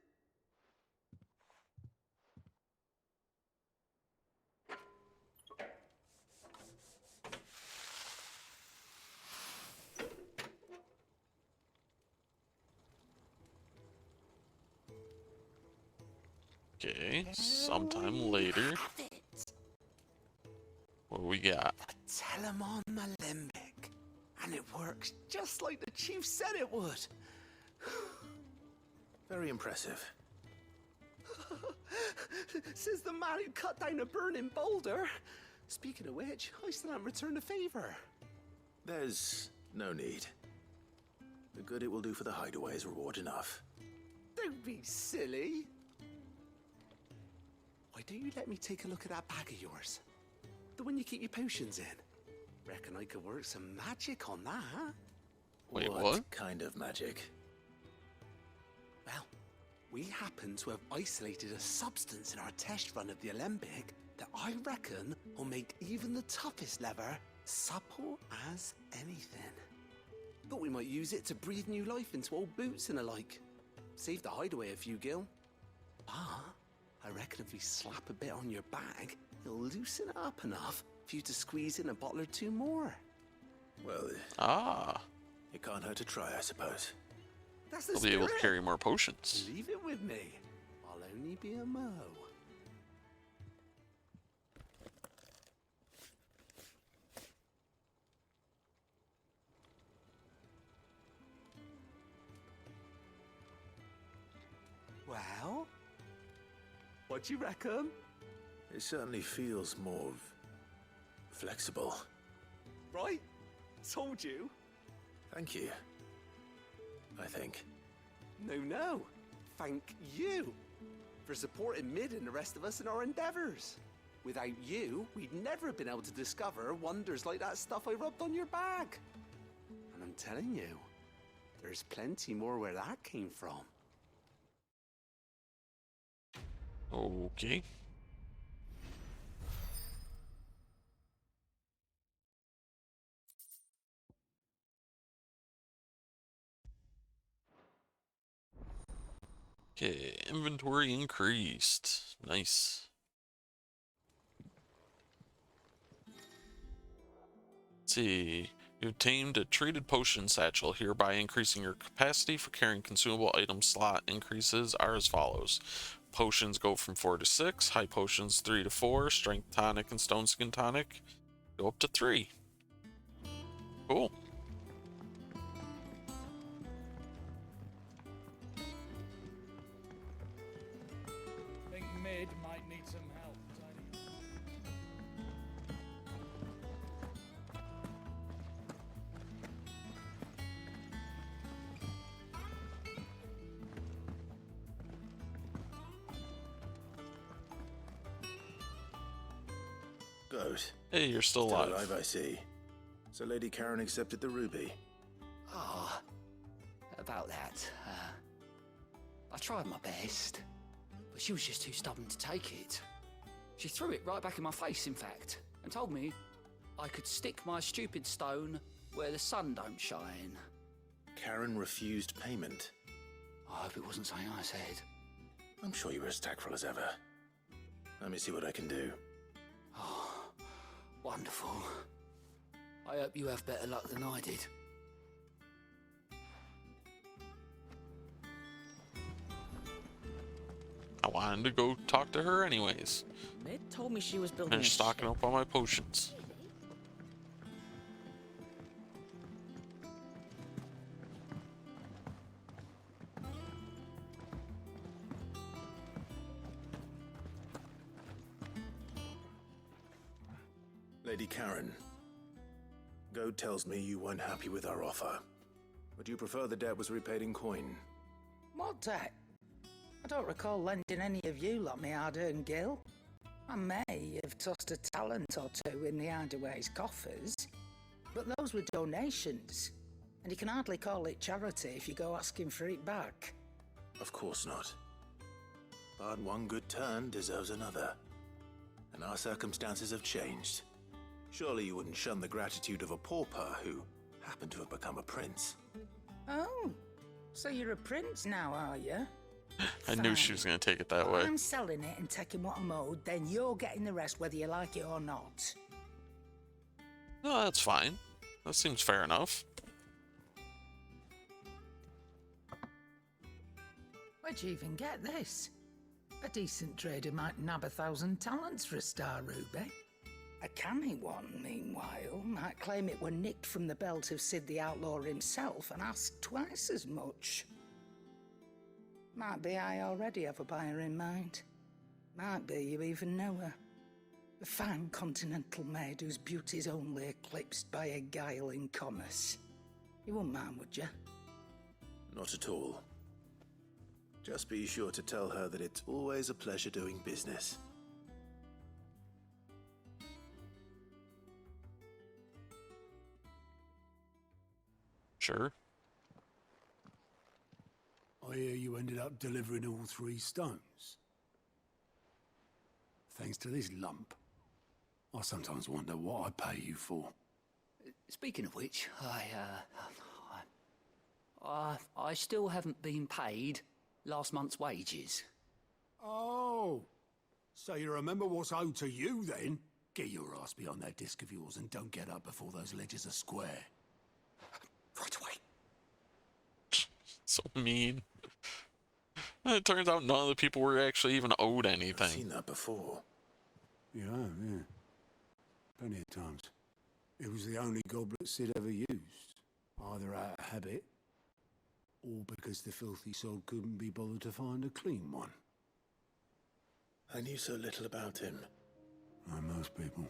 [SPEAKER 1] Okay, sometime later. What do we got?
[SPEAKER 14] Telemon alembic. And it works just like the chief said it would.
[SPEAKER 4] Very impressive.
[SPEAKER 14] Says the man who cut down a burning boulder. Speaking of which, I still haven't returned the favor.
[SPEAKER 4] There's no need. The good it will do for the hideaway is reward enough.
[SPEAKER 14] Don't be silly. Why don't you let me take a look at that bag of yours? The one you keep your potions in. Reckon I could work some magic on that.
[SPEAKER 1] Wait, what?
[SPEAKER 4] Kind of magic?
[SPEAKER 14] Well, we happen to have isolated a substance in our test run of the alembic that I reckon will make even the toughest lever supple as anything. Thought we might use it to breathe new life into old boots and the like. Save the hideaway a few gil. Ah, I reckon if we slap a bit on your bag, it'll loosen it up enough for you to squeeze in a bottle or two more.
[SPEAKER 4] Well, it can't hurt to try, I suppose.
[SPEAKER 14] That's the
[SPEAKER 1] I'll be able to
[SPEAKER 14] spirit.
[SPEAKER 1] carry more potions.
[SPEAKER 14] Leave it with me. I'll only be a mo. Well, what do you reckon?
[SPEAKER 4] It certainly feels more flexible.
[SPEAKER 14] Right? Told you.
[SPEAKER 4] Thank you. I think.
[SPEAKER 14] No. Thank you for supporting Mid and the rest of us in our endeavors. Without you, we'd never have been able to discover wonders like that stuff I rubbed on your bag. And I'm telling you, there's plenty more where that came from.
[SPEAKER 1] Okay. Okay, inventory increased. Nice. Let's see. You obtained a treated potion satchel, hereby increasing your capacity for carrying consumable item slot increases are as follows. Potions go from 4 to 6, high potions 3 to 4, strength tonic and stone skin tonic go up to 3. Cool.
[SPEAKER 7] Think Mid might need some help, Tiny.
[SPEAKER 4] Good.
[SPEAKER 1] Hey, you're still alive.
[SPEAKER 4] I see. So Lady Karen accepted the ruby.
[SPEAKER 20] About that. I tried my best, but she was just too stubborn to take it. She threw it right back in my face, in fact, and told me I could stick my stupid stone where the sun don't shine.
[SPEAKER 4] Karen refused payment.
[SPEAKER 20] I hope it wasn't something I said.
[SPEAKER 4] I'm sure you were as tactful as ever. Let me see what I can do.
[SPEAKER 20] Oh, wonderful. I hope you have better luck than I did.
[SPEAKER 1] I wanted to go talk to her anyways.
[SPEAKER 9] Mid told me she was building
[SPEAKER 1] And
[SPEAKER 9] a
[SPEAKER 1] stocking up on my potions.
[SPEAKER 4] Lady Karen, Goad tells me you weren't happy with our offer. Would you prefer the debt was repaid in coin?
[SPEAKER 18] What debt? I don't recall lending any of you lot me hard-earned gil. I may have tossed a talent or two in the Hideaway's coffers, but those were donations, and you can hardly call it charity if you go asking for it back.
[SPEAKER 4] Of course not. But one good turn deserves another. And our circumstances have changed. Surely you wouldn't shun the gratitude of a pauper who happened to have become a prince.
[SPEAKER 18] Oh, so you're a prince now, are you?
[SPEAKER 1] I knew she was going to take it that
[SPEAKER 18] Well,
[SPEAKER 1] way.
[SPEAKER 18] I'm selling it and taking what I'm owed, then you're getting the rest whether you like it or not.
[SPEAKER 1] No, that's fine. That seems fair enough.
[SPEAKER 18] Where'd you even get this? A decent trader might nab 1,000 talents for a star ruby. A canny one, meanwhile, might claim it were nicked from the belt of Sid the Outlaw himself and ask twice as much. Might be I already have a buyer in mind. Might be you even know her. A fine continental maid whose beauty's only eclipsed by a guile in commerce. You wouldn't mind, would you?
[SPEAKER 4] Not at all. Just be sure to tell her that it's always a pleasure doing business.
[SPEAKER 1] Sure.
[SPEAKER 6] I hear you ended up delivering all 3 stones. Thanks to this lump. I sometimes wonder what I pay you for.
[SPEAKER 20] Speaking of which, I still haven't been paid last month's wages.
[SPEAKER 6] Oh, so you remember what's owed to you then? Get your ass behind that disc of yours and don't get up before those ledgers are square.
[SPEAKER 20] Right away.
[SPEAKER 1] So mean. It turns out none of the people were actually even owed anything.
[SPEAKER 4] I've seen that before.
[SPEAKER 6] Yeah, yeah. Plenty of times. It was the only goblet Sid ever used. Either out of habit, or because the filthy soul couldn't be bothered to find a clean one.
[SPEAKER 4] I knew so little about him.
[SPEAKER 6] Like most people.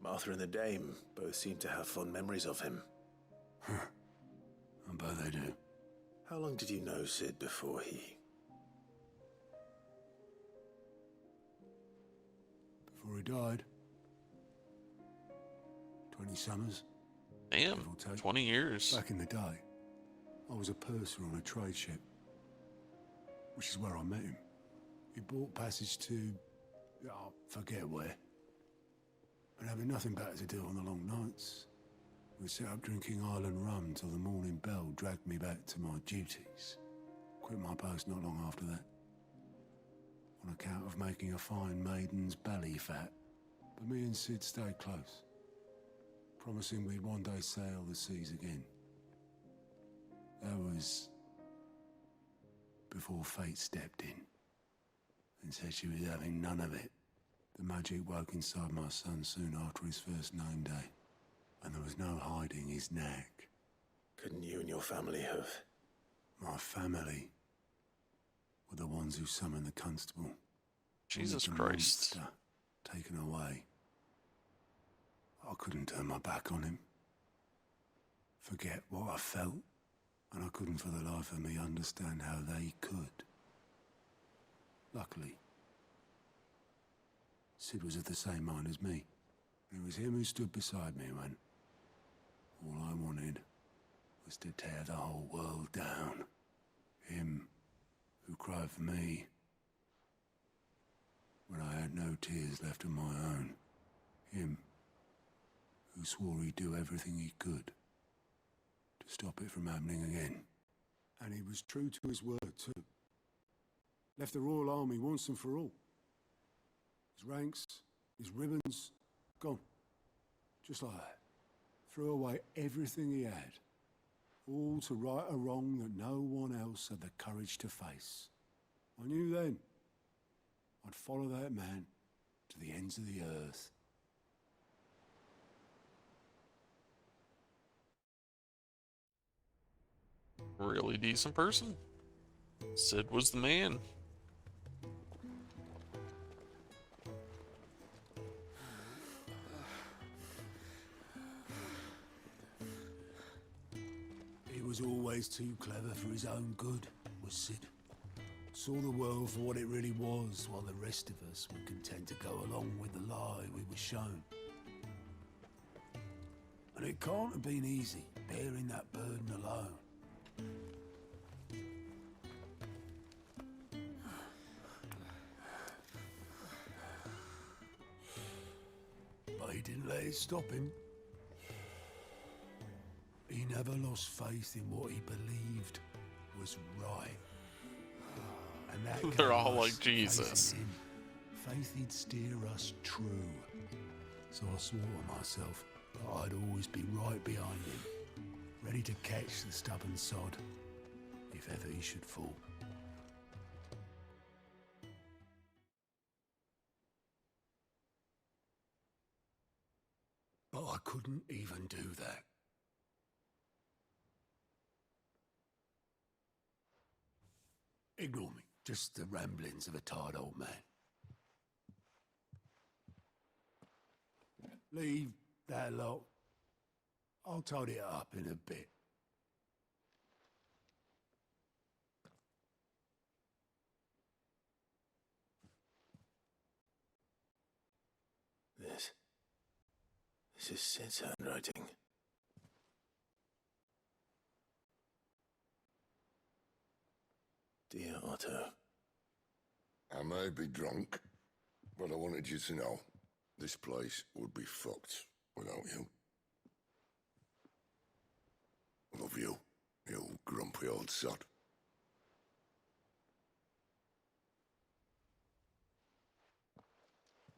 [SPEAKER 4] Martha and the Dame both seem to have fond memories of him.
[SPEAKER 6] I bet they do.
[SPEAKER 4] How long did you know Sid before he...
[SPEAKER 6] Before he died. 20 summers.
[SPEAKER 1] Damn, 20 years.
[SPEAKER 6] Back in the day, I was a purser on a trade ship. Which is where I met him. He bought passage to... I forget where. But having nothing better to do on the long nights, we set up drinking island rum till the morning bell dragged me back to my duties. Quit my post not long after that. On account of making a fine maiden's belly fat. But me and Sid stayed close. Promising we'd one day sail the seas again. That was... before fate stepped in. And said she was having none of it. The magic woke inside my son soon after his first name day. And there was no hiding his knack.
[SPEAKER 4] Couldn't you and your family have...
[SPEAKER 6] My family were the ones who summoned the constable.
[SPEAKER 1] Jesus
[SPEAKER 6] The
[SPEAKER 1] Christ.
[SPEAKER 6] monster taken away. I couldn't turn my back on him. Forget what I felt. And I couldn't for the life of me understand how they could. Luckily, Sid was of the same mind as me. It was him who stood beside me when all I wanted was to tear the whole world down. Him who cried for me when I had no tears left of my own. Him who swore he'd do everything he could to stop it from happening again. And he was true to his word too. Left the Royal Army once and for all. His ranks, his ribbons, gone. Just like that. Threw away everything he had. All to right a wrong that no one else had the courage to face. I knew then I'd follow that man to the ends of the earth.
[SPEAKER 1] Really decent person. Sid was the man.
[SPEAKER 6] was always too clever for his own good, was Sid. Saw the world for what it really was, while the rest of us were content to go along with the lie we were shown. And it can't have been easy, bearing that burden alone. But he didn't let it stop him. He never lost faith in what he believed was right. And that
[SPEAKER 1] They're
[SPEAKER 6] gave
[SPEAKER 1] all
[SPEAKER 6] us
[SPEAKER 1] like Jesus.
[SPEAKER 6] faith in him. Faith he'd steer us true. So I swore to myself that I'd always be right behind him, ready to catch the stubborn sod, if ever he should fall. But I couldn't even do that. Ignore me, just the ramblings of a tired old man. Leave that lot. I'll tidy it up in a bit.
[SPEAKER 4] This is Sid's handwriting. Dear Otto.
[SPEAKER 2] I may be drunk, but I wanted you to know this place would be fucked without you. Love you, you grumpy old sod.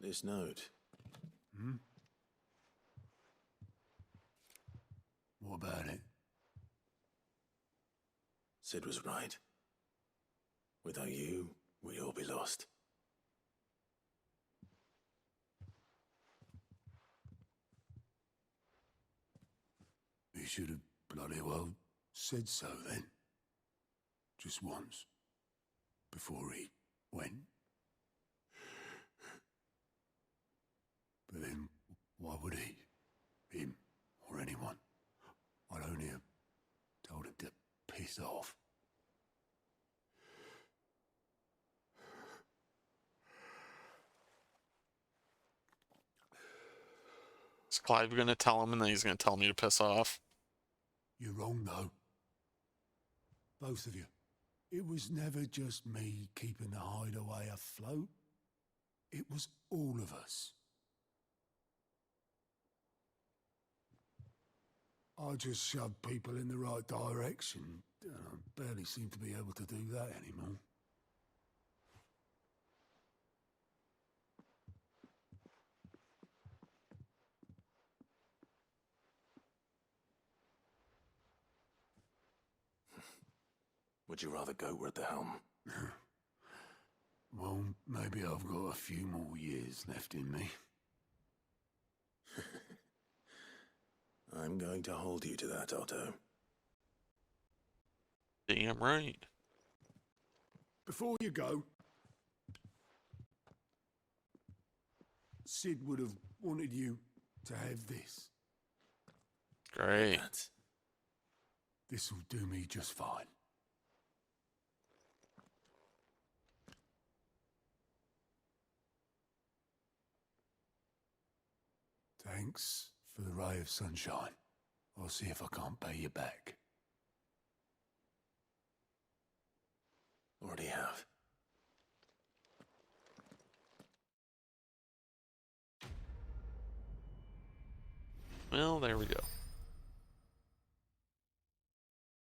[SPEAKER 4] This note.
[SPEAKER 6] Hmm? What about it?
[SPEAKER 4] Sid was right. Without you, we'd all be lost.
[SPEAKER 6] He should have bloody well said so then. Just once. Before he went. But then, why would he? Him, or anyone? I'd only have told him to piss off.
[SPEAKER 1] Is Clive gonna tell him and then he's gonna tell me to piss off?
[SPEAKER 6] You're wrong, though. Both of you. It was never just me keeping the hideaway afloat. It was all of us. I just shoved people in the right direction. I barely seem to be able to do that anymore.
[SPEAKER 4] Would you rather go at the helm?
[SPEAKER 6] Well, maybe I've got a few more years left in me.
[SPEAKER 4] I'm going to hold you to that, Otto.
[SPEAKER 1] Damn right.
[SPEAKER 6] Before you go, Sid would have wanted you to have this.
[SPEAKER 1] Great.
[SPEAKER 6] This'll do me just fine. Thanks for the ray of sunshine. I'll see if I can't pay you back.
[SPEAKER 4] Already have.
[SPEAKER 1] Well, there we go.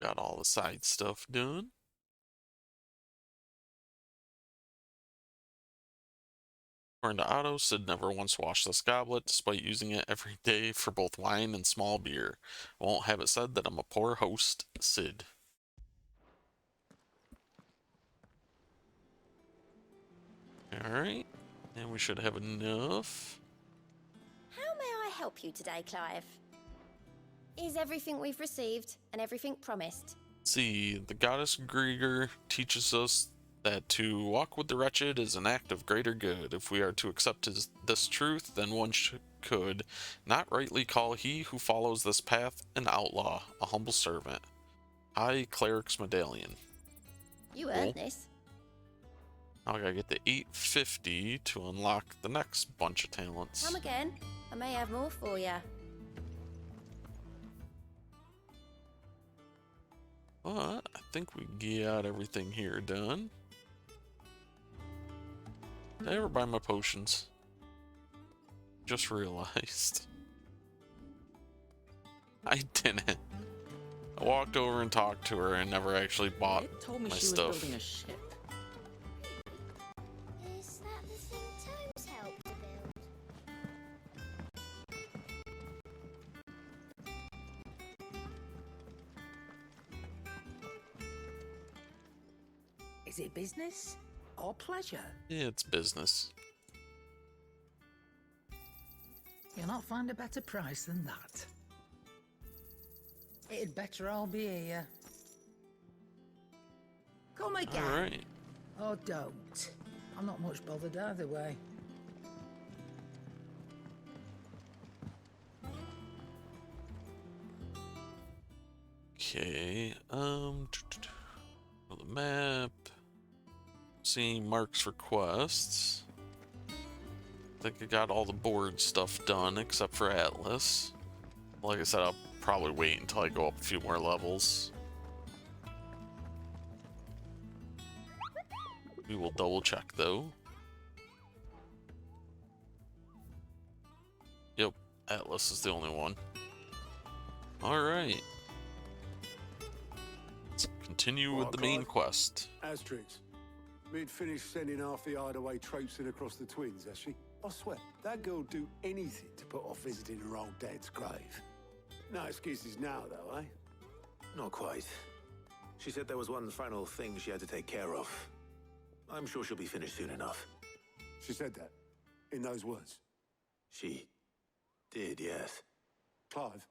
[SPEAKER 1] Got all the side stuff done. According to Otto, Sid never once washed this goblet, despite using it every day for both wine and small beer. I won't have it said that I'm a poor host, Sid. Alright, and we should have enough.
[SPEAKER 5] How may I help you today, Clive? Is everything we've received and everything promised?
[SPEAKER 1] See, the goddess Grieger teaches us that to walk with the wretched is an act of greater good. If we are to accept this truth, then one could not rightly call he who follows this path an outlaw, a humble servant. High Cleric's Medallion.
[SPEAKER 5] You earned this.
[SPEAKER 1] Now I gotta get the 850 to unlock the next bunch of talents.
[SPEAKER 5] Come again. I may have more for you.
[SPEAKER 1] But I think we got everything here done. Did I ever buy my potions? Just realized. I didn't. I walked over and talked to her and never actually bought
[SPEAKER 9] It told me
[SPEAKER 1] my
[SPEAKER 9] she was
[SPEAKER 1] stuff.
[SPEAKER 9] building a ship.
[SPEAKER 5] Is that the thing Tomes helped to build?
[SPEAKER 18] Is it business or pleasure?
[SPEAKER 1] It's business.
[SPEAKER 18] You'll not find a better price than that. It'd better all be here. Come again.
[SPEAKER 1] All right.
[SPEAKER 18] Or don't. I'm not much bothered either way.
[SPEAKER 1] Okay. The map. Seeing marks for quests. I think I got all the board stuff done except for Atlas. Like I said, I'll probably wait until I go up a few more levels. We will double check though. Yep, Atlas is the only one. Alright. Let's continue with the main quest.
[SPEAKER 6] Asterix. Mid finished sending half the hideaway traipsing across the twins, has she? I swear, that girl'd do anything to put off visiting her old dad's grave. No excuses now, though, eh?
[SPEAKER 4] Not quite. She said there was one final thing she had to take care of. I'm sure she'll be finished soon enough.
[SPEAKER 6] She said that, in those words.
[SPEAKER 4] She did, yes.
[SPEAKER 6] Clive,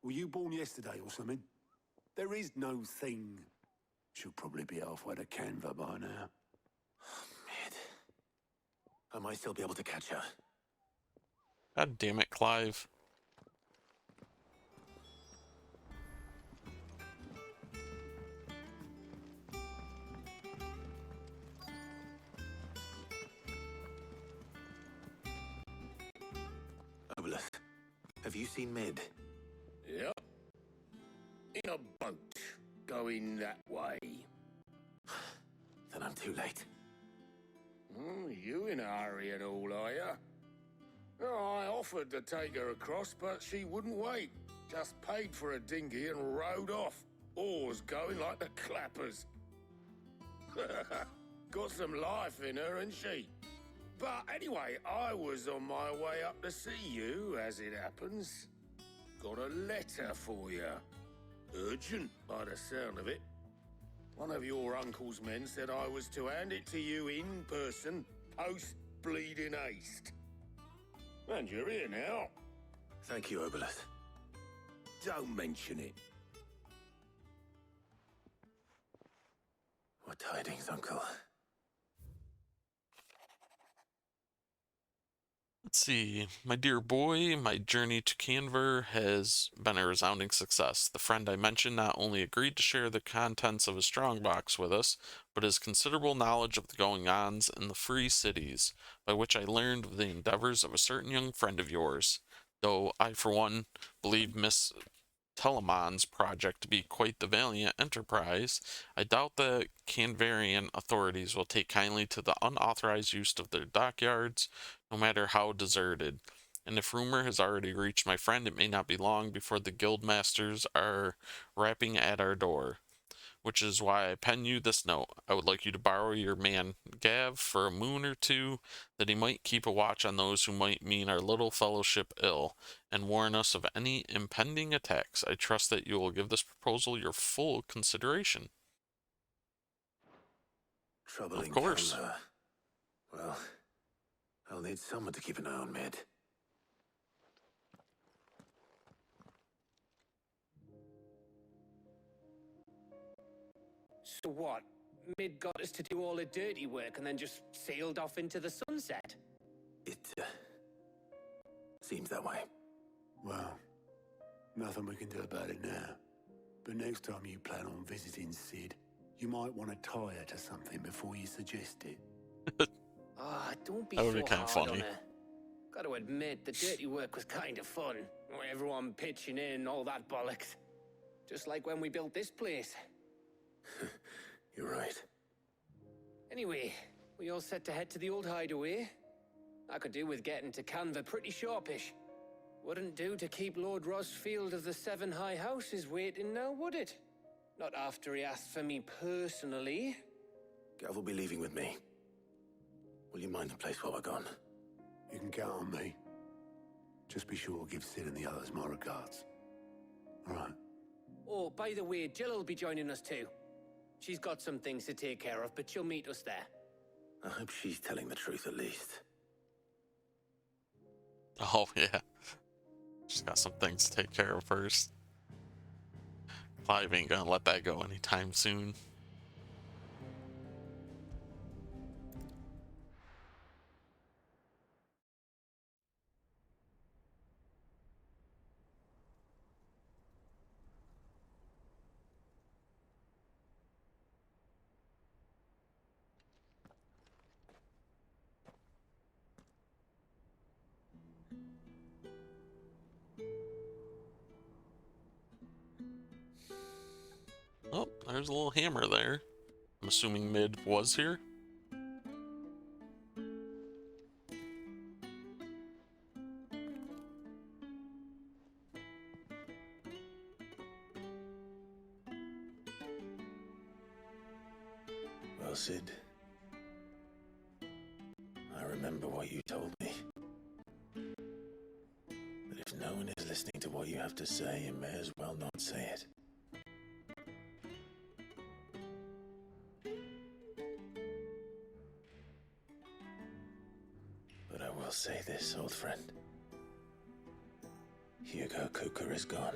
[SPEAKER 6] were you born yesterday or something? There is no thing. She'll probably be halfway to Canva by now.
[SPEAKER 4] Mid. I might still be able to catch her.
[SPEAKER 1] God damn it, Clive.
[SPEAKER 4] Obelus, have you seen Mid?
[SPEAKER 10] Yep. In a boat, going that way.
[SPEAKER 4] Then I'm too late.
[SPEAKER 10] You in a hurry and all, are ya? Oh, I offered to take her across, but she wouldn't wait. Just paid for a dinghy and rowed off. Oars going like the clappers. Got some life in her, ain't she? But anyway, I was on my way up to see you, as it happens. Got a letter for you. Urgent, by the sound of it. One of your uncle's men said I was to hand it to you in person, post-bleeding haste. And you're here now.
[SPEAKER 4] Thank you, Obelus.
[SPEAKER 10] Don't mention it.
[SPEAKER 4] What tidings, Uncle?
[SPEAKER 1] Let's see. My dear boy, my journey to Canver has been a resounding success. The friend I mentioned not only agreed to share the contents of his strongbox with us, but his considerable knowledge of the going-ons in the free cities, by which I learned of the endeavors of a certain young friend of yours. Though I, for one, believe Miss Telemon's project to be quite the valiant enterprise, I doubt the Canvarian authorities will take kindly to the unauthorized use of their dockyards, no matter how deserted. And if rumor has already reached my friend, it may not be long before the guild masters are rapping at our door. Which is why I pen you this note. I would like you to borrow your man Gav for a moon or two, that he might keep a watch on those who might mean our little fellowship ill, and warn us of any impending attacks. I trust that you will give this proposal your full consideration.
[SPEAKER 4] Trouble
[SPEAKER 1] Of course.
[SPEAKER 4] Canva. Well, I'll need someone to keep an eye on Mid.
[SPEAKER 11] So what? Mid got us to do all the dirty work and then just sailed off into the sunset?
[SPEAKER 4] It seems that way.
[SPEAKER 6] Well, Nothing we can do about it now. But next time you plan on visiting Sid, you might want to tie her to something before you suggest it.
[SPEAKER 11] Ah, don't be
[SPEAKER 1] That would
[SPEAKER 11] so
[SPEAKER 1] be kind of
[SPEAKER 11] hard
[SPEAKER 1] funny.
[SPEAKER 11] on her. Got to admit, the dirty work was kind of fun. Everyone pitching in, all that bollocks. Just like when we built this place.
[SPEAKER 4] You're right.
[SPEAKER 11] Anyway, we all set to head to the old hideaway. I could do with getting to Canva pretty sharpish. Wouldn't do to keep Lord Rosfield of the Seven High Houses waiting now, would it? Not after he asked for me personally.
[SPEAKER 4] Gav will be leaving with me. Will you mind the place while we're gone?
[SPEAKER 6] You can count on me. Just be sure to give Sid and the others my regards. All right.
[SPEAKER 11] Oh, by the way, Jill will be joining us too. She's got some things to take care of, but she'll meet us there.
[SPEAKER 4] I hope she's telling the truth at least.
[SPEAKER 1] Oh, yeah. She's got some things to take care of first. Clive ain't gonna let that go anytime soon. Oh, there's a little hammer there. I'm assuming Mid was here.
[SPEAKER 4] Well, Sid, I remember what you told me. But if no one is listening to what you have to say, you may as well not say it. But I will say this, old friend. Hugo Cooker is gone.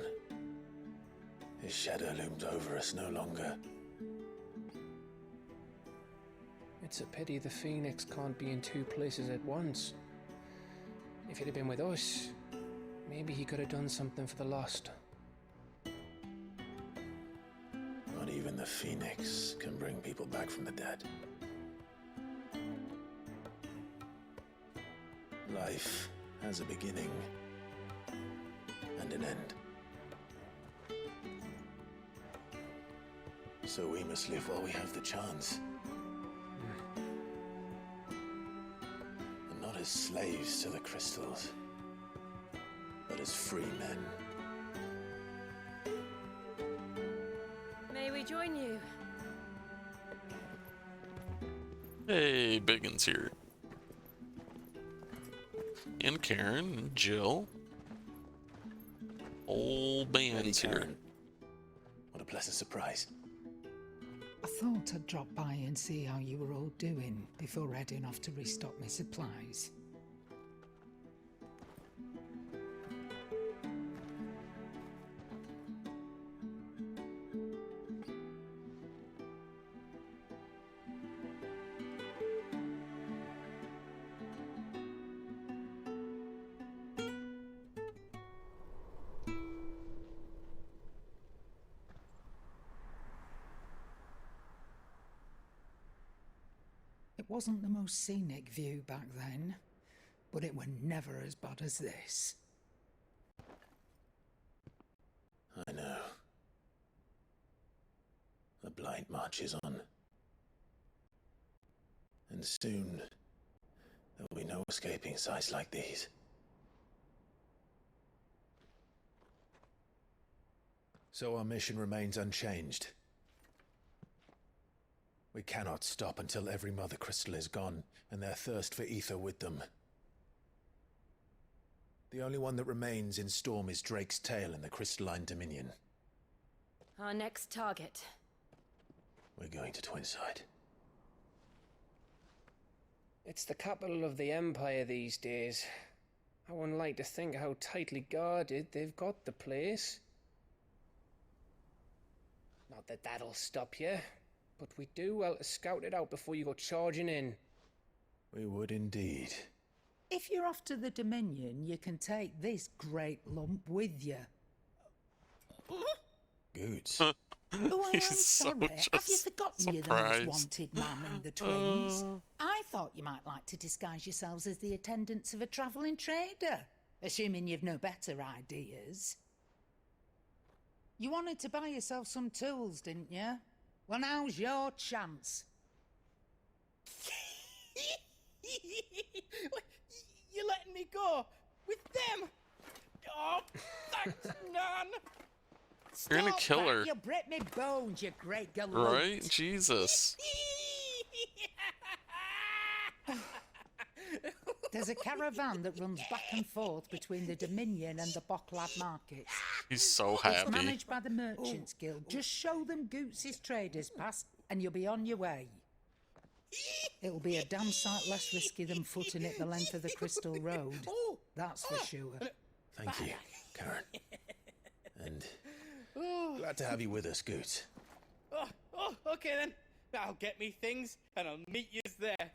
[SPEAKER 4] His shadow looms over us no longer.
[SPEAKER 11] It's a pity the Phoenix can't be in two places at once. If he'd have been with us, maybe he could have done something for the lost.
[SPEAKER 4] Not even the Phoenix can bring people back from the dead. Life has a beginning and an end. So we must live while we have the chance. And not as slaves to the crystals, but as free men.
[SPEAKER 19] May we join you?
[SPEAKER 1] Hey, Biggins here. And Karen and Jill. Whole band's here.
[SPEAKER 4] What a pleasant surprise.
[SPEAKER 18] I thought I'd drop by and see how you were all doing before heading off to restock my supplies. It wasn't the most scenic view back then, but it were never as bad as this.
[SPEAKER 4] I know. The blight marches on. And soon, there will be no escaping sights like these.
[SPEAKER 22] So our mission remains unchanged. We cannot stop until every Mother Crystal is gone, and their thirst for ether with them. The only one that remains in Storm is Drake's Tail in the Crystalline Dominion.
[SPEAKER 19] Our next target.
[SPEAKER 4] We're going to Twinside.
[SPEAKER 11] It's the capital of the Empire these days. I wouldn't like to think how tightly guarded they've got the place. Not that that'll stop you, but we do well to scout it out before you go charging in.
[SPEAKER 22] We would indeed.
[SPEAKER 18] If you're off to the Dominion, you can take this great lump with you.
[SPEAKER 3] Goods.
[SPEAKER 18] Oh, I am
[SPEAKER 1] He's so
[SPEAKER 18] sorry. Have you
[SPEAKER 1] just
[SPEAKER 18] forgotten you're the
[SPEAKER 1] surprised.
[SPEAKER 18] most wanted man in the twins? I thought you might like to disguise yourselves as the attendants of a travelling trader, assuming you've no better ideas. You wanted to buy yourself some tools, didn't you? Well, now's your chance.
[SPEAKER 8] You're letting me go with them? Oh, thanks, Nan.
[SPEAKER 1] You're gonna
[SPEAKER 18] Stop
[SPEAKER 1] kill
[SPEAKER 18] that,
[SPEAKER 1] her.
[SPEAKER 18] You'll break me bones, you great galoot.
[SPEAKER 1] Right? Jesus.
[SPEAKER 18] There's a caravan that runs back and forth between the Dominion and the Bocklad markets.
[SPEAKER 1] He's so
[SPEAKER 18] It's
[SPEAKER 1] happy.
[SPEAKER 18] managed by the Merchants Guild. Just show them Goots' traders pass and you'll be on your way. It'll be a damn sight less risky than footing it the length of the Crystal Road. That's for sure.
[SPEAKER 3] Thank you, Karen. And glad to have you with us, Goots.
[SPEAKER 8] Okay then. I'll get me things and I'll meet yous there.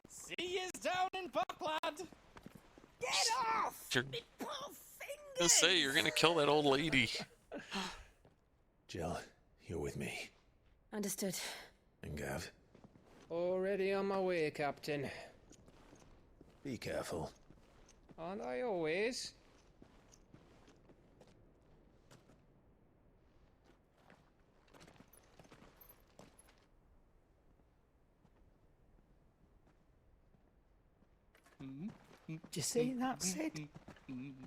[SPEAKER 8] See yous down in Buckland.
[SPEAKER 18] Get off!
[SPEAKER 1] You're gonna say you're gonna kill that old lady.
[SPEAKER 3] Jill, you're with me.
[SPEAKER 19] Understood.
[SPEAKER 3] And Gav,
[SPEAKER 11] Already on my way, Captain.
[SPEAKER 3] be careful.
[SPEAKER 11] Aren't I always?
[SPEAKER 18] Do you see that, Sid?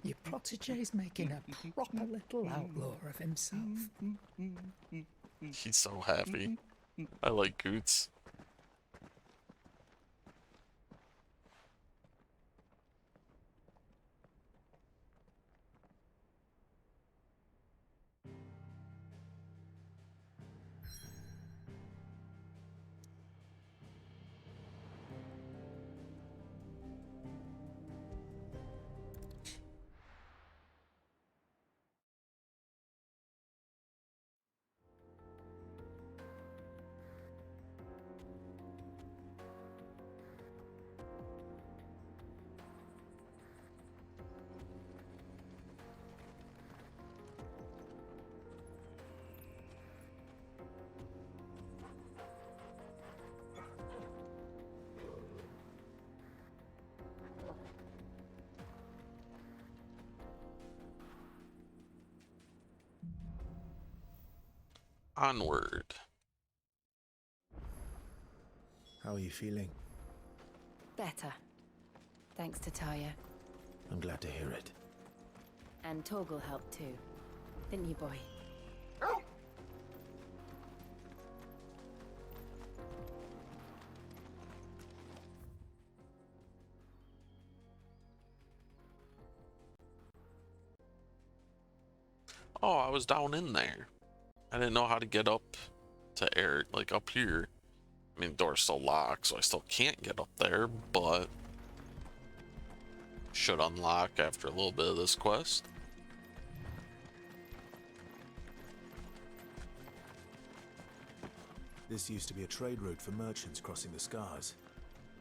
[SPEAKER 18] Your protege's making a proper little outlaw of himself.
[SPEAKER 1] He's so happy. I like Goots. Onward.
[SPEAKER 3] How are you feeling?
[SPEAKER 12] Better. Thanks to Taya.
[SPEAKER 3] I'm glad to hear it.
[SPEAKER 12] And Torgal helped too. Didn't you, boy?
[SPEAKER 1] Oh, I was down in there. I didn't know how to get up to air, like up here. I mean, the door's still locked, so I still can't get up there, but should unlock after a little bit of this quest.
[SPEAKER 3] This used to be a trade route for merchants crossing the Scars,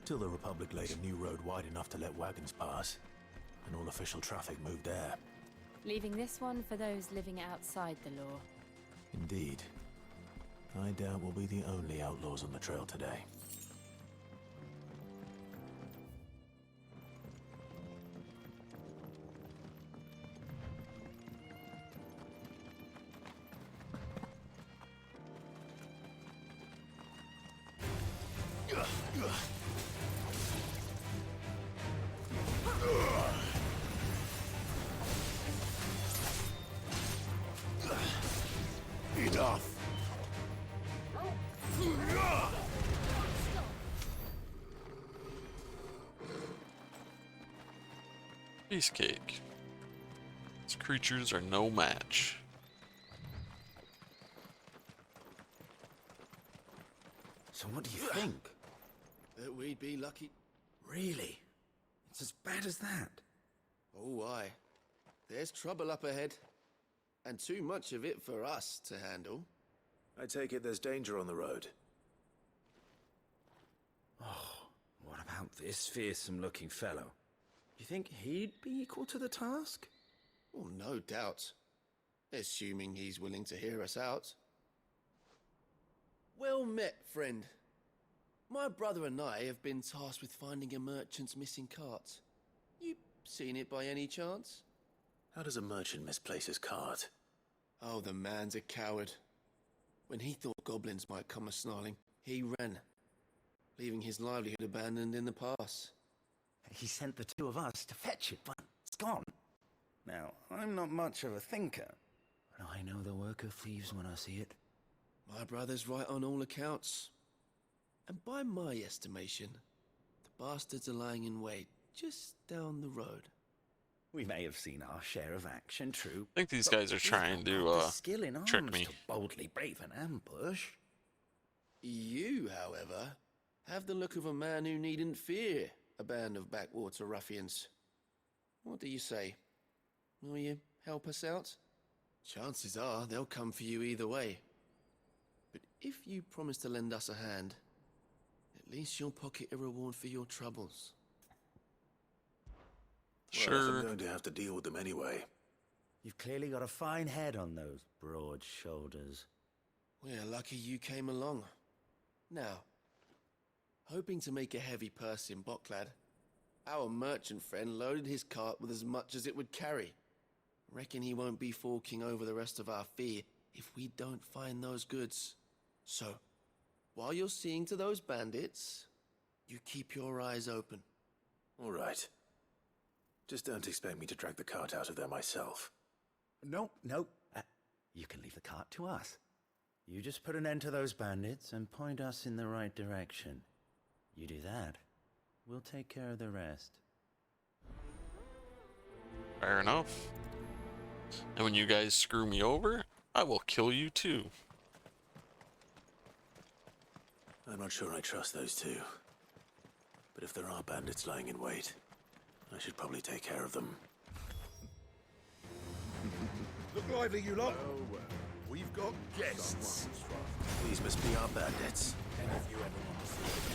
[SPEAKER 3] till the Republic laid a new road wide enough to let wagons pass, and all official traffic moved there.
[SPEAKER 12] Leaving this one for those living outside the law.
[SPEAKER 3] Indeed. I doubt we'll be the only outlaws on the trail today.
[SPEAKER 13] Enough!
[SPEAKER 1] Cheesecake. These creatures are no match.
[SPEAKER 17] So what do you think?
[SPEAKER 8] That we'd be lucky.
[SPEAKER 17] Really? It's as bad as that?
[SPEAKER 8] Oh, aye. There's trouble up ahead. And too much of it for us to handle.
[SPEAKER 3] I take it there's danger on the road.
[SPEAKER 17] Oh, what about this fearsome-looking fellow? You think he'd be equal to the task?
[SPEAKER 8] Oh, no doubt.
[SPEAKER 16] Assuming he's willing to hear us out. Well met, friend. My brother and I have been tasked with finding a merchant's missing cart. You seen it by any chance?
[SPEAKER 3] How does a merchant misplace his cart?
[SPEAKER 16] Oh, the man's a coward. When he thought goblins might come a-snarling, he ran, leaving his livelihood abandoned in the pass.
[SPEAKER 17] He sent the two of us to fetch it, but it's gone. Now, I'm not much of a thinker, but I know the work of thieves when I see it.
[SPEAKER 16] My brother's right on all accounts. And by my estimation, the bastards are lying in wait just down the road.
[SPEAKER 17] We may have seen our share of action, true.
[SPEAKER 1] I think these guys are trying to
[SPEAKER 17] skill in
[SPEAKER 1] trick
[SPEAKER 17] arms
[SPEAKER 1] me.
[SPEAKER 17] to boldly brave an ambush.
[SPEAKER 16] You, however, have the look of a man who needn't fear a band of backwater ruffians. What do you say? Will you help us out? Chances are they'll come for you either way. But if you promise to lend us a hand, at least you'll pocket a reward for your troubles.
[SPEAKER 3] Well, I'm going to have to deal with them anyway.
[SPEAKER 17] You've clearly got a fine head on those broad shoulders.
[SPEAKER 16] We're lucky you came along. Now, hoping to make a heavy purse in Boklad, our merchant friend loaded his cart with as much as it would carry. Reckon he won't be forking over the rest of our fee if we don't find those goods. So, while you're seeing to those bandits, you keep your eyes open.
[SPEAKER 3] All right. Just don't expect me to drag the cart out of there myself.
[SPEAKER 17] Nope. You can leave the cart to us. You just put an end to those bandits and point us in the right direction. You do that, we'll take care of the rest.
[SPEAKER 1] Fair enough. And when you guys screw me over, I will kill you too.
[SPEAKER 3] I'm not sure I trust those two. But if there are bandits lying in wait, I should probably take care of them.
[SPEAKER 22] Look lively, you lot. We've got guests.
[SPEAKER 3] These must be our bandits.
[SPEAKER 22] And if you ever want to see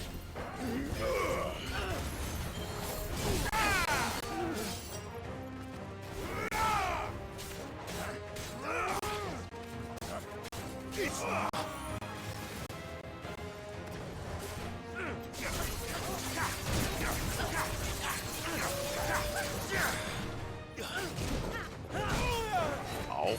[SPEAKER 1] Oh.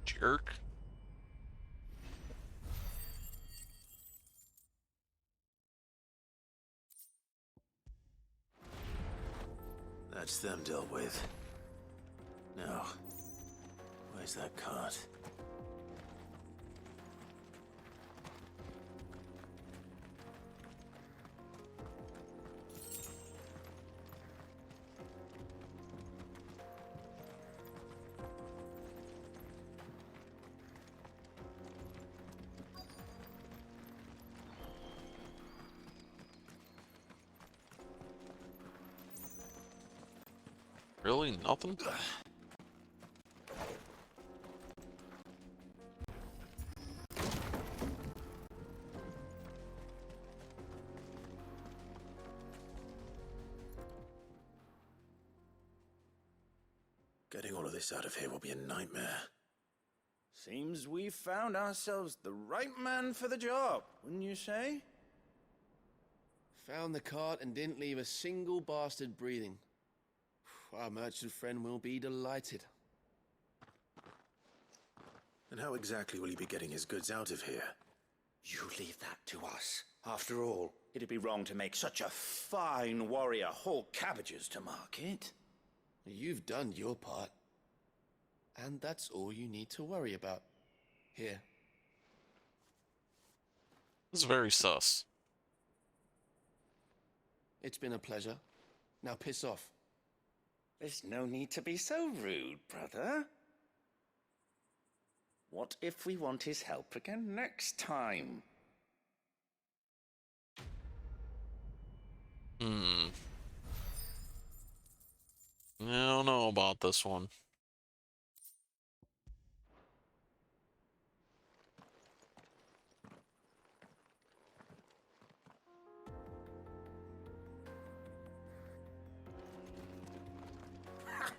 [SPEAKER 1] Jerk.
[SPEAKER 3] That's them dealt with. Now, where's that cart?
[SPEAKER 1] Really? Nothing?
[SPEAKER 3] Getting all of this out of here will be a nightmare.
[SPEAKER 17] Seems we've found ourselves the right man for the job, wouldn't you say?
[SPEAKER 16] Found the cart and didn't leave a single bastard breathing. Our merchant friend will be delighted.
[SPEAKER 3] And how exactly will he be getting his goods out of here?
[SPEAKER 15] You leave that to us. After all, it'd be wrong to make such a fine warrior haul cabbages to market.
[SPEAKER 16] You've done your part. And that's all you need to worry about. Here.
[SPEAKER 1] This is very sus.
[SPEAKER 16] It's been a pleasure. Now piss off.
[SPEAKER 15] There's no need to be so rude, brother. What if we want his help again next time?
[SPEAKER 1] I don't know about this one.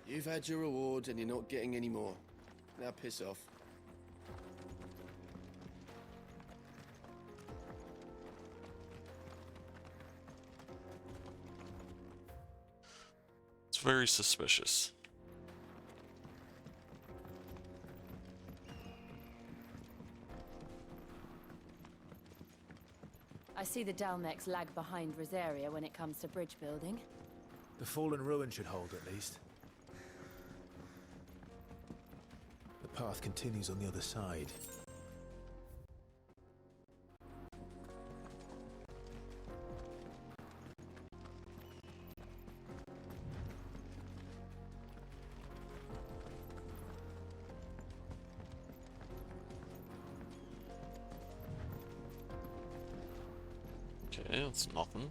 [SPEAKER 16] You've had your reward and you're not getting any more. Now piss off.
[SPEAKER 1] It's very suspicious.
[SPEAKER 12] I see the Dalmex lag behind Rosaria when it comes to bridge building.
[SPEAKER 3] The fallen ruin should hold, at least. The path continues on the other side.
[SPEAKER 1] Okay, that's nothing.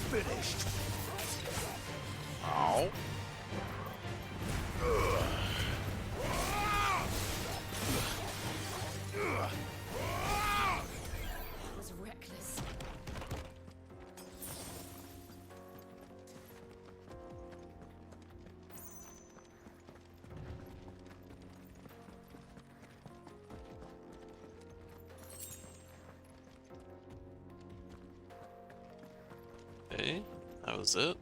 [SPEAKER 3] Finished.
[SPEAKER 1] Ow.
[SPEAKER 12] It was reckless.
[SPEAKER 1] Okay, that was it.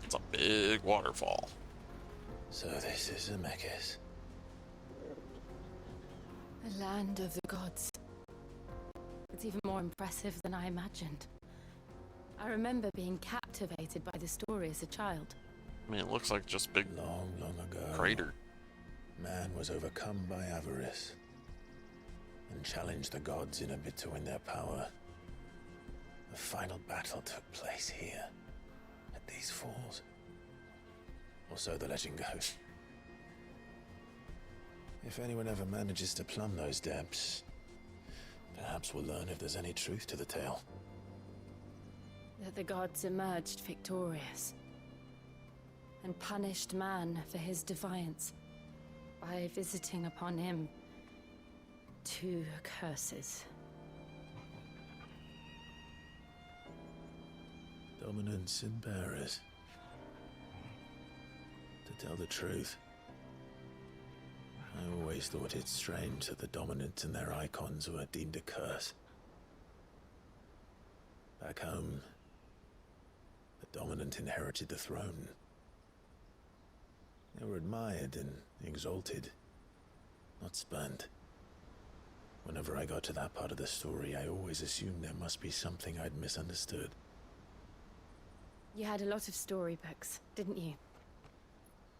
[SPEAKER 1] It's a big waterfall.
[SPEAKER 3] So this is Zemeckis.
[SPEAKER 12] The land of the gods. It's even more impressive than I imagined. I remember being captivated by the story as a child.
[SPEAKER 1] I mean, it looks like just big
[SPEAKER 3] Long ago,
[SPEAKER 1] crater.
[SPEAKER 3] man was overcome by avarice and challenged the gods in a bid to win their power. The final battle took place here, at these falls. Or so the legend goes. If anyone ever manages to plumb those depths, perhaps we'll learn if there's any truth to the tale.
[SPEAKER 12] That the gods emerged victorious and punished man for his defiance by visiting upon him 2 curses.
[SPEAKER 3] Dominance and bearers. To tell the truth, I always thought it strange that the dominant and their icons were deemed a curse. Back home, the dominant inherited the throne. They were admired and exalted, not spurned. Whenever I got to that part of the story, I always assumed there must be something I'd misunderstood.
[SPEAKER 12] You had a lot of storybooks, didn't you?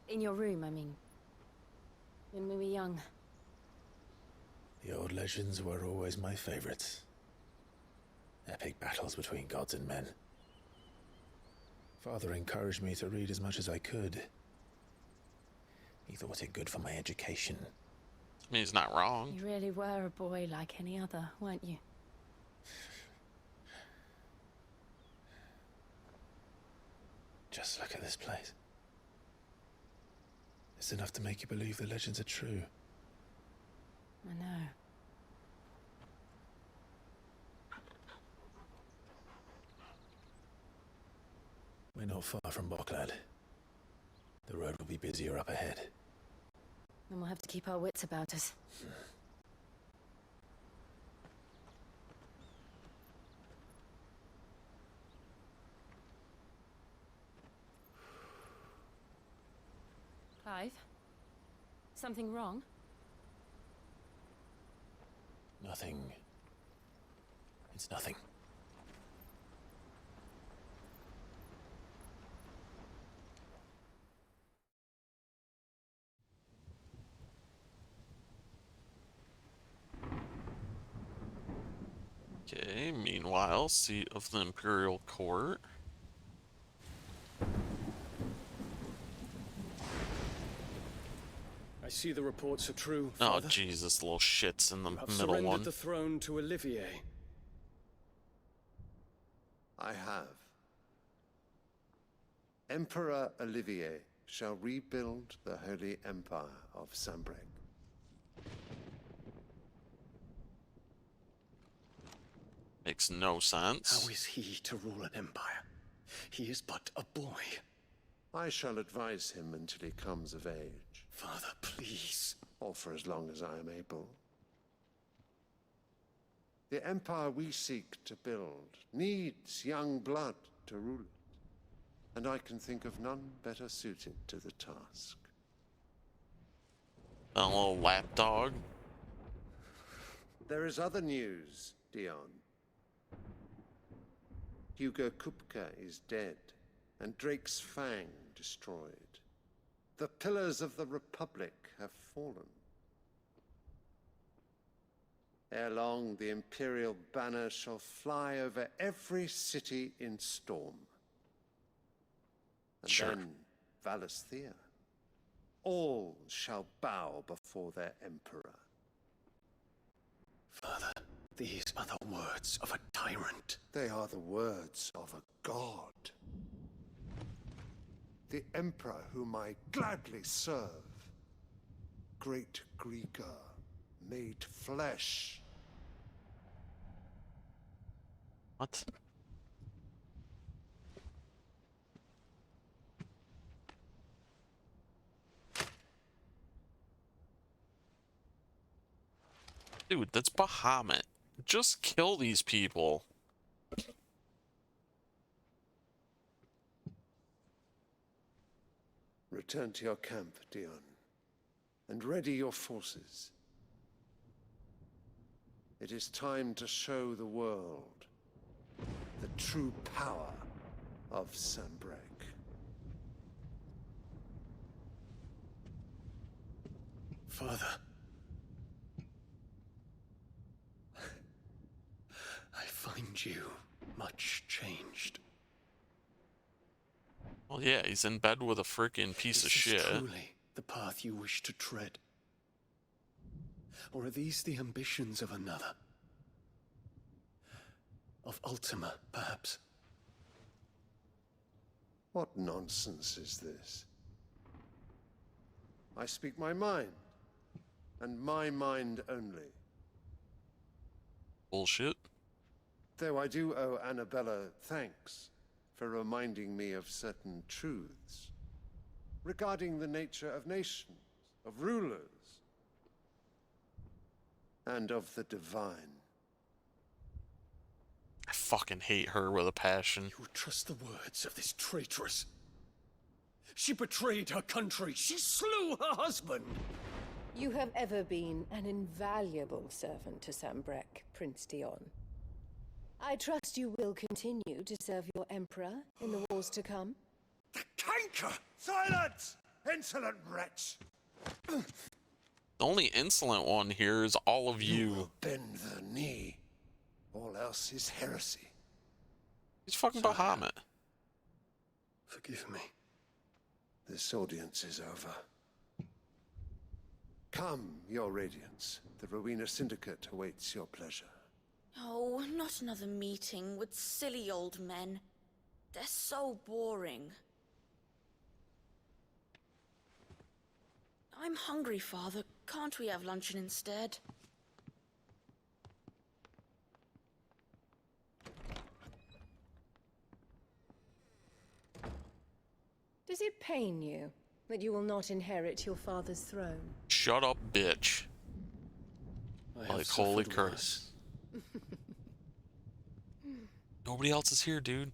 [SPEAKER 12] In your room, I mean. When we were young.
[SPEAKER 3] The old legends were always my favorites. Epic battles between gods and men. Father encouraged me to read as much as I could. He thought it good for my education.
[SPEAKER 1] I mean, he's not wrong.
[SPEAKER 12] You really were a boy like any other, weren't you?
[SPEAKER 3] Just look at this place. It's enough to make you believe the legends are true.
[SPEAKER 12] I know.
[SPEAKER 3] We're not far from Boklad. The road will be busier up ahead.
[SPEAKER 12] Then we'll have to keep our wits about us. Clive? Something wrong?
[SPEAKER 3] Nothing. It's nothing.
[SPEAKER 1] Okay, meanwhile, seat of the Imperial Court.
[SPEAKER 14] I see the reports are true,
[SPEAKER 1] Oh,
[SPEAKER 14] Father.
[SPEAKER 1] Jesus, little shits in the
[SPEAKER 14] You have
[SPEAKER 1] middle
[SPEAKER 14] surrendered
[SPEAKER 1] one.
[SPEAKER 14] the throne to Olivier.
[SPEAKER 21] I have. Emperor Olivier shall rebuild the Holy Empire of Sanbreque.
[SPEAKER 1] Makes no sense.
[SPEAKER 13] How is he to rule an empire? He is but a boy.
[SPEAKER 21] I shall advise him until he comes of age.
[SPEAKER 13] Father, please.
[SPEAKER 21] Or for as long as I am able. The empire we seek to build needs young blood to rule it, and I can think of none better suited to the task.
[SPEAKER 1] A little lapdog.
[SPEAKER 21] There is other news, Dion. Hugo Kupka is dead, and Drake's Fang destroyed. The pillars of the Republic have fallen. Ere long, the Imperial banner shall fly over every city in Storm. And then Valisthea. All shall bow before their Emperor.
[SPEAKER 13] Father, these are the words of a tyrant.
[SPEAKER 21] They are the words of a god. The Emperor whom I gladly serve. Great Greeker, made flesh.
[SPEAKER 1] What? Dude, that's Bahamut. Just kill these people.
[SPEAKER 21] Return to your camp, Dion, and ready your forces. It is time to show the world the true power of Sanbreque.
[SPEAKER 13] Father. I find you much changed.
[SPEAKER 1] Well, yeah, he's in bed with a freaking piece of shit.
[SPEAKER 13] Is this truly the path you wish to tread? Or are these the ambitions of another? Of Ultima, perhaps?
[SPEAKER 21] What nonsense is this? I speak my mind, and my mind only.
[SPEAKER 1] Bullshit.
[SPEAKER 21] Though I do owe Annabella thanks for reminding me of certain truths regarding the nature of nations, of rulers, and of the divine.
[SPEAKER 1] I fucking hate her with a passion.
[SPEAKER 13] You trust the words of this traitress? She betrayed her country. She slew her husband.
[SPEAKER 7] You have ever been an invaluable servant to Sambrek, Prince Dion. I trust you will continue to serve your Emperor in the wars to come.
[SPEAKER 21] Canker! Silence! Insolent wretch!
[SPEAKER 1] The only insolent one here is all of you.
[SPEAKER 21] will bend the knee. All else is heresy.
[SPEAKER 1] He's fucking Bahamut.
[SPEAKER 21] Forgive me. This audience is over. Come, your radiance. The Rowena Syndicate awaits your pleasure.
[SPEAKER 9] Oh, not another meeting with silly old men. They're so boring. I'm hungry, Father. Can't we have luncheon instead?
[SPEAKER 7] Does it pain you that you will not inherit your father's throne?
[SPEAKER 1] Shut up, bitch. Like, holy curse. Nobody else is here, dude.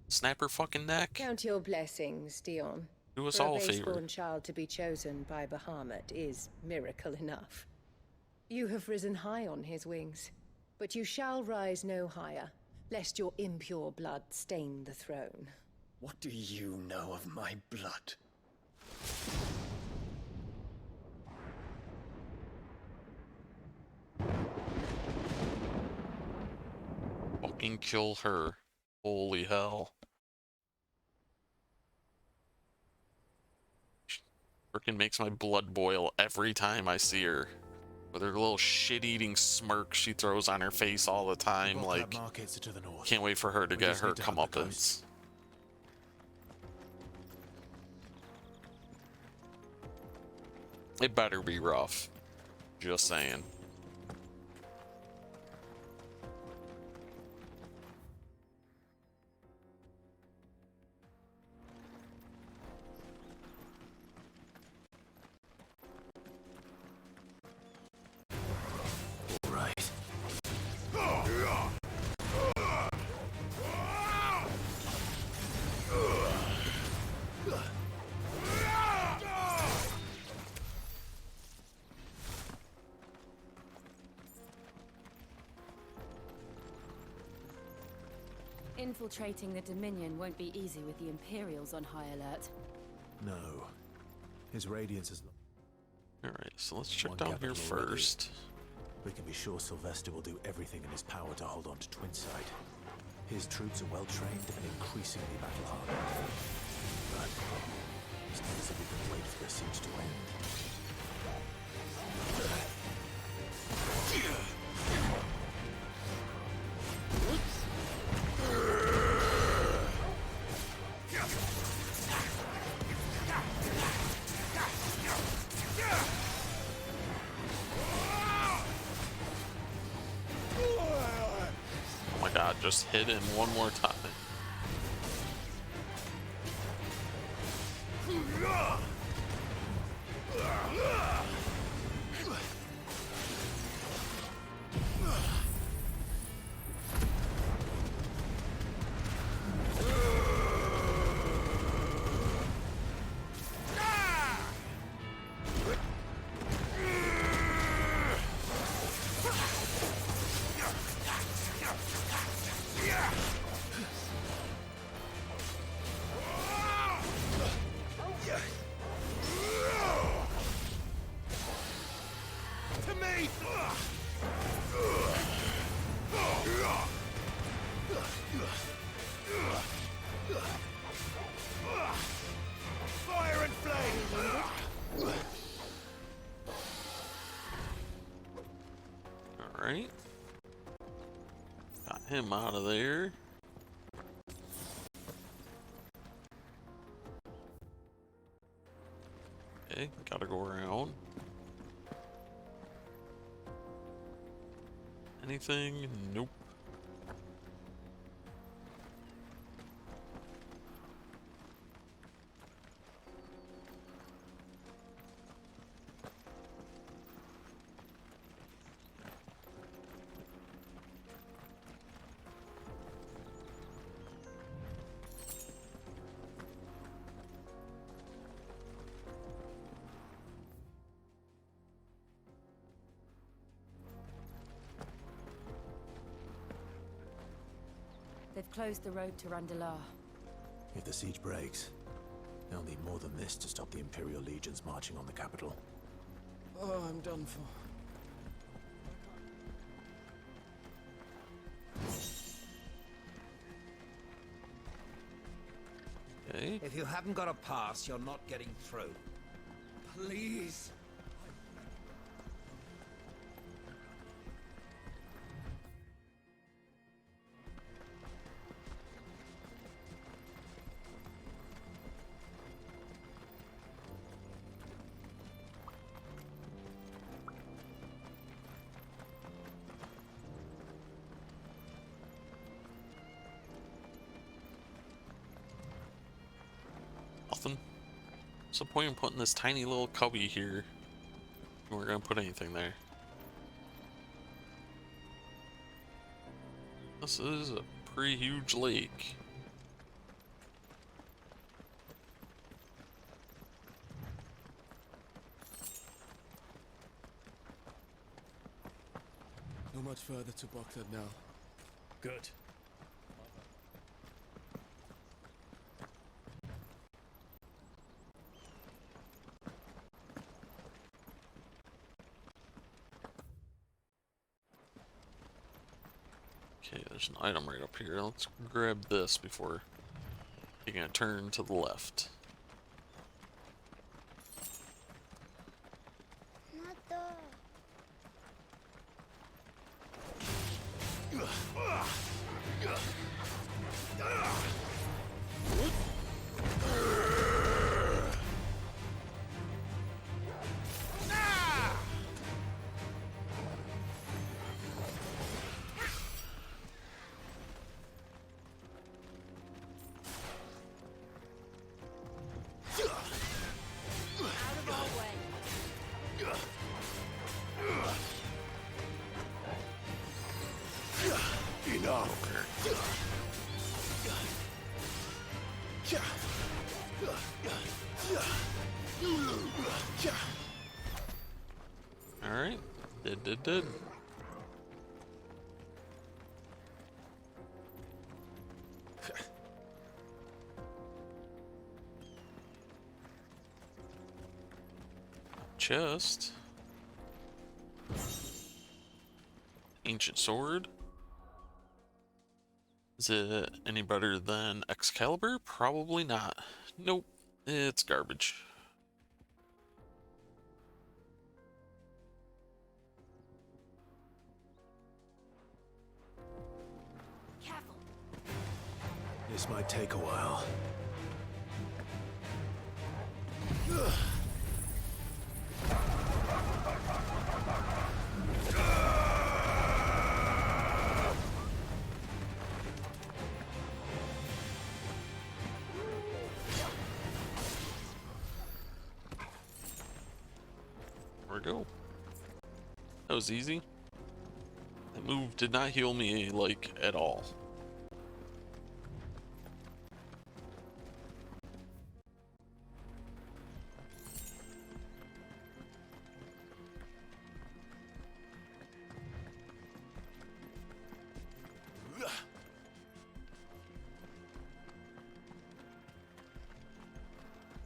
[SPEAKER 1] Snap her fucking neck.
[SPEAKER 7] Count your blessings, Dion.
[SPEAKER 1] Do us
[SPEAKER 7] For
[SPEAKER 1] all a
[SPEAKER 7] a
[SPEAKER 1] favor.
[SPEAKER 7] base-born child to be chosen by Bahamut is miracle enough. You have risen high on his wings, but you shall rise no higher, lest your impure blood stain the throne.
[SPEAKER 13] What do you know of my blood?
[SPEAKER 1] Fucking kill her. Holy hell. Frickin' makes my blood boil every time I see her. With her little shit-eating smirk she throws on her face all the time, like,
[SPEAKER 3] markets are to the north.
[SPEAKER 1] can't wait for her to
[SPEAKER 3] We
[SPEAKER 1] get
[SPEAKER 3] just
[SPEAKER 1] her
[SPEAKER 3] need to hunt the
[SPEAKER 1] comeuppance. It better be rough. Just saying.
[SPEAKER 3] Right.
[SPEAKER 12] Infiltrating the Dominion won't be easy with the Imperials on high alert.
[SPEAKER 3] No. His radiance is...
[SPEAKER 1] Alright, so let's check
[SPEAKER 3] One
[SPEAKER 1] down here
[SPEAKER 3] capital already.
[SPEAKER 1] first.
[SPEAKER 3] We can be sure Sylvester will do everything in his power to hold on to Twinside. His troops are well trained and increasingly battle-hardened. But it's not as if we can wait for their siege to end.
[SPEAKER 1] Oh my god, just hit him one more time.
[SPEAKER 21] To me! Fire and flame!
[SPEAKER 1] Alright. Got him out of there. Okay, gotta go around. Anything? Nope.
[SPEAKER 12] closed the road to Randalar.
[SPEAKER 3] If the siege breaks, they'll need more than this to stop the Imperial legions marching on the capital.
[SPEAKER 16] Oh, I'm done for.
[SPEAKER 1] Okay.
[SPEAKER 2] If you haven't got a pass, you're not getting through. Please.
[SPEAKER 1] Nothing. What's the point in putting this tiny little cubby here? We're gonna put anything there. This is a pretty huge lake.
[SPEAKER 16] Not much further to Buckland now.
[SPEAKER 20] Good.
[SPEAKER 1] Okay, there's an item right up here. Let's grab this before taking a turn to the left. Alright, did. Chest. Ancient sword. Is it any better than Excalibur? Probably not. Nope, it's garbage.
[SPEAKER 3] This might take a while.
[SPEAKER 1] There we go. That was easy. That move did not heal me, like, at all.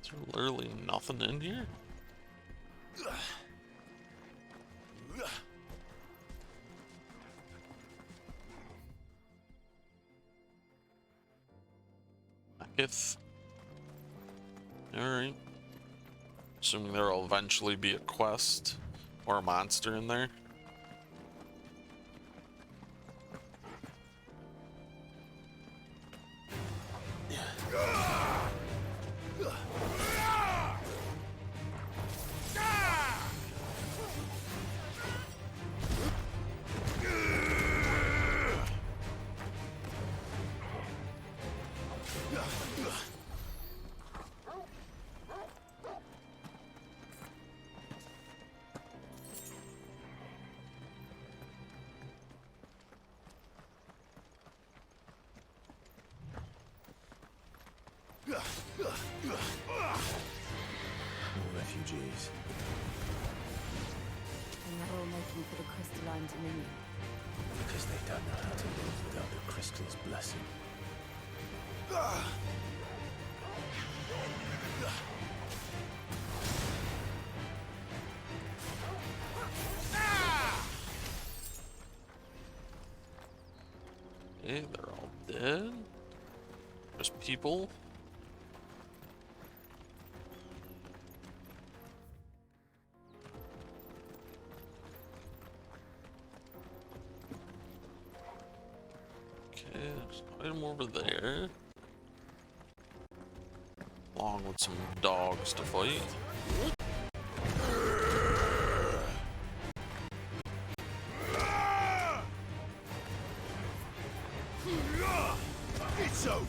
[SPEAKER 1] Is there literally nothing in here? Alright. Assuming there'll eventually be a quest or a monster in there.
[SPEAKER 3] More refugees.
[SPEAKER 12] And they're all making for the crystalline dominion.
[SPEAKER 3] Because they don't know how to live without the crystal's blessing.
[SPEAKER 1] Okay, they're all dead. Just people. Okay, there's an item over there. Along with some dogs to fight.
[SPEAKER 2] It's over.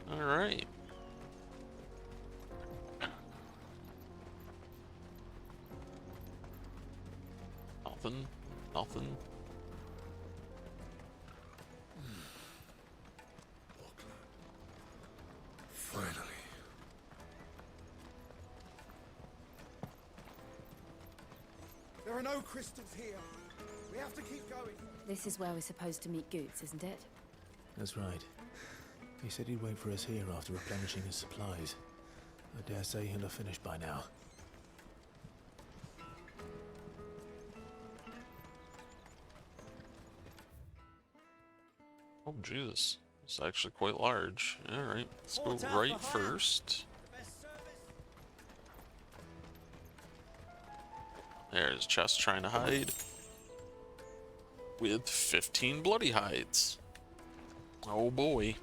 [SPEAKER 1] All right. Nothing.
[SPEAKER 21] Finally.
[SPEAKER 2] There are no crystals here. We have to keep going.
[SPEAKER 12] This is where we're supposed to meet Goots, isn't it?
[SPEAKER 3] That's right. He said he'd wait for us here after replenishing his supplies. I dare say he'll have finished by now.
[SPEAKER 1] Oh, Jesus. It's actually quite large. Alright, let's go right first. There's Chest trying to hide. With 15 bloody hides. Oh boy.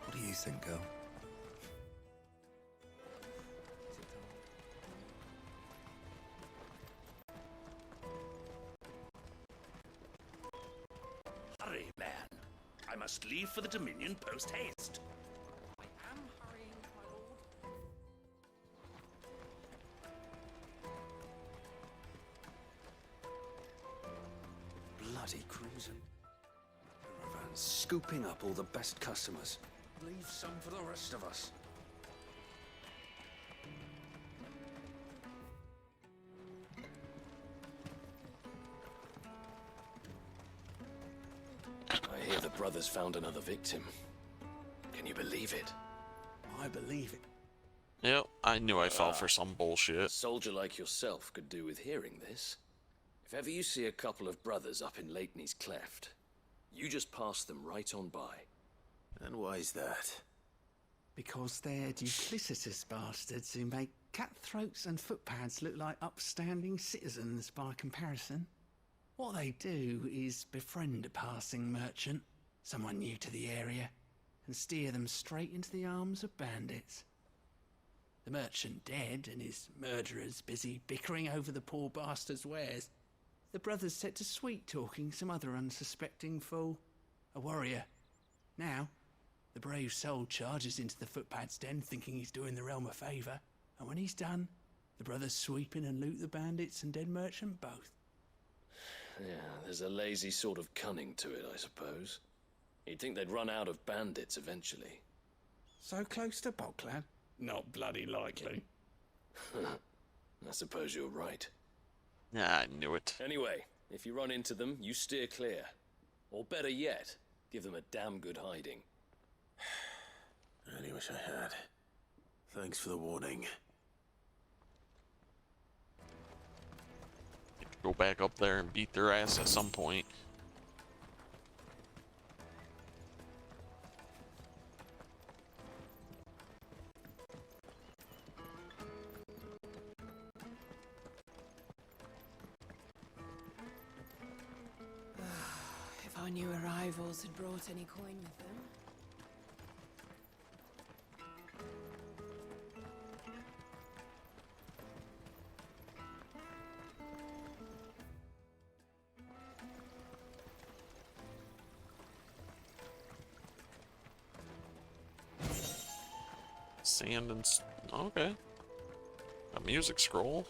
[SPEAKER 2] What do you think, girl?
[SPEAKER 10] Hurry, man. I must leave for the Dominion post-haste.
[SPEAKER 8] I am hurrying, my lord.
[SPEAKER 11] Bloody cruising. Caravan's scooping up all the best customers. Leave some for the rest of us. I hear the brothers found another victim. Can you believe it?
[SPEAKER 2] I believe it.
[SPEAKER 1] Yep, I knew I fell for some bullshit.
[SPEAKER 11] A soldier like yourself could do with hearing this. If ever you see a couple of brothers up in Lakeney's Cleft, you just pass them right on by.
[SPEAKER 4] And why is that?
[SPEAKER 18] Because they're duplicitous bastards who make cutthroats and footpads look like upstanding citizens by comparison. What they do is befriend a passing merchant, someone new to the area, and steer them straight into the arms of bandits. The merchant dead and his murderers busy bickering over the poor bastard's wares. The brothers set to sweet-talking some other unsuspecting fool, a warrior. Now, the brave soul charges into the footpad's den thinking he's doing the realm a favour, and when he's done, the brothers sweep in and loot the bandits and dead merchant both.
[SPEAKER 11] Yeah, there's a lazy sort of cunning to it, I suppose. You'd think they'd run out of bandits eventually.
[SPEAKER 18] So close to Boglad? Not bloody likely.
[SPEAKER 11] I suppose you're right.
[SPEAKER 1] Yeah, I knew it.
[SPEAKER 11] Anyway, if you run into them, you steer clear. Or better yet, give them a damn good hiding.
[SPEAKER 4] I really wish I had. Thanks for the warning.
[SPEAKER 1] Go back up there and beat their ass at some point.
[SPEAKER 12] If our new arrivals had brought any coin with them.
[SPEAKER 1] Sand and... Okay. A music scroll.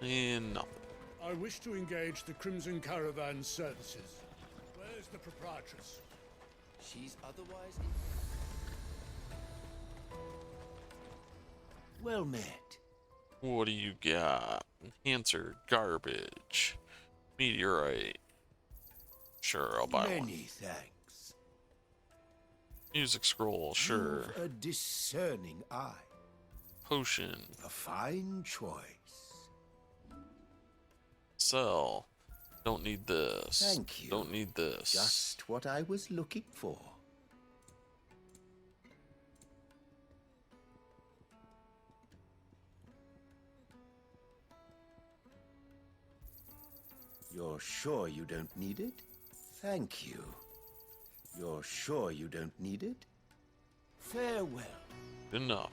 [SPEAKER 1] And nothing.
[SPEAKER 6] I wish to engage the Crimson Caravan services. Where's the proprietress?
[SPEAKER 16] She's otherwise...
[SPEAKER 2] Well met.
[SPEAKER 1] What do you got? Enhancer, garbage, meteorite. Sure, I'll buy one.
[SPEAKER 2] Many thanks.
[SPEAKER 1] Music scroll, sure.
[SPEAKER 2] You've a discerning eye.
[SPEAKER 1] Potion.
[SPEAKER 2] A fine choice.
[SPEAKER 1] Sell. Don't need this.
[SPEAKER 2] Thank you.
[SPEAKER 1] Don't need this.
[SPEAKER 2] Just what I was looking for. You're sure you don't need it? Thank you. You're sure you don't need it? Farewell.
[SPEAKER 1] Enough.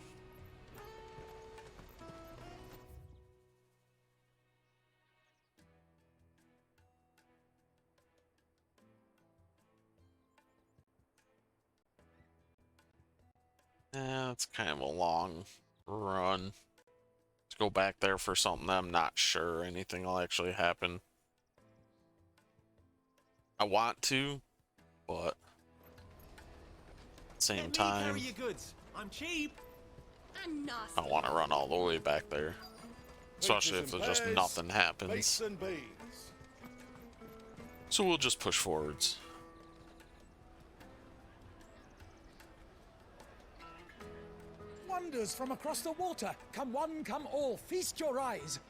[SPEAKER 1] It's kind of a long run. Let's go back there for something I'm not sure anything will actually happen. I want to, but at the same time,
[SPEAKER 5] Carry your goods. I'm cheap.
[SPEAKER 9] And nasty.
[SPEAKER 1] I don't want to run all the way back there, especially if there's just nothing happens.
[SPEAKER 21] Mates and beans.
[SPEAKER 1] So we'll just push forwards.
[SPEAKER 5] Wonders from across the water. Come one, come all. Feast your eyes.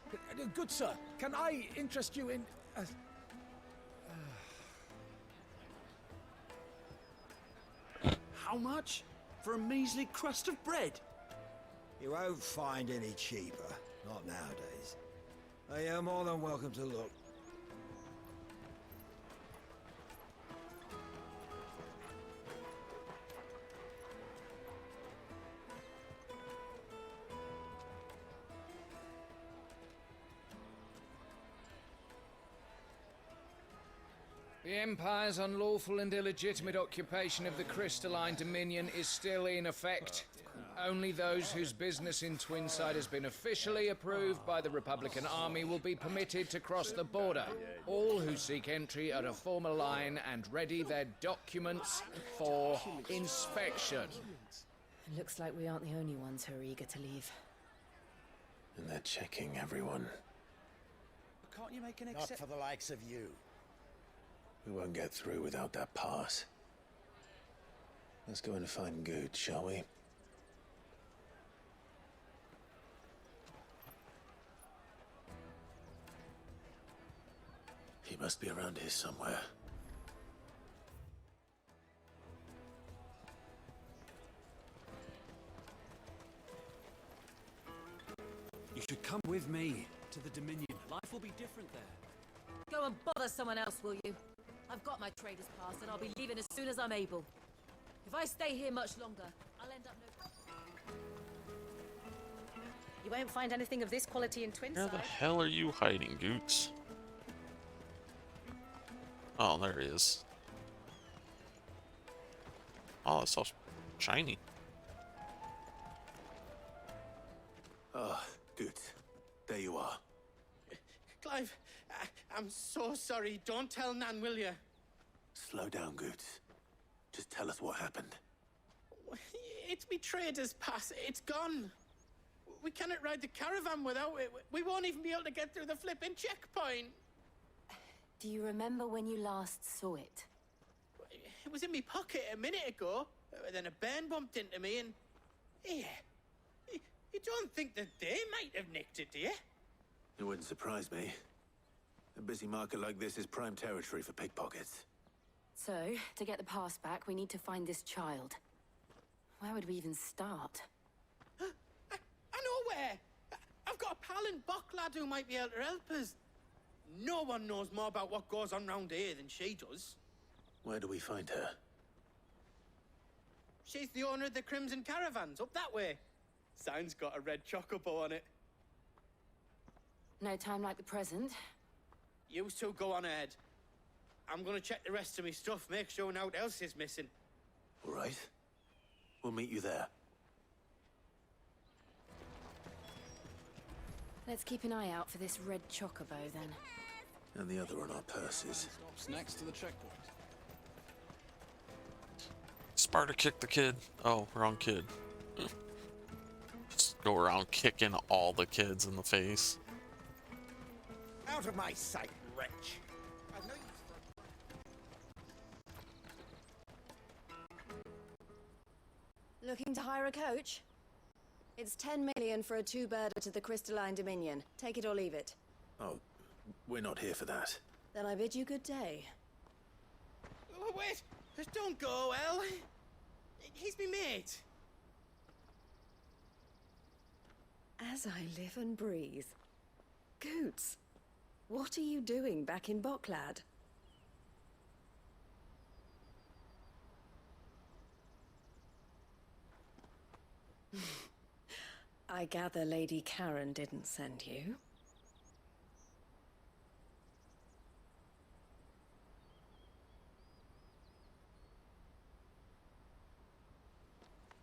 [SPEAKER 5] Good sir, can I interest you in...
[SPEAKER 2] How much? For a measly crust of bread? You won't find any cheaper. Not nowadays. I am more than welcome to look.
[SPEAKER 20] The Empire's unlawful and illegitimate occupation of the Crystalline Dominion is still in effect. Only those whose business in Twinside has been officially approved by the Republican Army will be permitted to cross the border. All who seek entry are to form a line and ready their documents for inspection.
[SPEAKER 12] It looks like we aren't the only ones who are eager to leave.
[SPEAKER 3] And they're checking everyone.
[SPEAKER 2] Can't you make an
[SPEAKER 23] Not for the likes of you.
[SPEAKER 3] We won't get through without that pass. Let's go and find Good, shall we? He must be around here somewhere.
[SPEAKER 6] You should come with me to the Dominion. Life will be different there.
[SPEAKER 12] Go and bother someone else, will you? I've got my trader's pass and I'll be leaving as soon as I'm able. If I stay here much longer, I'll end up no...
[SPEAKER 7] You won't find anything of this quality in
[SPEAKER 1] Where
[SPEAKER 7] Twinside.
[SPEAKER 1] the hell are you hiding, Goots? Oh, there he is. Oh, it's so shiny.
[SPEAKER 4] Ah, good. There you are.
[SPEAKER 8] Clive, I'm so sorry. Don't tell Nan, will you?
[SPEAKER 4] Slow down, Goots. Just tell us what happened.
[SPEAKER 8] It's me trader's pass. It's gone. We cannot ride the caravan without it. We won't even be able to get through the flipping checkpoint.
[SPEAKER 12] Do you remember when you last saw it?
[SPEAKER 8] It was in my pocket a minute ago. Then a bairn bumped into me and... Yeah. You don't think that they might have nicked it, do you?
[SPEAKER 4] It wouldn't surprise me. A busy market like this is prime territory for pickpockets.
[SPEAKER 12] So, to get the pass back, we need to find this child. Where would we even start?
[SPEAKER 8] I know where. I've got a pal in Bocklad who might be able to help us. No one knows more about what goes on round here than she does.
[SPEAKER 4] Where do we find her?
[SPEAKER 8] She's the owner of the Crimson Caravans, up that way. Sign's got a red chocobo on it.
[SPEAKER 12] No time like the present.
[SPEAKER 8] You two go on ahead. I'm gonna check the rest of my stuff, make sure naught else is missing.
[SPEAKER 4] All right. We'll meet you there.
[SPEAKER 12] Let's keep an eye out for this red chocobo then.
[SPEAKER 4] And the other on our purses.
[SPEAKER 14] Stops next to the checkpoint.
[SPEAKER 1] Sparta kicked the kid. Oh, wrong kid. Just go around kicking all the kids in the face.
[SPEAKER 2] Out of my sight, wretch. I know you.
[SPEAKER 7] Looking to hire a coach? It's 10 million for a two-birder to the Crystalline Dominion. Take it or leave it.
[SPEAKER 4] Oh, we're not here for that.
[SPEAKER 7] Then I bid you good day.
[SPEAKER 8] Oh, wait! Don't go, El. He's me mate.
[SPEAKER 7] As I live and breathe. Goots, what are you doing back in Bocklad? I gather Lady Karen didn't send you.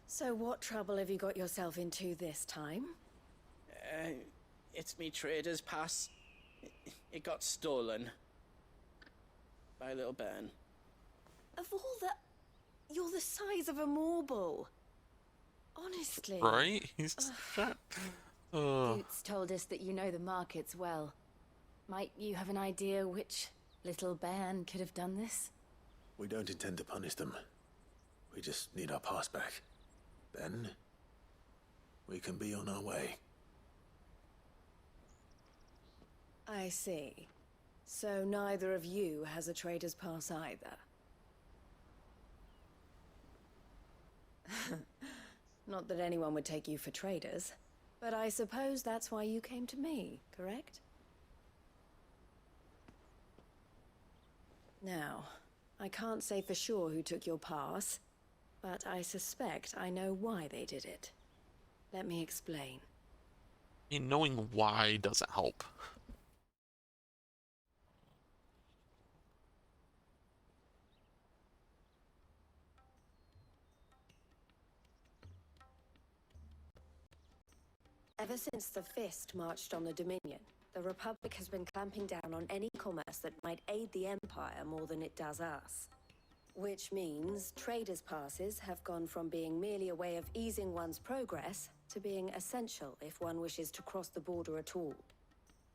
[SPEAKER 7] So what trouble have you got yourself into this time?
[SPEAKER 8] It's me trader's pass. It got stolen. By a little bairn.
[SPEAKER 7] Of all the... You're the size of a marble. Honestly.
[SPEAKER 1] Right? He's...
[SPEAKER 12] Boots told us that you know the markets well. Might you have an idea which little bairn could have done this?
[SPEAKER 4] We don't intend to punish them. We just need our pass back. Then, we can be on our way.
[SPEAKER 7] I see. So neither of you has a trader's pass either. Not that anyone would take you for traders, but I suppose that's why you came to me, correct? Now, I can't say for sure who took your pass, but I suspect I know why they did it. Let me explain.
[SPEAKER 1] I mean, knowing why doesn't help.
[SPEAKER 7] Ever since the Fist marched on the Dominion, the Republic has been clamping down on any commerce that might aid the Empire more than it does us. Which means traders' passes have gone from being merely a way of easing one's progress to being essential if one wishes to cross the border at all.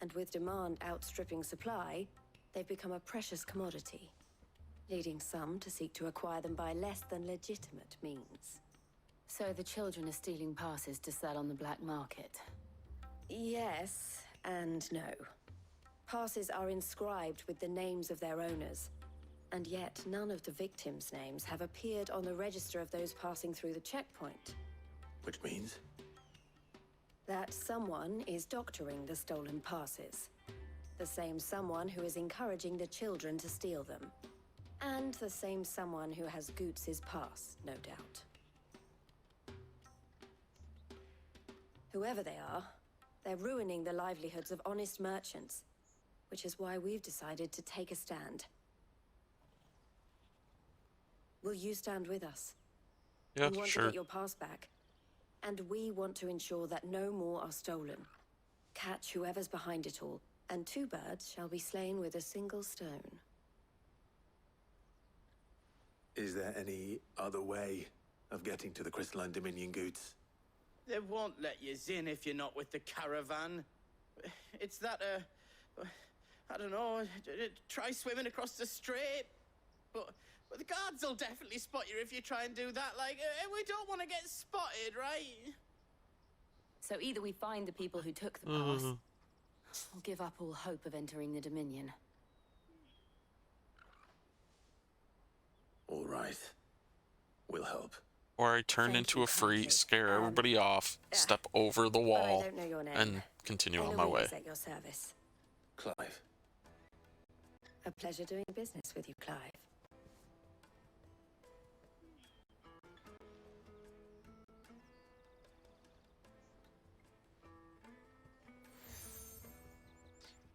[SPEAKER 7] And with demand outstripping supply, they've become a precious commodity, leading some to seek to acquire them by less than legitimate means.
[SPEAKER 12] So the children are stealing passes to sell on the black market?
[SPEAKER 7] Yes and no. Passes are inscribed with the names of their owners, and yet none of the victims' names have appeared on the register of those passing through the checkpoint.
[SPEAKER 4] Which means?
[SPEAKER 7] That someone is doctoring the stolen passes. The same someone who is encouraging the children to steal them. And the same someone who has Goots' pass, no doubt. Whoever they are, they're ruining the livelihoods of honest merchants, which is why we've decided to take a stand. Will you stand with us?
[SPEAKER 1] Yeah,
[SPEAKER 7] you want
[SPEAKER 1] sure.
[SPEAKER 7] to get your pass back, and we want to ensure that no more are stolen. Catch whoever's behind it all, and two birds shall be slain with a single stone.
[SPEAKER 4] Is there any other way of getting to the Crystalline Dominion, Goots?
[SPEAKER 8] They won't let you in if you're not with the caravan. It's that, I don't know, try swimming across the strait. But the guards will definitely spot you if you try and do that. Like, we don't want to get spotted, right?
[SPEAKER 12] So either we find the people who took the pass, or give up all hope of entering the Dominion.
[SPEAKER 4] All right. We'll help.
[SPEAKER 1] Or I turn into a freak, scare everybody off, step over the wall,
[SPEAKER 7] I don't know your name.
[SPEAKER 1] and continue on
[SPEAKER 7] Eloise
[SPEAKER 1] my way.
[SPEAKER 7] at your service.
[SPEAKER 4] Clive.
[SPEAKER 19] A pleasure doing business with you, Clive.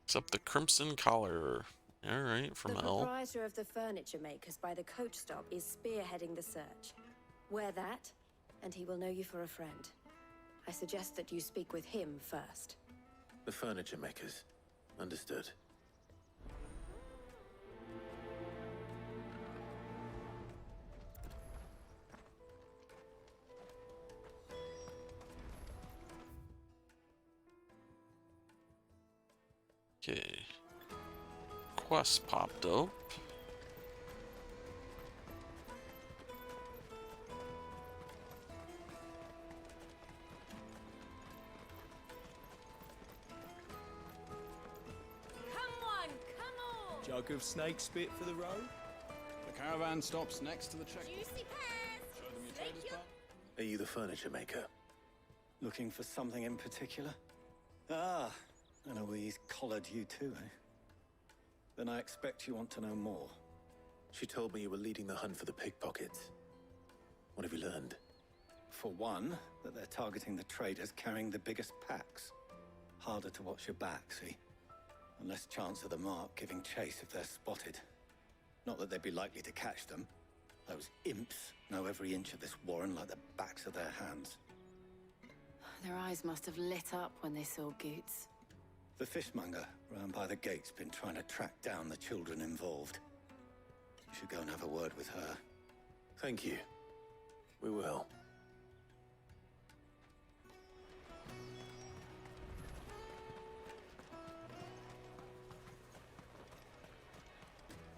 [SPEAKER 1] Except the Crimson Collar. Alright, from
[SPEAKER 19] The
[SPEAKER 1] L.
[SPEAKER 19] proprietor of the furniture makers by the coach stop is spearheading the search. Wear that, and he will know you for a friend. I suggest that you speak with him first.
[SPEAKER 4] The furniture makers. Understood.
[SPEAKER 1] Okay. Quest popped up.
[SPEAKER 22] Jug of snake spit for the road? The caravan stops next to the checkpoint.
[SPEAKER 9] Juicy pears!
[SPEAKER 22] Show them your trader's path.
[SPEAKER 4] Are you the furniture maker?
[SPEAKER 13] Looking for something in particular? Ah, Eloise collared you too, eh? Then I expect you want to know more.
[SPEAKER 4] She told me you were leading the hunt for the pickpockets. What have you learned?
[SPEAKER 13] For one, that they're targeting the traders carrying the biggest packs. Harder to watch your back, see? And less chance of the mark giving chase if they're spotted. Not that they'd be likely to catch them. Those imps know every inch of this warren like the backs of their hands.
[SPEAKER 12] Their eyes must have lit up when they saw Goots.
[SPEAKER 13] The fishmonger round by the gate's been trying to track down the children involved. You should go and have a word with her.
[SPEAKER 4] Thank you. We will.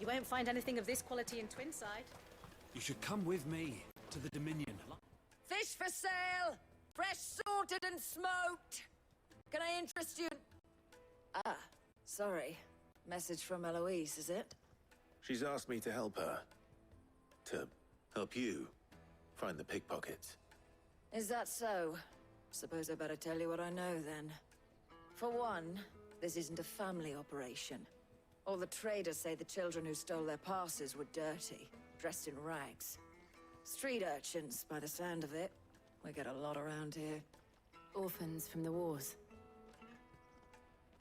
[SPEAKER 19] You won't find anything of this quality in Twinside.
[SPEAKER 6] You should come with me to the Dominion.
[SPEAKER 23] Fish for sale! Fresh sorted and smoked! Can I interest you? Ah, sorry. Message from Eloise, is it?
[SPEAKER 4] She's asked me to help her. To help you find the pickpockets.
[SPEAKER 23] Is that so? Suppose I better tell you what I know then. For one, this isn't a family operation. All the traders say the children who stole their passes were dirty, dressed in rags. Street urchins, by the sound of it. We get a lot around here.
[SPEAKER 12] Orphans from the wars.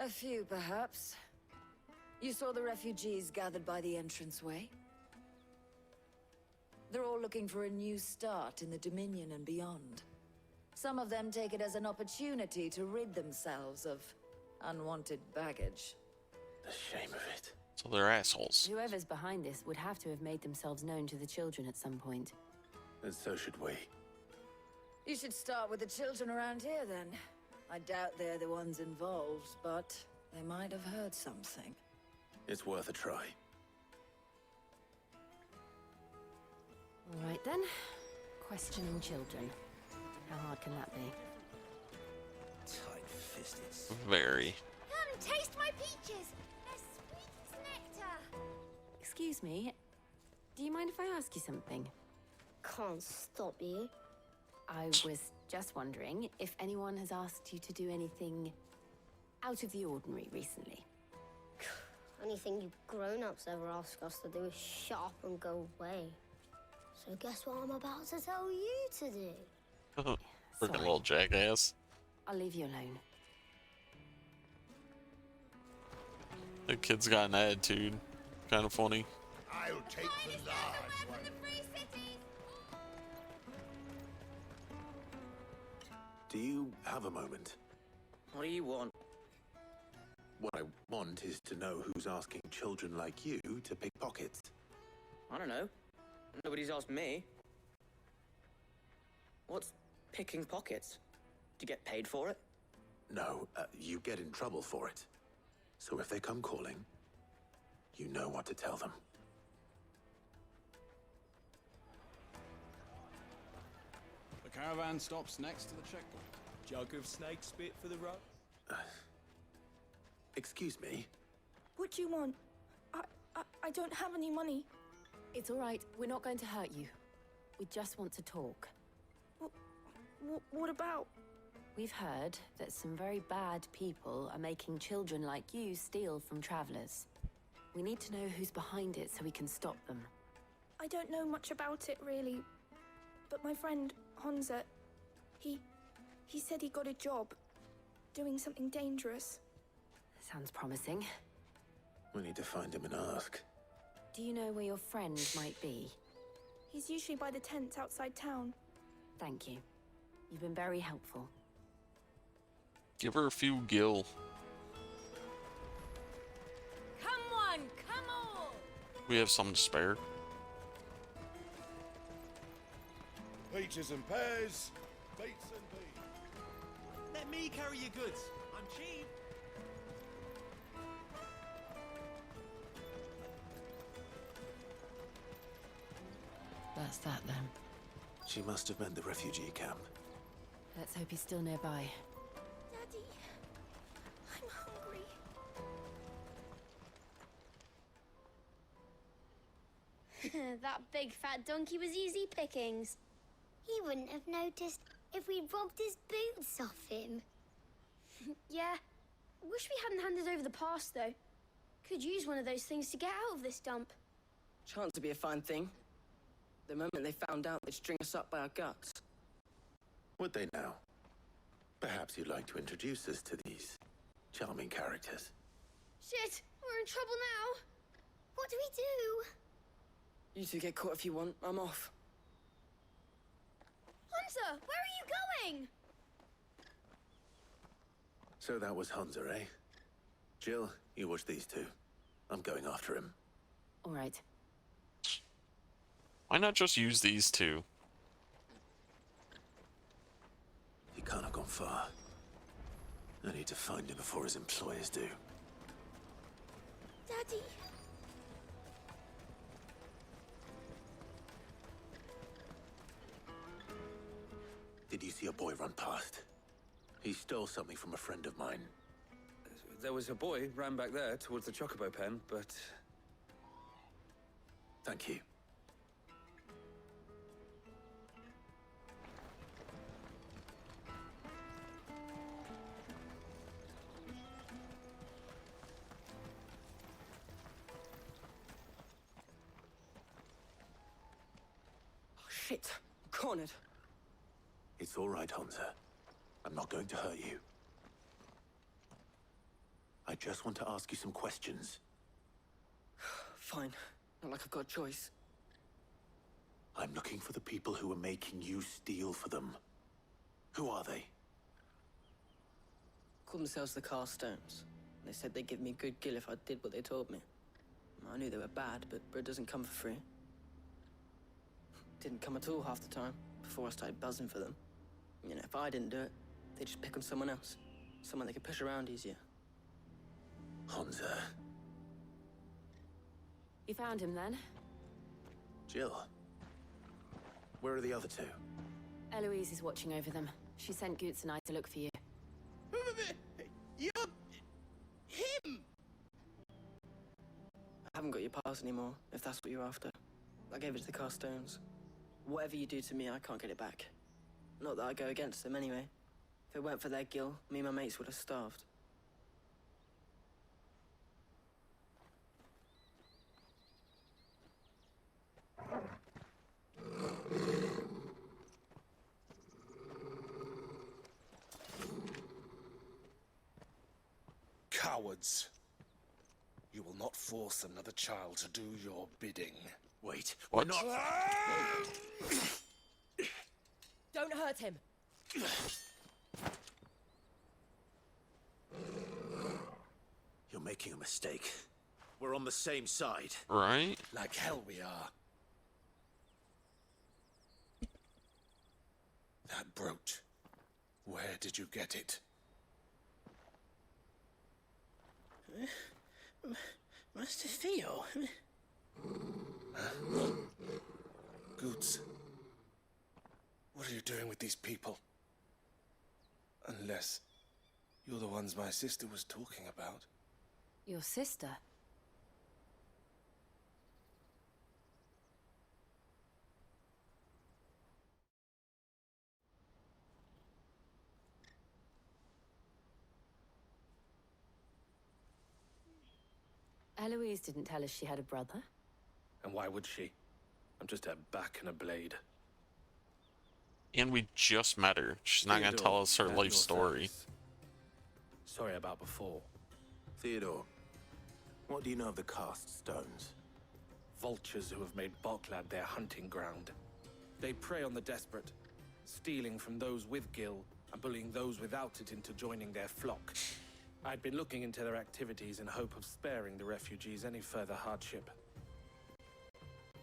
[SPEAKER 23] A few, perhaps. You saw the refugees gathered by the entranceway? They're all looking for a new start in the Dominion and beyond. Some of them take it as an opportunity to rid themselves of unwanted baggage.
[SPEAKER 4] The shame of it.
[SPEAKER 1] So they're assholes.
[SPEAKER 12] Whoever's behind this would have to have made themselves known to the children at some point.
[SPEAKER 4] And so should we.
[SPEAKER 23] You should start with the children around here, then. I doubt they're the ones involved, but they might have heard something.
[SPEAKER 4] It's worth a try.
[SPEAKER 12] All right then. Questioning children. How hard can that be?
[SPEAKER 2] Tight-fisted.
[SPEAKER 1] Very.
[SPEAKER 9] Come, taste my peaches! They're sweet as nectar!
[SPEAKER 12] Excuse me. Do you mind if I ask you something?
[SPEAKER 24] Can't stop you.
[SPEAKER 12] I was just wondering if anyone has asked you to do anything out of the ordinary recently.
[SPEAKER 24] Anything you grown-ups ever ask us to do is shut up and go away. So guess what I'm about to tell you to do?
[SPEAKER 1] Freaking little jackass.
[SPEAKER 12] I'll leave you alone.
[SPEAKER 1] The kid's got an attitude. Kind of funny.
[SPEAKER 10] I'll take the large one.
[SPEAKER 4] Do you have a moment?
[SPEAKER 8] What do you want?
[SPEAKER 4] What I want is to know who's asking children like you to pick pockets.
[SPEAKER 8] I don't know. Nobody's asked me. What's picking pockets? Do you get paid for it?
[SPEAKER 4] No, you get in trouble for it. So if they come calling, you know what to tell them.
[SPEAKER 22] The caravan stops next to the checkpoint. Jug of snake spit for the road?
[SPEAKER 4] Excuse me?
[SPEAKER 25] What do you want? I don't have any money.
[SPEAKER 12] It's all right. We're not going to hurt you. We just want to talk.
[SPEAKER 25] What about?
[SPEAKER 12] We've heard that some very bad people are making children like you steal from travelers.
[SPEAKER 11] We need to know who's behind it so we can stop them.
[SPEAKER 25] I don't know much about it, really. But my friend, Honza, he said he got a job. Doing something dangerous.
[SPEAKER 11] Sounds promising.
[SPEAKER 4] We need to find him and ask.
[SPEAKER 11] Do you know where your friend might be?
[SPEAKER 25] He's usually by the tents outside town.
[SPEAKER 11] Thank you. You've been very helpful.
[SPEAKER 1] Give her a few gil.
[SPEAKER 12] Come on, come on!
[SPEAKER 1] We have some to spare.
[SPEAKER 10] Peaches and pears, beets and beans.
[SPEAKER 15] Let me carry your goods. I'm cheap.
[SPEAKER 11] That's that then.
[SPEAKER 4] She must have meant the refugee camp.
[SPEAKER 11] Let's hope he's still nearby.
[SPEAKER 25] Daddy, I'm hungry.
[SPEAKER 24] That big fat donkey was easy pickings. He wouldn't have noticed if we'd robbed his boots off him.
[SPEAKER 16] Yeah. Wish we hadn't handed over the pass, though. Could use one of those things to get out of this dump.
[SPEAKER 17] Chance to be a fine thing. The moment they found out, they'd string us up by our guts.
[SPEAKER 4] Would they now? Perhaps you'd like to introduce us to these charming characters.
[SPEAKER 16] Shit, we're in trouble now.
[SPEAKER 24] What do we do?
[SPEAKER 17] You two get caught if you want. I'm off.
[SPEAKER 16] Hunter, where are you going?
[SPEAKER 4] So that was Hunter, eh? Jill, you watch these two. I'm going after him.
[SPEAKER 11] All right.
[SPEAKER 1] Why not just use these two?
[SPEAKER 4] He can't have gone far. I need to find him before his employers do.
[SPEAKER 25] Daddy.
[SPEAKER 4] Did you see a boy run past? He stole something from a friend of mine.
[SPEAKER 22] There was a boy ran back there towards the chocobo pen, but...
[SPEAKER 4] Thank you.
[SPEAKER 17] Oh, shit. Cornered.
[SPEAKER 4] It's all right, Hunter. I'm not going to hurt you. I just want to ask you some questions.
[SPEAKER 17] Fine. Not like I've got a choice.
[SPEAKER 4] I'm looking for the people who are making you steal for them. Who are they?
[SPEAKER 17] Called themselves the Carstones. They said they'd give me good gill if I did what they told me. I knew they were bad, but bread doesn't come for free. Didn't come at all half the time, before I started buzzing for them. You know, if I didn't do it, they'd just pick on someone else. Someone they could push around easier.
[SPEAKER 4] Hunter.
[SPEAKER 11] You found him then?
[SPEAKER 4] Jill. Where are the other two?
[SPEAKER 11] Eloise is watching over them. She sent Goots and I to look for you.
[SPEAKER 17] You're... him! I haven't got your pass anymore, if that's what you're after. I gave it to the Carstones. Whatever you do to me, I can't get it back. Not that I go against them anyway. If it weren't for their gill, me and my mates would have starved.
[SPEAKER 10] Cowards. You will not force another child to do your bidding.
[SPEAKER 4] Wait,
[SPEAKER 1] what?
[SPEAKER 4] We're not...
[SPEAKER 11] Don't hurt him.
[SPEAKER 4] You're making a mistake. We're on the same side.
[SPEAKER 1] Right?
[SPEAKER 10] Like hell we are. That brooch. Where did you get it?
[SPEAKER 17] Master Theo?
[SPEAKER 10] Goots. What are you doing with these people? Unless you're the ones my sister was talking about.
[SPEAKER 11] Your sister? Eloise didn't tell us she had a brother.
[SPEAKER 22] And why would she? I'm just her back and a blade.
[SPEAKER 1] And we just met her. She's not going to
[SPEAKER 22] Theodore,
[SPEAKER 1] tell us her
[SPEAKER 22] at
[SPEAKER 1] life
[SPEAKER 22] your
[SPEAKER 1] story.
[SPEAKER 22] service. Sorry about before.
[SPEAKER 4] Theodore, what do you know of the cast stones?
[SPEAKER 22] Vultures who have made Boklad their hunting ground. They prey on the desperate, stealing from those with gil and bullying those without it into joining their flock. I'd been looking into their activities in hope of sparing the refugees any further hardship.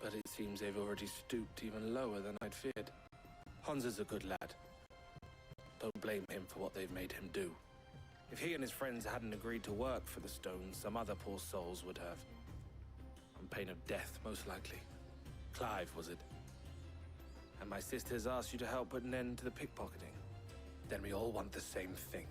[SPEAKER 22] But it seems they've already stooped even lower than I'd feared. Hans is a good lad. Don't blame him for what they've made him do. If he and his friends hadn't agreed to work for the stones, some other poor souls would have. On pain of death, most likely. Clive, was it? And my sisters asked you to help put an end to the pickpocketing. Then we all want the same thing.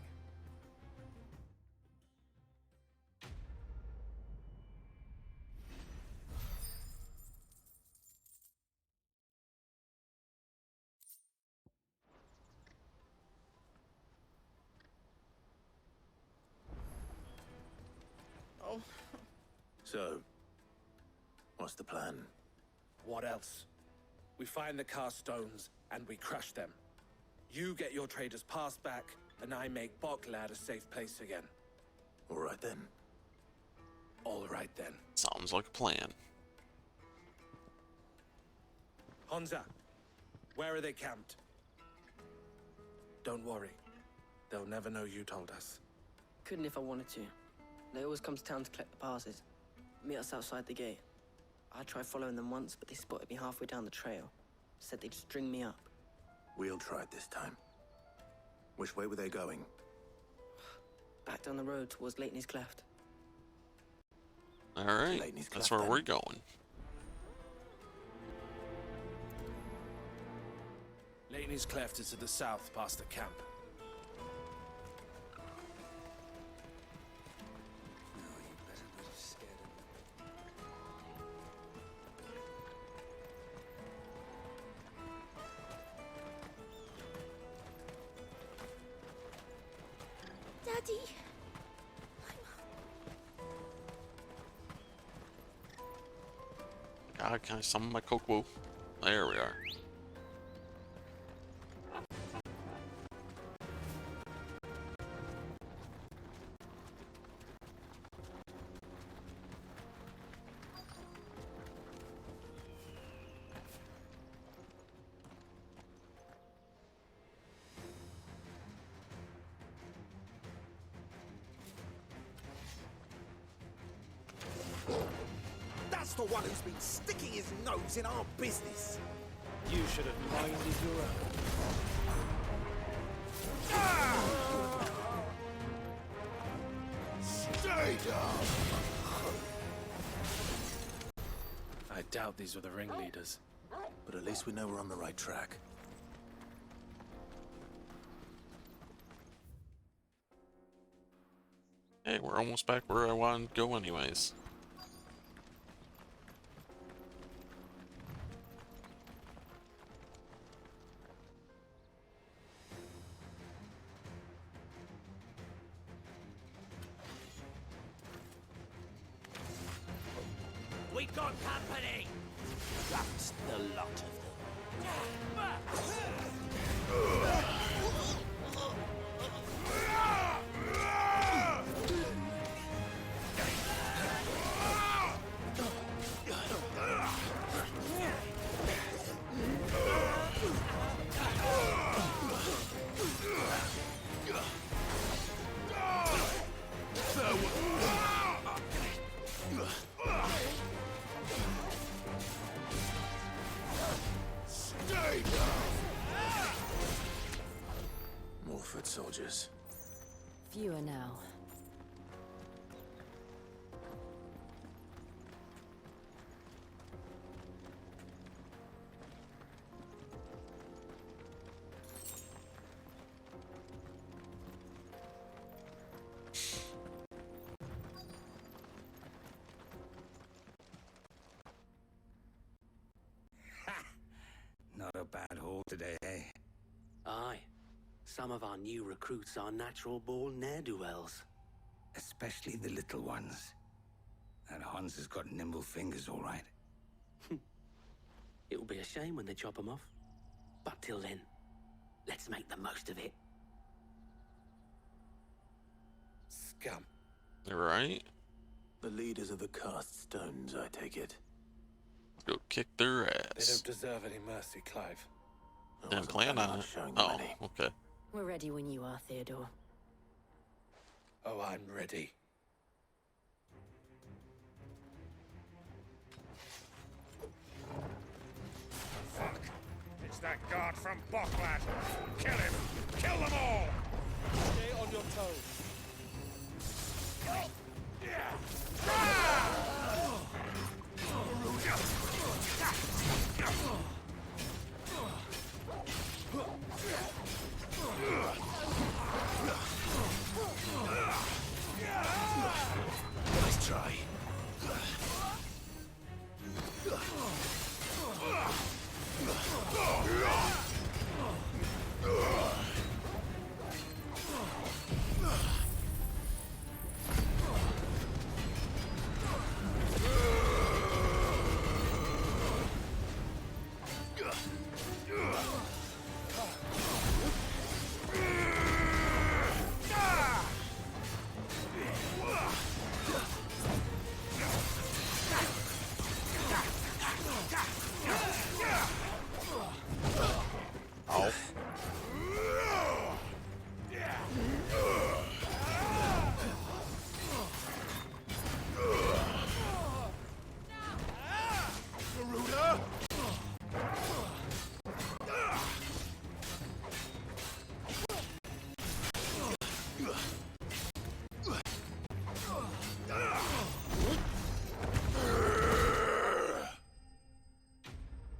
[SPEAKER 8] Oh.
[SPEAKER 4] So, what's the plan?
[SPEAKER 22] What else? We find the cast stones and we crush them. You get your traders passed back, and I make Boklad a safe place again.
[SPEAKER 4] All right then.
[SPEAKER 22] All right then.
[SPEAKER 1] Sounds like a plan.
[SPEAKER 22] Honza, where are they camped? Don't worry. They'll never know you told us.
[SPEAKER 17] Couldn't if I wanted to. They always come to town to collect the passes. Meet us outside the gate. I tried following them once, but they spotted me halfway down the trail. Said they'd string me up.
[SPEAKER 4] We'll try it this time. Which way were they going?
[SPEAKER 17] Back down the road towards Leitney's Cleft.
[SPEAKER 1] Alright, that's where we're going.
[SPEAKER 22] Leitney's Cleft is to the south past the camp.
[SPEAKER 25] Daddy!
[SPEAKER 1] God, can I summon my Kokwo? There we are.
[SPEAKER 15] That's the one who's been sticking his nose in our business.
[SPEAKER 22] You should have minded your own.
[SPEAKER 15] Stay down!
[SPEAKER 22] I doubt these were the ringleaders.
[SPEAKER 4] But at least we know we're on the right track.
[SPEAKER 1] Hey, we're almost back where I wanted to go anyways.
[SPEAKER 15] We got company! That's the lot of Stay down!
[SPEAKER 4] More foot soldiers.
[SPEAKER 11] Fewer now.
[SPEAKER 10] Not a bad haul today, eh?
[SPEAKER 3] Aye. Some of our new recruits are natural-born ne'er-do-wells.
[SPEAKER 10] Especially the little ones.
[SPEAKER 5] That Hans has got nimble fingers, all right.
[SPEAKER 3] It will be a shame when they chop them off. But till then, let's make the most of it.
[SPEAKER 22] Scum.
[SPEAKER 1] Right?
[SPEAKER 4] The leaders of the cast stones, I take it.
[SPEAKER 1] Go kick their
[SPEAKER 22] They
[SPEAKER 1] ass.
[SPEAKER 22] don't deserve any mercy, Clive.
[SPEAKER 1] Didn't plan on it. Oh, okay.
[SPEAKER 11] We're ready when you are, Theodore.
[SPEAKER 22] Oh, I'm ready.
[SPEAKER 10] Fuck! It's that guard from Bocklad! Kill him! Kill them all!
[SPEAKER 22] Stay on your toes.
[SPEAKER 2] Nice try.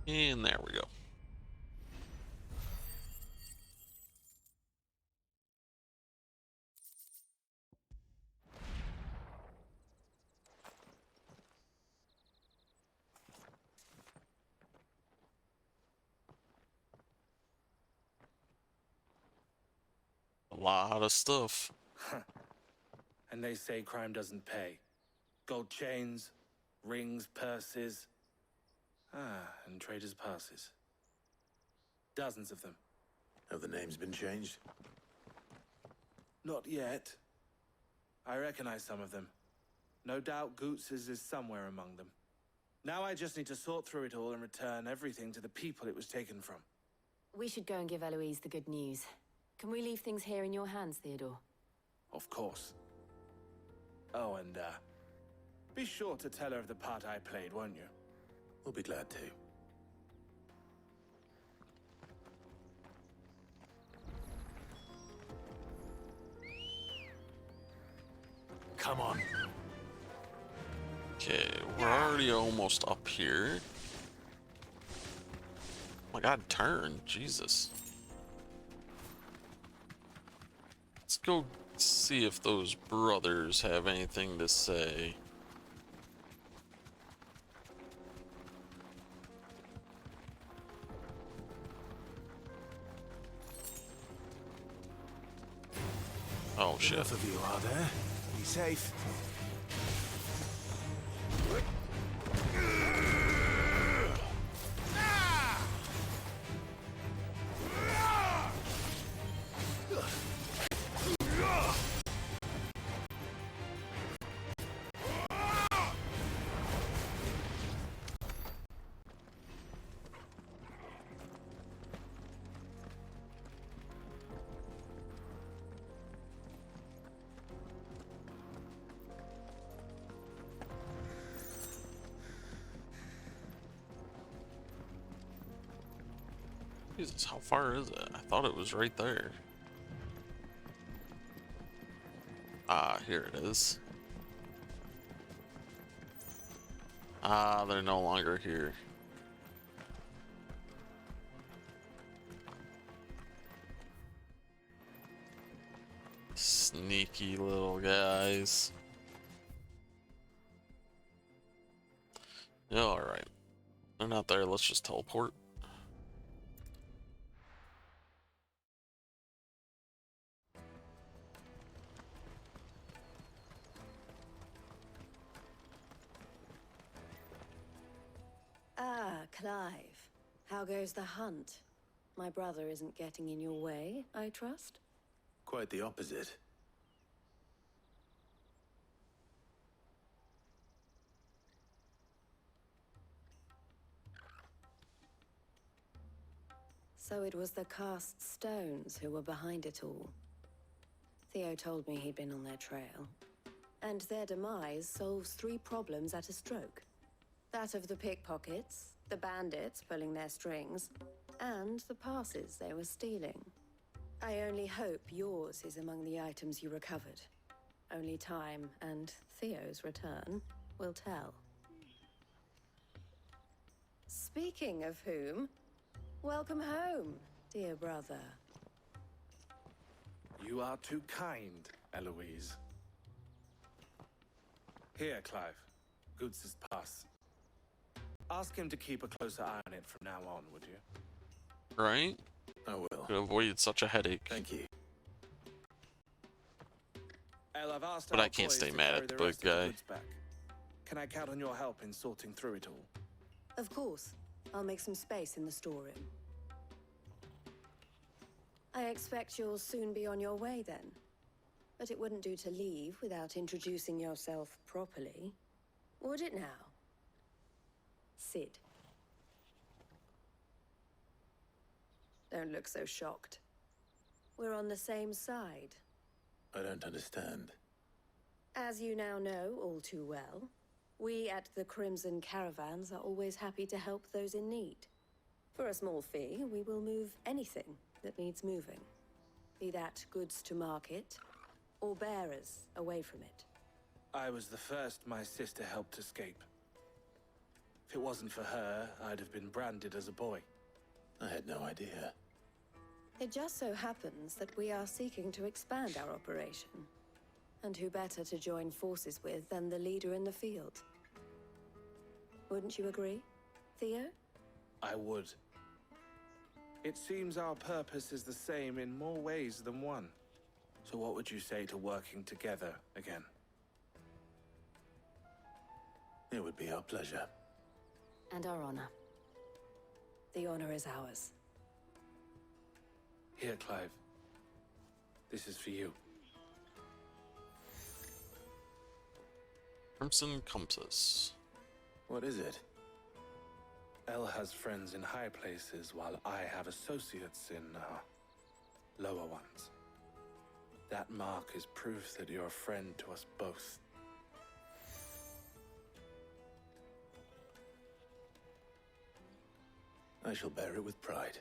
[SPEAKER 1] And there we go. A lot of stuff.
[SPEAKER 22] And they say crime doesn't pay. Gold chains, rings, purses. And traders' passes. Dozens of them.
[SPEAKER 4] Have the names been changed?
[SPEAKER 22] Not yet. I recognize some of them. No doubt Goots's is somewhere among them. Now I just need to sort through it all and return everything to the people it was taken from.
[SPEAKER 11] We should go and give Eloise the good news. Can we leave things here in your hands, Theodore?
[SPEAKER 22] Of course. Oh, and, be sure to tell her of the part I played, won't you?
[SPEAKER 4] We'll be glad to.
[SPEAKER 2] Come on.
[SPEAKER 1] Okay, we're already almost up here. Oh my god, turn. Jesus. Let's go see if those brothers have anything to say. Oh shit.
[SPEAKER 2] Enough of you are there. Be safe.
[SPEAKER 1] Jesus, how far is it? I thought it was right there. Ah, here it is. Ah, they're no longer here. Sneaky little guys. Yeah, alright. They're not there, let's just teleport.
[SPEAKER 19] How goes the hunt? My brother isn't getting in your way, I trust?
[SPEAKER 4] Quite the opposite.
[SPEAKER 19] So it was the cast stones who were behind it all. Theo told me he'd been on their trail. And their demise solves 3 problems at a stroke. That of the pickpockets, the bandits pulling their strings, and the passes they were stealing. I only hope yours is among the items you recovered. Only time and Theo's return will tell. Speaking of whom, welcome home, dear brother.
[SPEAKER 22] You are too kind, Eloise. Here, Clive. Goods' pass. Ask him to keep a closer eye on it from now on, would you?
[SPEAKER 1] Right?
[SPEAKER 4] I will.
[SPEAKER 1] To avoid such a headache.
[SPEAKER 4] Thank you.
[SPEAKER 22] El, I've asked
[SPEAKER 1] But
[SPEAKER 22] our
[SPEAKER 1] I can't
[SPEAKER 22] boys
[SPEAKER 1] stay
[SPEAKER 22] to
[SPEAKER 1] mad
[SPEAKER 22] carry
[SPEAKER 1] at the
[SPEAKER 22] the
[SPEAKER 1] big
[SPEAKER 22] rest of the
[SPEAKER 1] guy.
[SPEAKER 22] goods back. Can I count on your help in sorting through it all?
[SPEAKER 19] Of course. I'll make some space in the storeroom. I expect you'll soon be on your way then. But it wouldn't do to leave without introducing yourself properly. Would it now? Sid. Don't look so shocked. We're on the same side.
[SPEAKER 4] I don't understand.
[SPEAKER 19] As you now know all too well, we at the Crimson Caravans are always happy to help those in need. For a small fee, we will move anything that needs moving. Be that goods to market, or bearers away from it.
[SPEAKER 22] I was the first my sister helped escape. If it wasn't for her, I'd have been branded as a boy.
[SPEAKER 4] I had no idea.
[SPEAKER 19] It just so happens that we are seeking to expand our operation. And who better to join forces with than the leader in the field? Wouldn't you agree, Theo?
[SPEAKER 22] I would. It seems our purpose is the same in more ways than one. So what would you say to working together again?
[SPEAKER 4] It would be our pleasure.
[SPEAKER 19] And our honor. The honor is ours.
[SPEAKER 22] Here, Clive. This is for you.
[SPEAKER 1] Crimson Compass.
[SPEAKER 4] What is it?
[SPEAKER 22] El has friends in high places, while I have associates in, lower ones. That mark is proof that you're a friend to us both.
[SPEAKER 4] I shall bear it with pride.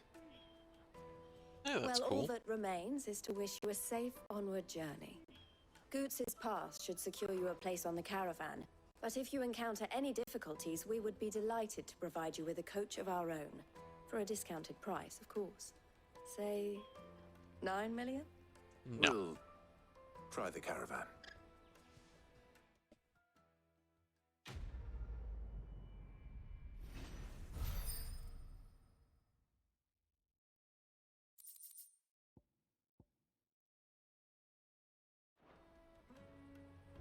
[SPEAKER 1] Yeah, that's
[SPEAKER 19] well,
[SPEAKER 1] cool.
[SPEAKER 19] all that remains is to wish you a safe onward journey. Goots' pass should secure you a place on the caravan, but if you encounter any difficulties, we would be delighted to provide you with a coach of our own. For a discounted price, of course. Say, 9 million?
[SPEAKER 1] No.
[SPEAKER 4] We'll try the caravan.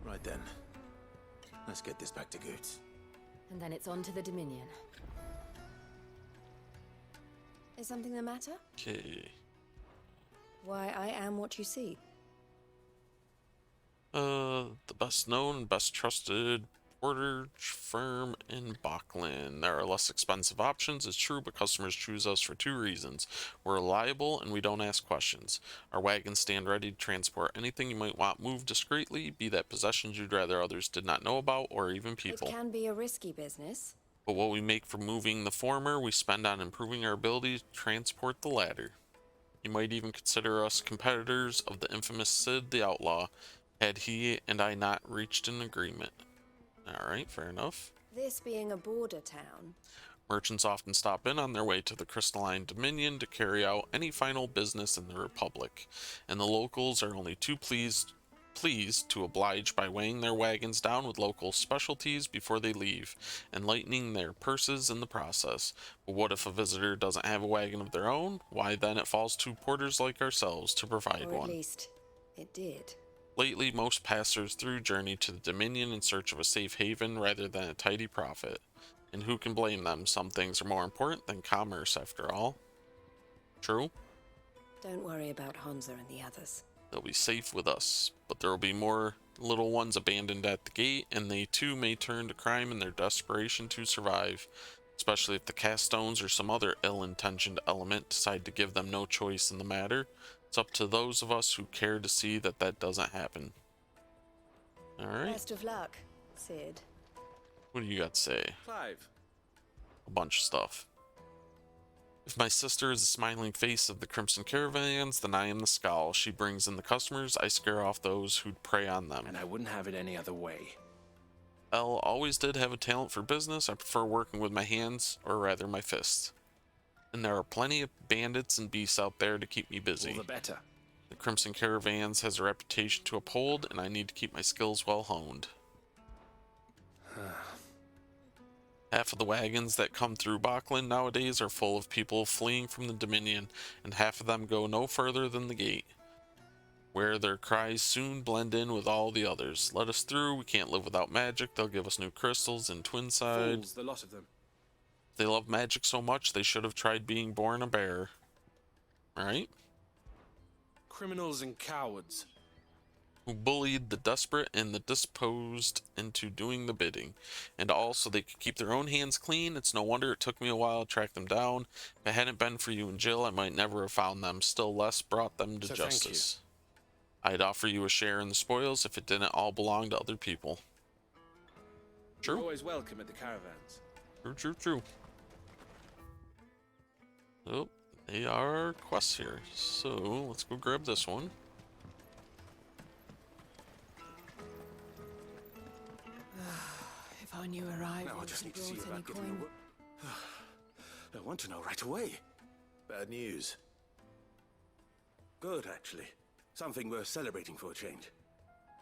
[SPEAKER 4] Right then. Let's get this back to Goots.
[SPEAKER 19] And then it's on to the Dominion. Is something the matter?
[SPEAKER 1] Okay.
[SPEAKER 19] Why, I am what you see.
[SPEAKER 1] The best known and best trusted portage firm in Bachland. There are less expensive options, it's true, but customers choose us for 2 reasons. We're reliable and we don't ask questions. Our wagons stand ready to transport anything you might want moved discreetly, be that possessions you'd rather others did not know about, or even people.
[SPEAKER 19] It can be a risky business.
[SPEAKER 1] But what we make from moving the former, we spend on improving our ability to transport the latter. You might even consider us competitors of the infamous Sid the Outlaw, had he and I not reached an agreement. Alright, fair enough.
[SPEAKER 19] This being a border town.
[SPEAKER 1] Merchants often stop in on their way to the Crystalline Dominion to carry out any final business in the Republic, and the locals are only too pleased to oblige by weighing their wagons down with local specialties before they leave, and lightening their purses in the process. But what if a visitor doesn't have a wagon of their own? Why then it falls to porters like ourselves to provide
[SPEAKER 19] Or at
[SPEAKER 1] one.
[SPEAKER 19] least, it did.
[SPEAKER 1] Lately, most passers through journey to the Dominion in search of a safe haven rather than a tidy profit. And who can blame them? Some things are more important than commerce, after all. True?
[SPEAKER 19] Don't worry about Hansa and the others.
[SPEAKER 1] They'll be safe with us, but there will be more little ones abandoned at the gate, and they too may turn to crime in their desperation to survive, especially if the cast stones or some other ill-intentioned element decide to give them no choice in the matter. It's up to those of us who care to see that that doesn't happen. Alright.
[SPEAKER 19] Best of luck, Sid.
[SPEAKER 1] What do you got to say?
[SPEAKER 22] Clive.
[SPEAKER 1] A bunch of stuff. If my sister is the smiling face of the Crimson Caravans, then I am the scowl. She brings in the customers, I scare off those who'd prey on them.
[SPEAKER 22] And I wouldn't have it any other way.
[SPEAKER 1] Elle always did have a talent for business. I prefer working with my hands, or rather my fists. And there are plenty of bandits and beasts out there to keep me busy.
[SPEAKER 22] All the better.
[SPEAKER 1] The Crimson Caravans has a reputation to uphold, and I need to keep my skills well honed. Half of the wagons that come through Bachland nowadays are full of people fleeing from the Dominion, and half of them go no further than the gate, where their cries soon blend in with all the others. Let us through, we can't live without magic. They'll give us new crystals in Twinside.
[SPEAKER 22] Fools, the lot of them.
[SPEAKER 1] They love magic so much, they should have tried being born a bear. Alright?
[SPEAKER 22] Criminals and cowards.
[SPEAKER 1] Who bullied the desperate and the disposed into doing the bidding, and all so they could keep their own hands clean. It's no wonder it took me a while to track them down. If it hadn't been for you and Jill, I might never have found them, still less brought them to justice. I'd offer you a share in the spoils if it didn't all belong to other people. True.
[SPEAKER 22] You're always welcome at the caravans.
[SPEAKER 1] True. Oh, they are quests here, so let's go grab this one.
[SPEAKER 23] If I knew arrival,
[SPEAKER 10] No, I just need to see
[SPEAKER 23] brought
[SPEAKER 10] about
[SPEAKER 23] any
[SPEAKER 10] getting
[SPEAKER 23] coin.
[SPEAKER 10] I want to know right away.
[SPEAKER 4] Bad news.
[SPEAKER 10] Good, actually. Something worth celebrating for a change.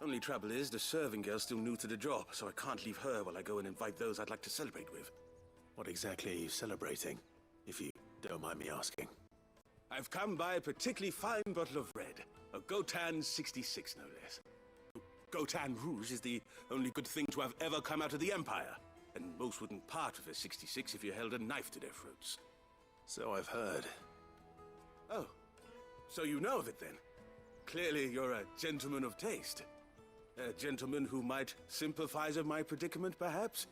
[SPEAKER 10] Only trouble is, the serving girl's still new to the job, so I can't leave her while I go and invite those I'd like to celebrate with.
[SPEAKER 4] What exactly are you celebrating, if you don't mind me asking?
[SPEAKER 10] I've come by a particularly fine bottle of red. A Gotan 66, no less. Gotan Rouge is the only good thing to have ever come out of the Empire, and most wouldn't part with a 66 if you held a knife to their throats.
[SPEAKER 4] So I've heard.
[SPEAKER 10] Oh, so you know of it then? Clearly you're a gentleman of taste. A gentleman who might sympathize with my predicament, perhaps?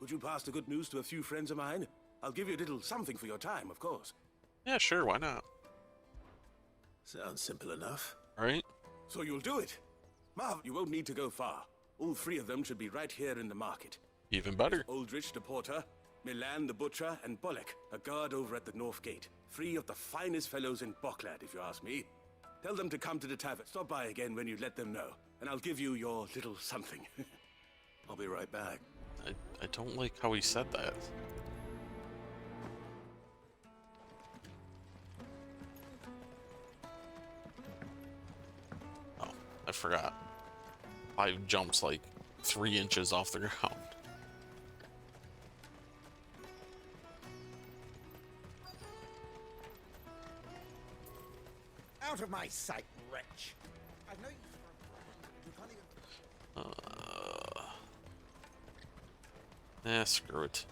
[SPEAKER 10] Would you pass the good news to a few friends of mine? I'll give you a little something for your time, of course.
[SPEAKER 1] Yeah, sure, why not?
[SPEAKER 4] Sounds simple enough.
[SPEAKER 1] Right?
[SPEAKER 10] So you'll do it? Marv, you won't need to go far. All three of them should be right here in the market.
[SPEAKER 1] Even better.
[SPEAKER 10] Aldrich the porter, Milan the butcher, and Bolek, a guard over at the north gate. Three of the finest fellows in Bocklad, if you ask me. Tell them to come to the tavern. Stop by again when you let them know, and I'll give you your little something.
[SPEAKER 4] I'll be right back.
[SPEAKER 1] I don't like how he said that. Oh, I forgot. Clive jumps like 3 inches off the ground.
[SPEAKER 2] Out of my sight, wretch! I've no use for a you can't even...
[SPEAKER 1] Screw it.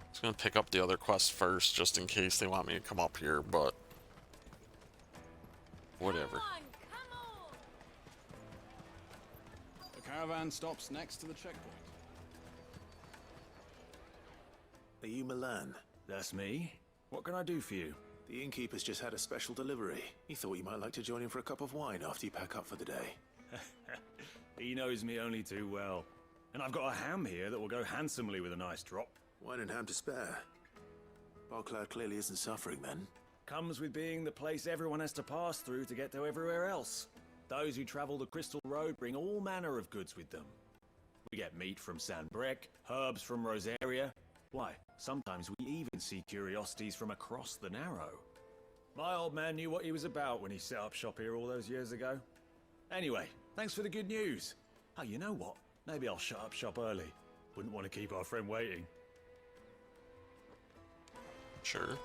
[SPEAKER 1] I was gonna pick up the other quest first, just in case they want me to come up here, but whatever.
[SPEAKER 7] The caravan stops next to the checkpoint.
[SPEAKER 4] Are you Milan?
[SPEAKER 7] That's me. What can I do for you?
[SPEAKER 4] The innkeeper's just had a special delivery. He thought you might like to join him for a cup of wine after you pack up for the day.
[SPEAKER 7] He knows me only too well. And I've got a ham here that will go handsomely with a nice drop.
[SPEAKER 4] Wine and ham to spare. Bocklad clearly isn't suffering then.
[SPEAKER 7] Comes with being the place everyone has to pass through to get to everywhere else. Those who travel the Crystal Road bring all manner of goods with them. We get meat from San Brec, herbs from Rosaria. Why, sometimes we even see curiosities from across the Narrow. My old man knew what he was about when he set up shop here all those years ago. Anyway, thanks for the good news. Oh, you know what? Maybe I'll shut up shop early. Wouldn't want to keep our friend waiting.
[SPEAKER 1] Sure.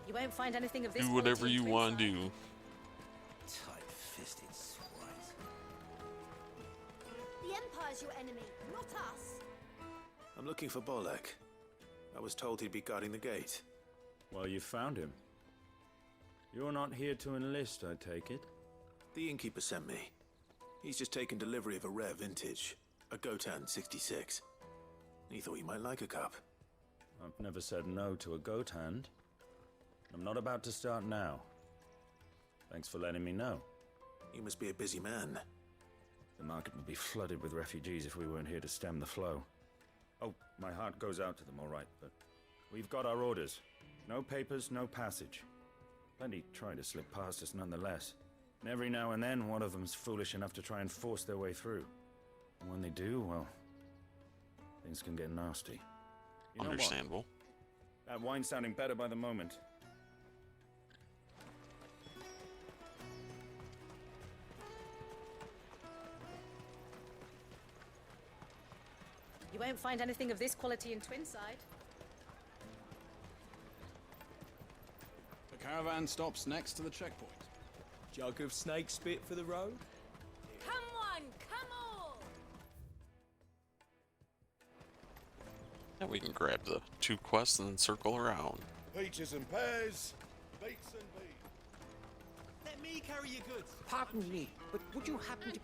[SPEAKER 14] You won't find anything of this
[SPEAKER 1] Do whatever you want to do.
[SPEAKER 2] Tight-fisted swine.
[SPEAKER 16] The Empire's your enemy, not us.
[SPEAKER 4] I'm looking for Bolek. I was told he'd be guarding the gate.
[SPEAKER 6] Well, you found him. You're not here to enlist, I take it?
[SPEAKER 4] The innkeeper sent me. He's just taken delivery of a rare vintage, a Gotan 66. He thought you might like a cup.
[SPEAKER 6] I've never said no to a goat hand. I'm not about to start now. Thanks for letting me know.
[SPEAKER 4] You must be a busy man.
[SPEAKER 6] The market would be flooded with refugees if we weren't here to stem the flow. Oh, my heart goes out to them, all right, but we've got our orders. No papers, no passage. Plenty try to slip past us nonetheless. And every now and then, one of them's foolish enough to try and force their way through. And when they do, well, things can get nasty. You know what?
[SPEAKER 1] Understandable.
[SPEAKER 6] That wine's sounding better by the moment.
[SPEAKER 14] You won't find anything of this quality in Twinside.
[SPEAKER 15] The caravan stops next to the checkpoint. Jug of snake spit for the road?
[SPEAKER 12] Come on, come on!
[SPEAKER 1] Yeah, we can grab the 2 quests and then circle around.
[SPEAKER 10] Peaches and pears, beets and beans.
[SPEAKER 15] Let me carry your goods.
[SPEAKER 13] Pardon me, but would you happen to...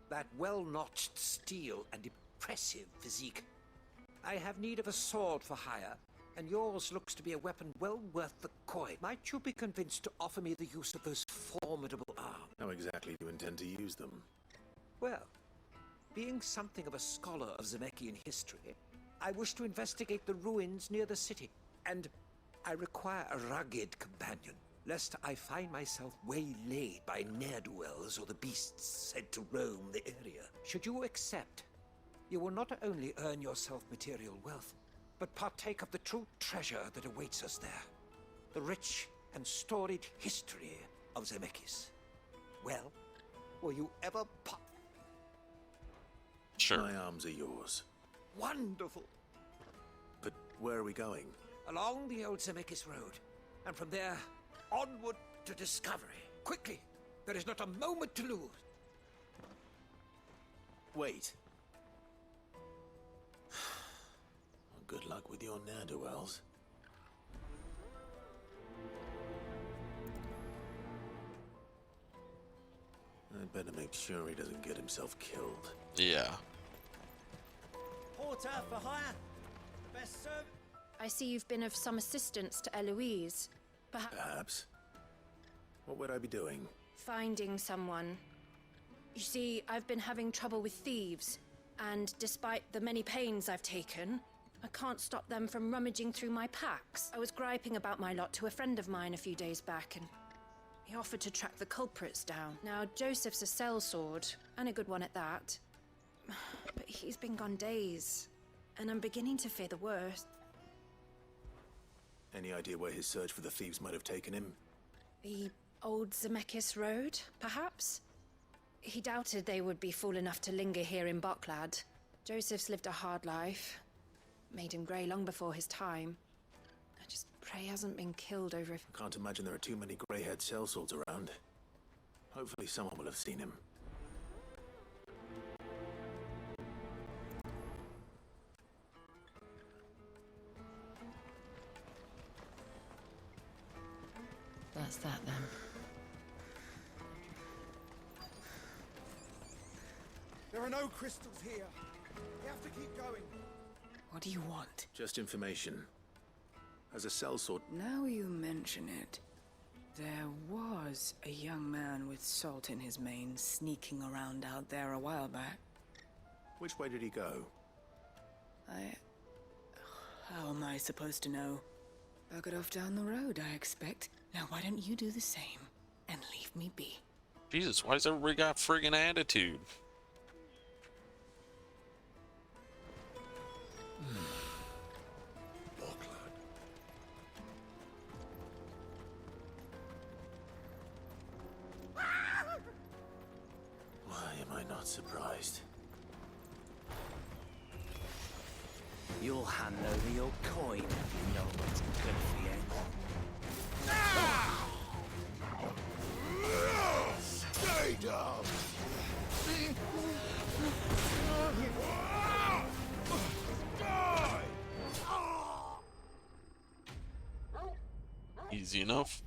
[SPEAKER 13] That well-notched steel and impressive physique. I have need of a sword for hire, and yours looks to be a weapon well worth the coin. Might you be convinced to offer me the use of those formidable arms?
[SPEAKER 4] How exactly do you intend to use them?
[SPEAKER 13] Well, being something of a scholar of Zemeckis history, I wish to investigate the ruins near the city, and I require a rugged companion, lest I find myself waylaid by ne'er-do-wells or the beasts said to roam the area. Should you accept, you will not only earn yourself material wealth, but partake of the true treasure that awaits us there. The rich and storied history of Zemeckis. Well, were you ever
[SPEAKER 1] Sure.
[SPEAKER 4] My arms are yours.
[SPEAKER 13] Wonderful!
[SPEAKER 4] But where are we going?
[SPEAKER 13] Along the old Zemeckis Road, and from there, onward to discovery. Quickly! There is not a moment to lose.
[SPEAKER 4] Wait. Good luck with your ne'er-do-wells. I'd better make sure he doesn't get himself killed.
[SPEAKER 1] Yeah.
[SPEAKER 15] Porter for hire. Best servant.
[SPEAKER 12] I see you've been of some assistance to Eloise.
[SPEAKER 4] Perhaps. What would I be doing?
[SPEAKER 12] Finding someone. You see, I've been having trouble with thieves, and despite the many pains I've taken, I can't stop them from rummaging through my packs. I was griping about my lot to a friend of mine a few days back, and he offered to track the culprits down. Now, Joseph's a sellsword, and a good one at that. But he's been gone days, and I'm beginning to fear the worst.
[SPEAKER 4] Any idea where his search for the thieves might have taken him?
[SPEAKER 12] The old Zemeckis Road, perhaps? He doubted they would be fool enough to linger here in Boklad. Joseph's lived a hard life. Made him grey long before his time. I just pray he hasn't been killed over...
[SPEAKER 4] I can't imagine there are too many grey-haired sellswords around. Hopefully someone will have seen him.
[SPEAKER 12] That's that, then.
[SPEAKER 2] There are no crystals here. We have to keep going.
[SPEAKER 13] What do you want?
[SPEAKER 4] Just information. As a sellsword...
[SPEAKER 18] Now you mention it, there was a young man with salt in his mane sneaking around out there a while back.
[SPEAKER 4] Which way did he go?
[SPEAKER 18] How am I supposed to know? Buggered off down the road, I expect. Now why don't you do the same and leave me be?
[SPEAKER 1] Jesus, why's everybody got friggin' attitude?
[SPEAKER 4] Why am I not surprised?
[SPEAKER 13] You'll hand over your coin if you know what's good for you.
[SPEAKER 10] Stay down!
[SPEAKER 1] Easy enough.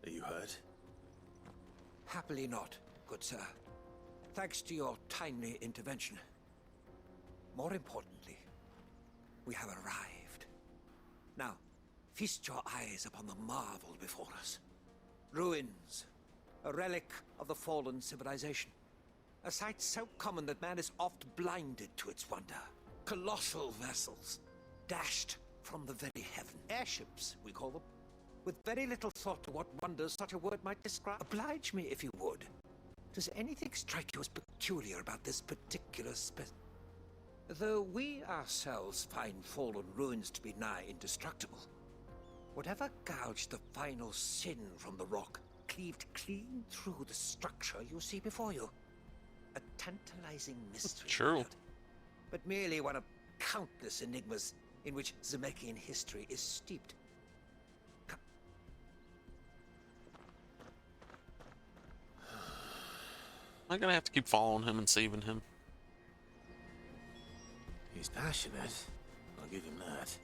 [SPEAKER 4] Are you hurt?
[SPEAKER 13] Happily not, good sir. Thanks to your timely intervention. More importantly, we have arrived. Now, feast your eyes upon the marvel before us. Ruins, a relic of the fallen civilization. A sight so common that man is oft blinded to its wonder. Colossal vessels, dashed from the very heaven. Airships, we call them. With very little thought to what wonders such a word might describe. Oblige me if you would. Does anything strike you as peculiar about this particular Though we ourselves find fallen ruins to be nigh indestructible, whatever gouged the final sin from the rock cleaved clean through the structure you see before you. A tantalizing mystery.
[SPEAKER 1] True.
[SPEAKER 13] But merely one of countless enigmas in which Zemeckis history is steeped.
[SPEAKER 1] I'm gonna have to keep following him and saving him.
[SPEAKER 4] He's passionate. I'll give him that.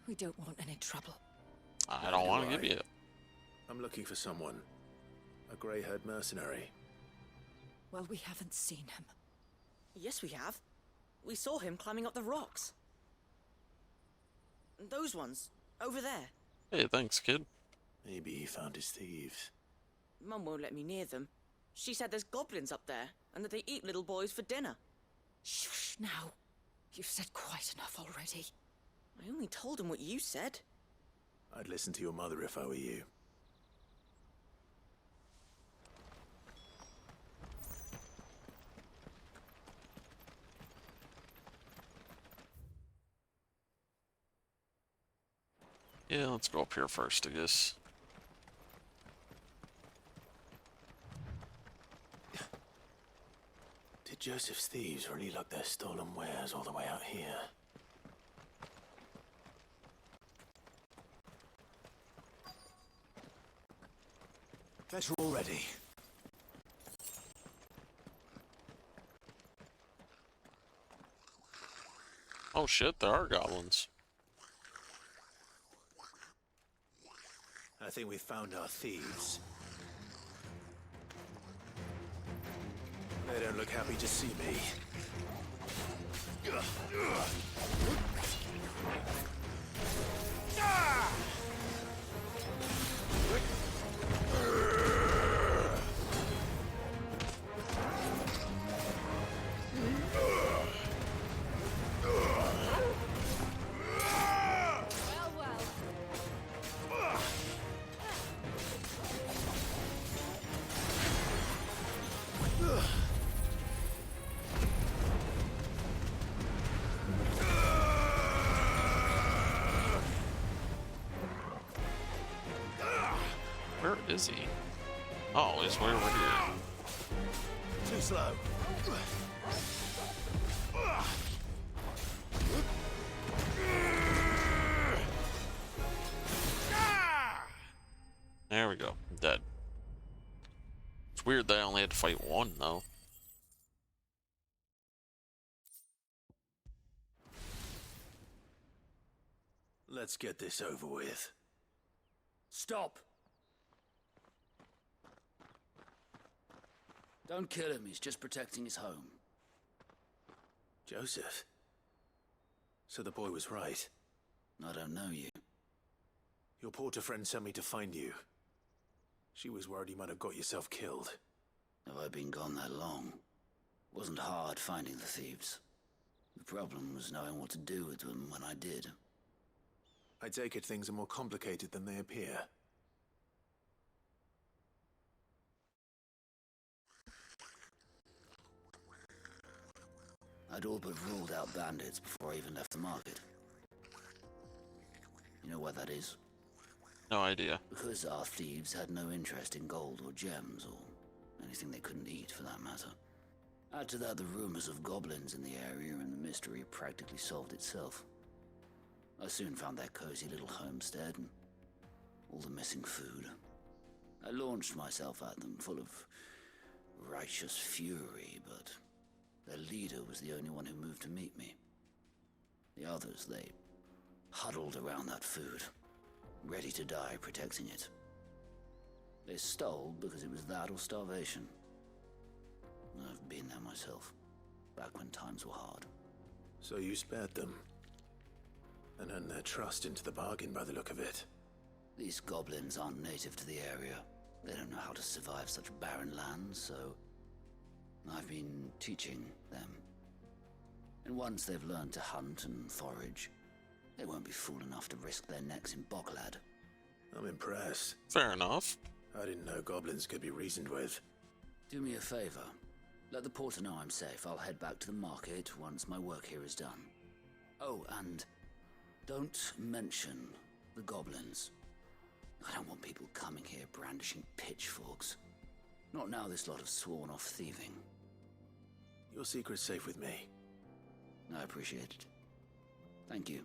[SPEAKER 23] We don't want any trouble.
[SPEAKER 1] I don't want to give you it.
[SPEAKER 4] I'm looking for someone. A grey-haired mercenary.
[SPEAKER 23] Well, we haven't seen him.
[SPEAKER 17] Yes, we have. We saw him climbing up the rocks. Those ones, over there.
[SPEAKER 1] Hey, thanks, kid.
[SPEAKER 4] Maybe he found his thieves.
[SPEAKER 17] Mum won't let me near them. She said there's goblins up there, and that they eat little boys for dinner.
[SPEAKER 23] Shush now. You've said quite enough already.
[SPEAKER 17] I only told him what you said.
[SPEAKER 4] I'd listen to your mother if I were you.
[SPEAKER 1] Yeah, let's go up here first, I guess.
[SPEAKER 4] Did Joseph's thieves really lug their stolen wares all the way out here?
[SPEAKER 13] Guess we're all ready.
[SPEAKER 1] Oh shit, there are goblins.
[SPEAKER 4] I think we found our thieves. They don't look happy to see me.
[SPEAKER 1] Where is he? Oh, he's way over here.
[SPEAKER 4] Too slow.
[SPEAKER 1] There we go. I'm dead. It's weird that I only had to fight one, though.
[SPEAKER 4] Let's get this over with.
[SPEAKER 15] Stop! Don't kill him, he's just protecting his home.
[SPEAKER 4] Joseph? So the boy was right.
[SPEAKER 15] I don't know you.
[SPEAKER 4] Your porter friend sent me to find you. She was worried you might have got yourself killed.
[SPEAKER 15] Have I been gone that long? Wasn't hard finding the thieves. The problem was knowing what to do with them when I did.
[SPEAKER 4] I take it things are more complicated than they appear.
[SPEAKER 15] I'd all but ruled out bandits before I even left the market. You know why that is?
[SPEAKER 1] No idea.
[SPEAKER 15] Because our thieves had no interest in gold or gems or anything they couldn't eat, for that matter. Add to that the rumors of goblins in the area, and the mystery practically solved itself. I soon found their cozy little homestead and all the missing food. I launched myself at them, full of righteous fury, but their leader was the only one who moved to meet me. The others, they huddled around that food, ready to die protecting it. They stole because it was that or starvation. I've been there myself, back when times were hard.
[SPEAKER 4] So you spared them, and earned their trust into the bargain by the look of it.
[SPEAKER 15] These goblins aren't native to the area. They don't know how to survive such barren lands, so I've been teaching them. And once they've learned to hunt and forage, they won't be fool enough to risk their necks in Boklad.
[SPEAKER 4] I'm impressed.
[SPEAKER 1] Fair enough.
[SPEAKER 4] I didn't know goblins could be reasoned with.
[SPEAKER 15] Do me a favor. Let the porter know I'm safe. I'll head back to the market once my work here is done. Oh, and don't mention the goblins. I don't want people coming here brandishing pitchforks. Not now this lot have sworn off thieving.
[SPEAKER 4] Your secret's safe with me.
[SPEAKER 15] I appreciate it. Thank you.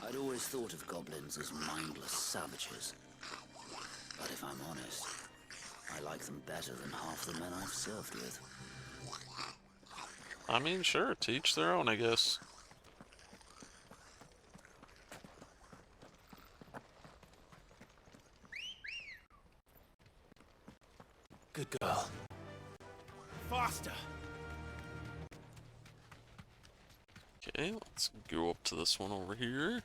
[SPEAKER 15] I'd always thought of goblins as mindless savages. But if I'm honest, I like them better than half the men I've served with.
[SPEAKER 1] I mean, sure, to each their own, I guess.
[SPEAKER 4] Good girl.
[SPEAKER 7] Faster!
[SPEAKER 1] Okay, let's go up to this one over here.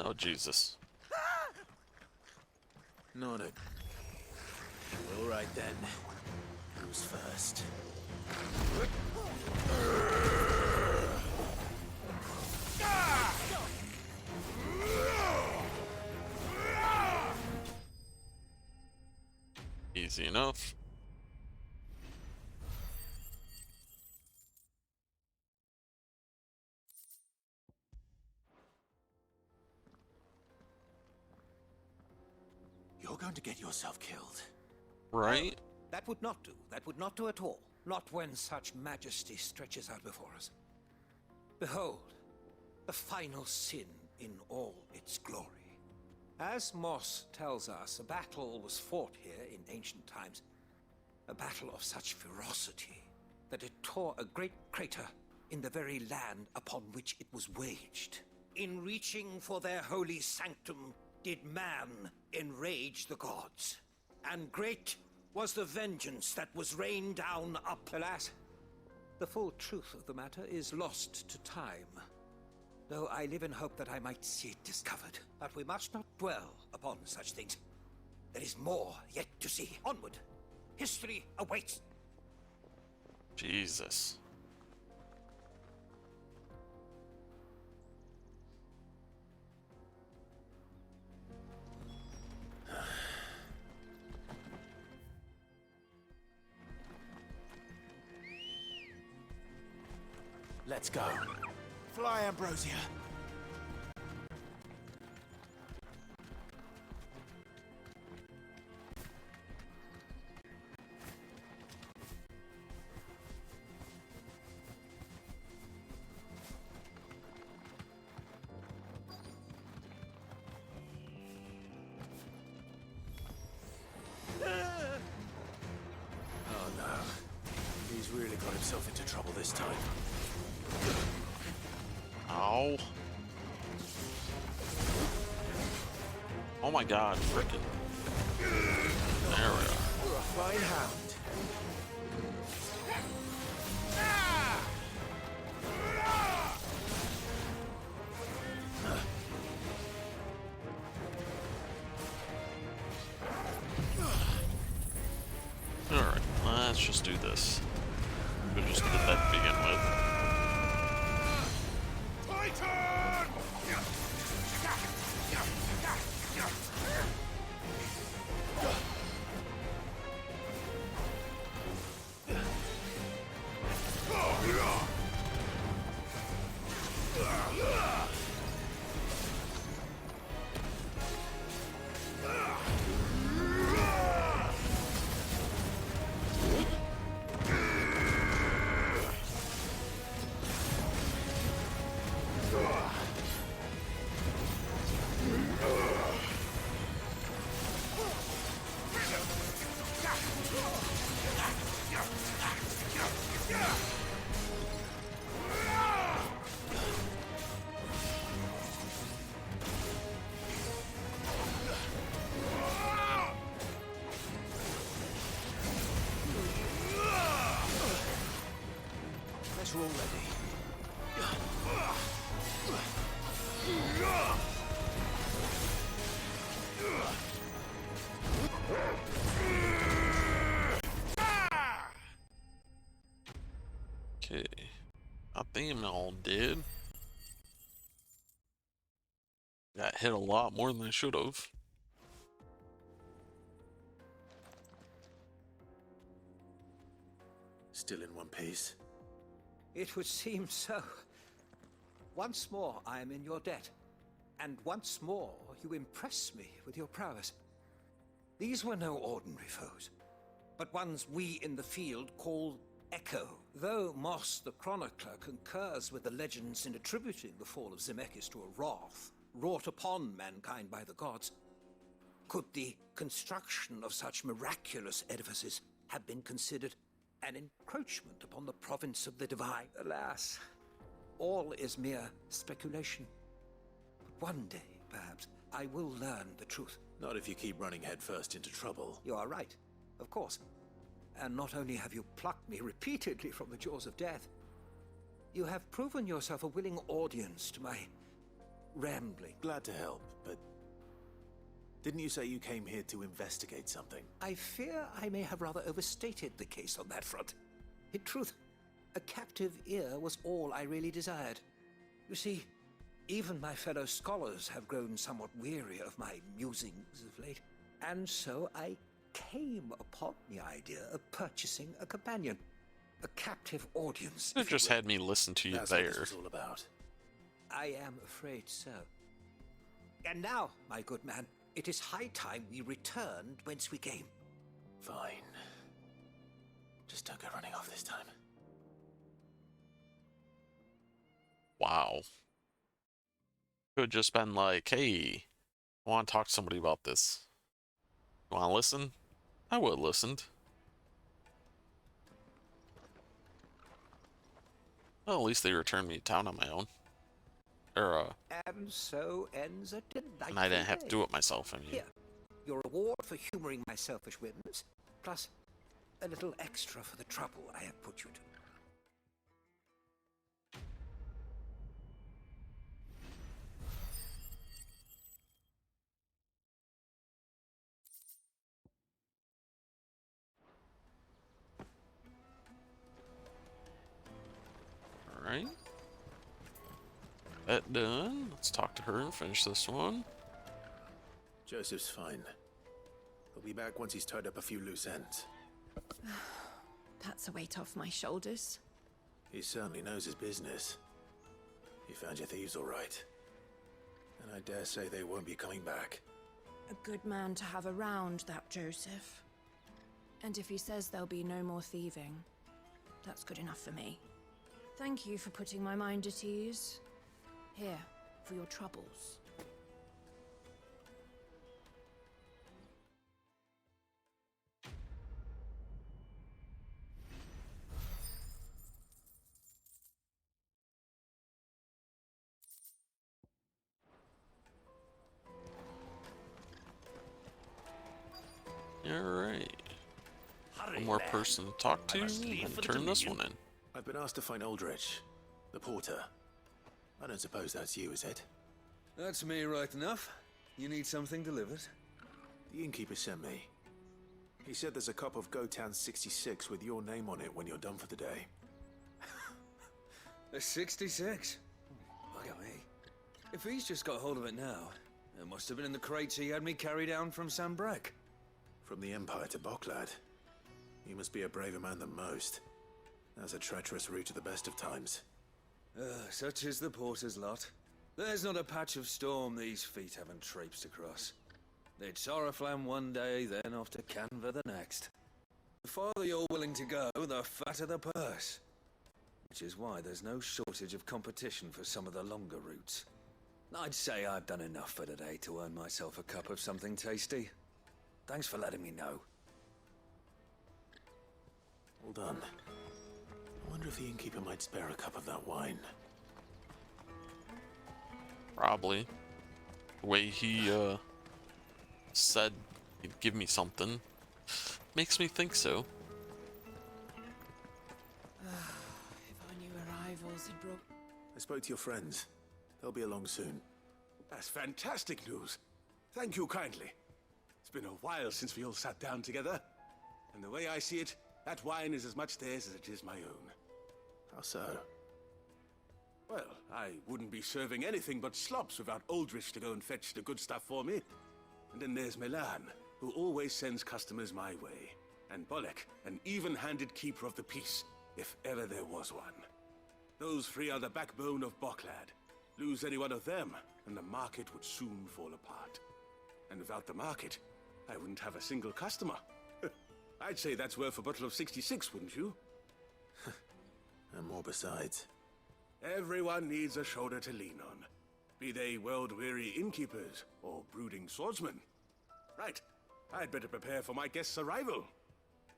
[SPEAKER 1] Oh, Jesus.
[SPEAKER 4] Not it. All right then. Who's first?
[SPEAKER 1] Easy enough.
[SPEAKER 13] You're going to get yourself killed.
[SPEAKER 1] Right?
[SPEAKER 13] That would not do. That would not do at all. Not when such majesty stretches out before us. Behold, the final sin in all its glory. As Moss tells us, a battle was fought here in ancient times. A battle of such ferocity that it tore a great crater in the very land upon which it was waged. In reaching for their holy sanctum, did man enrage the gods. And great was the vengeance that was rained down up. Alas, the full truth of the matter is lost to time. Though I live in hope that I might see it discovered. But we must not dwell upon such things. There is more yet to see. Onward. History awaits.
[SPEAKER 1] Jesus.
[SPEAKER 4] Let's go. Fly, Ambrosia. Oh no. He's really got himself into trouble this time.
[SPEAKER 1] Ow. Oh my god, frickin'. There we are.
[SPEAKER 4] You're a fine hound.
[SPEAKER 1] Alright, let's just do this. We just did that to begin with.
[SPEAKER 13] Let's roll ready.
[SPEAKER 1] Okay. I think I'm all dead. Got hit a lot more than I should have.
[SPEAKER 4] Still in one piece?
[SPEAKER 13] It would seem so. Once more, I am in your debt. And once more, you impress me with your prowess. These were no ordinary foes, but ones we in the field call Echo. Though Moss the Chronicler concurs with the legends in attributing the fall of Zemeckis to a wrath wrought upon mankind by the gods, could the construction of such miraculous edifices have been considered an encroachment upon the province of the divine? Alas, all is mere speculation. But one day, perhaps, I will learn the truth.
[SPEAKER 4] Not if you keep running headfirst into trouble.
[SPEAKER 13] You are right, of course. And not only have you plucked me repeatedly from the jaws of death, you have proven yourself a willing audience to my rambling.
[SPEAKER 4] Glad to help, but didn't you say you came here to investigate something?
[SPEAKER 13] I fear I may have rather overstated the case on that front. In truth, a captive ear was all I really desired. You see, even my fellow scholars have grown somewhat weary of my musings of late, and so I came upon the idea of purchasing a companion, a captive audience.
[SPEAKER 1] You just had me listen to you
[SPEAKER 4] That's
[SPEAKER 1] there.
[SPEAKER 4] what this was all about.
[SPEAKER 13] I am afraid so. And now, my good man, it is high time we returned whence we came.
[SPEAKER 4] Fine. Just don't go running off this time.
[SPEAKER 1] Wow. Could have just been like, hey, I want to talk to somebody about this. You want to listen? I would have listened. Well, at least they returned me to town on my own. Or,
[SPEAKER 13] And so ends a delightful
[SPEAKER 1] and I didn't have to
[SPEAKER 13] day.
[SPEAKER 1] do it myself, I mean.
[SPEAKER 13] Here, your reward for humoring my selfish whims, plus a little extra for the trouble I have put you to.
[SPEAKER 1] Alright. That done. Let's talk to her and finish this one.
[SPEAKER 4] Joseph's fine. He'll be back once he's tied up a few loose ends.
[SPEAKER 12] That's a weight off my shoulders.
[SPEAKER 4] He certainly knows his business. He found your thieves all right. And I dare say they won't be coming back.
[SPEAKER 12] A good man to have around, that Joseph. And if he says there'll be no more thieving, that's good enough for me. Thank you for putting my mind at ease. Here, for your troubles.
[SPEAKER 1] Alright. One more person to talk to, and turn this one in.
[SPEAKER 4] I've been asked to find Aldrich, the porter. I don't suppose that's you, is it?
[SPEAKER 8] That's me right enough. You need something delivered?
[SPEAKER 4] The innkeeper sent me. He said there's a cup of Gotan 66 with your name on it when you're done for the day.
[SPEAKER 8] A 66? Look at me. If he's just got hold of it now, it must have been in the crates he had me carry down from Sanbrek.
[SPEAKER 4] From the Empire to Boklad. You must be a braver man than most. That's a treacherous route to the best of times.
[SPEAKER 8] Such is the porter's lot. There's not a patch of storm these feet haven't traipsed across. It's Oriflamme one day, then off to Canva the next. The farther you're willing to go, the fatter the purse. Which is why there's no shortage of competition for some of the longer routes. I'd say I've done enough for today to earn myself a cup of something tasty. Thanks for letting me know.
[SPEAKER 4] All done. I if the innkeeper might spare a cup of that wine.
[SPEAKER 1] Probably. The way he said he'd give me something makes me think so.
[SPEAKER 18] If our new arrivals had broke.
[SPEAKER 4] I spoke to your friends. They'll be along soon.
[SPEAKER 22] That's fantastic news. Thank you kindly. It's been a while since we all sat down together. And the way I see it, that wine is as much theirs as it is my own.
[SPEAKER 4] How so?
[SPEAKER 22] Well, I wouldn't be serving anything but slops without Aldrich to go and fetch the good stuff for me. And then there's Milan, who always sends customers my way. And Bolek, an even-handed keeper of the peace, if ever there was one. Those three are the backbone of Boklad. Lose any one of them, and the market would soon fall apart. And without the market, I wouldn't have a single customer. I'd say that's worth a bottle of 66, wouldn't you?
[SPEAKER 4] And more besides.
[SPEAKER 22] Everyone needs a shoulder to lean on. Be they world-weary innkeepers or brooding swordsmen. Right, I'd better prepare for my guest's arrival.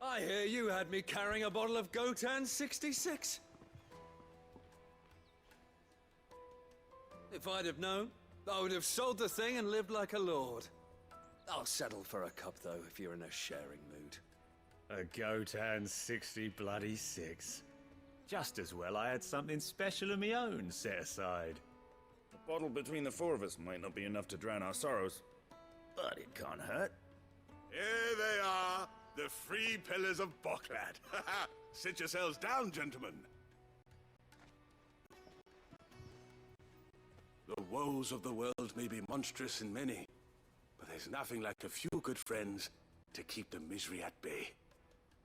[SPEAKER 8] I hear you had me carrying a bottle of Gotan 66. If I'd have known, I would have sold the thing and lived like a lord. I'll settle for a cup, though, if you're in a sharing mood.
[SPEAKER 6] A Gotan 66. Just as well I had something special of my own set aside. A bottle between the four of us might not be enough to drown our sorrows, but it can't hurt.
[SPEAKER 22] Here they are, the three pillars of Boklad. Sit yourselves down, gentlemen. The woes of the world may be monstrous and many, but there's nothing like a few good friends to keep the misery at bay.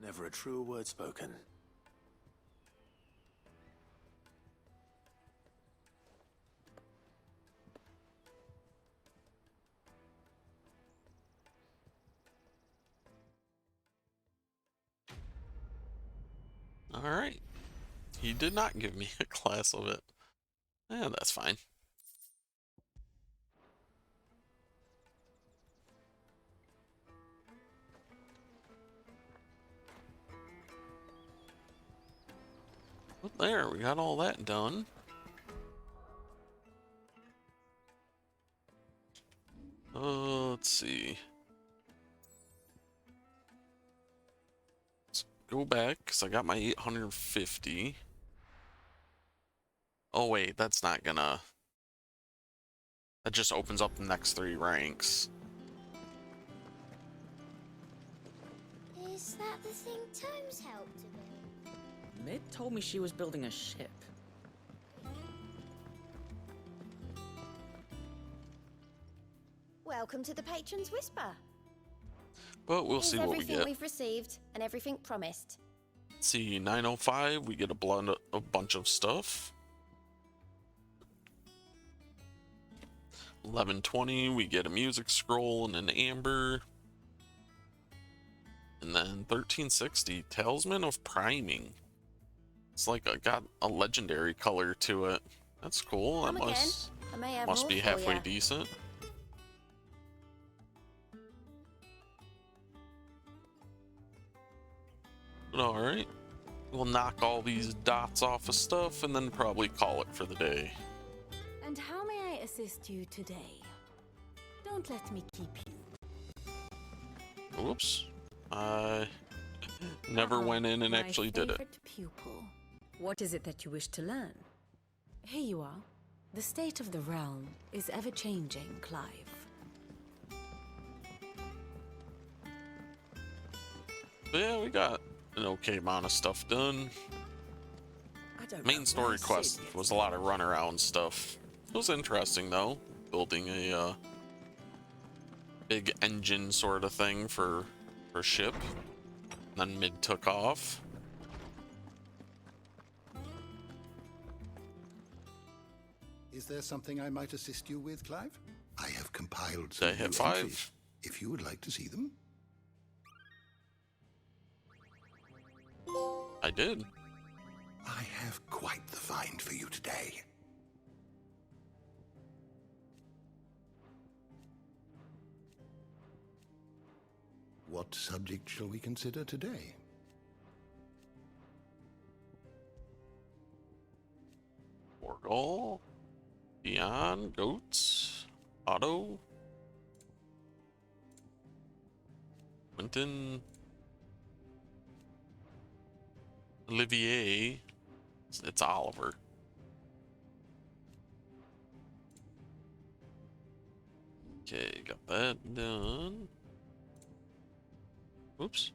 [SPEAKER 4] Never a truer word spoken.
[SPEAKER 1] Alright. He did not give me a glass of it. Yeah, that's fine. But there, we got all that done. Let's see. Let's go back, because I got my 850. Oh wait, that's not gonna... That just opens up the next 3 ranks.
[SPEAKER 16] Is that the thing Tomes helped to build?
[SPEAKER 9] Mid told me she was building a ship.
[SPEAKER 11] Welcome to the Patron's Whisper.
[SPEAKER 1] But we'll see what we
[SPEAKER 11] Everything
[SPEAKER 1] get.
[SPEAKER 11] we've received and everything promised.
[SPEAKER 1] Let's see, 905, we get a bunch of stuff. 1120, we get a music scroll and an amber. And then 1360, Talisman of Priming. It's like got a legendary color to it. That's cool. That
[SPEAKER 11] Come again.
[SPEAKER 1] must
[SPEAKER 11] I may have
[SPEAKER 1] must
[SPEAKER 11] more
[SPEAKER 1] be
[SPEAKER 11] for
[SPEAKER 1] halfway
[SPEAKER 11] ya.
[SPEAKER 1] decent. Alright. We'll knock all these dots off of stuff and then probably call it for the day.
[SPEAKER 20] And how may I assist you today? Don't let me keep you.
[SPEAKER 1] Whoops. I never went in and
[SPEAKER 20] My
[SPEAKER 1] actually did it.
[SPEAKER 20] favorite pupil. What is it that you wish to learn? Here you are. The state of the realm is ever-changing, Clive.
[SPEAKER 1] But yeah, we got an okay amount of stuff done. Main story quest was a lot of runaround stuff. It was interesting though, building a big engine sort of thing for ship. Then Mid took off.
[SPEAKER 21] Is there something I might assist you with, Clive? I have compiled
[SPEAKER 1] Did
[SPEAKER 21] some
[SPEAKER 1] I hit
[SPEAKER 21] new
[SPEAKER 1] 5?
[SPEAKER 21] entries, if you would like to see them.
[SPEAKER 1] I did.
[SPEAKER 21] I have quite the find for you today. What subject shall we consider today?
[SPEAKER 1] Borgal, Dion, Goats, Otto, Quentin, Olivier. It's Oliver. Okay, got that done. Oops.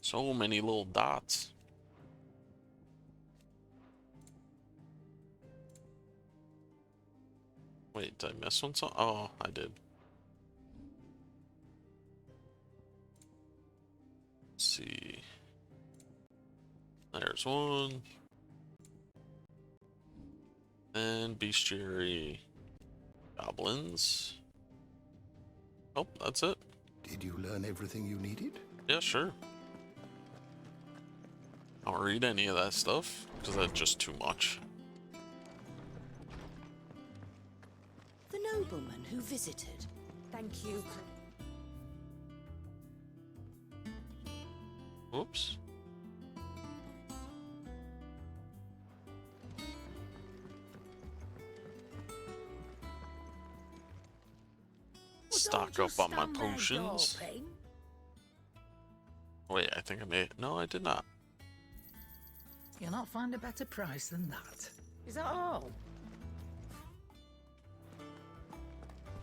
[SPEAKER 1] So many little dots. Wait, did I miss one? Oh, I did. Let's see. There's one. And bestiary goblins. Oh, that's it.
[SPEAKER 21] Did you learn everything you needed?
[SPEAKER 1] Yeah, sure. I don't read any of that stuff because that's just too much.
[SPEAKER 3] The nobleman who visited. Thank you.
[SPEAKER 1] Oops. Stock up on my potions. Wait, I think I made. No, I did not.
[SPEAKER 5] You'll not find a better price than that.
[SPEAKER 14] Is that all?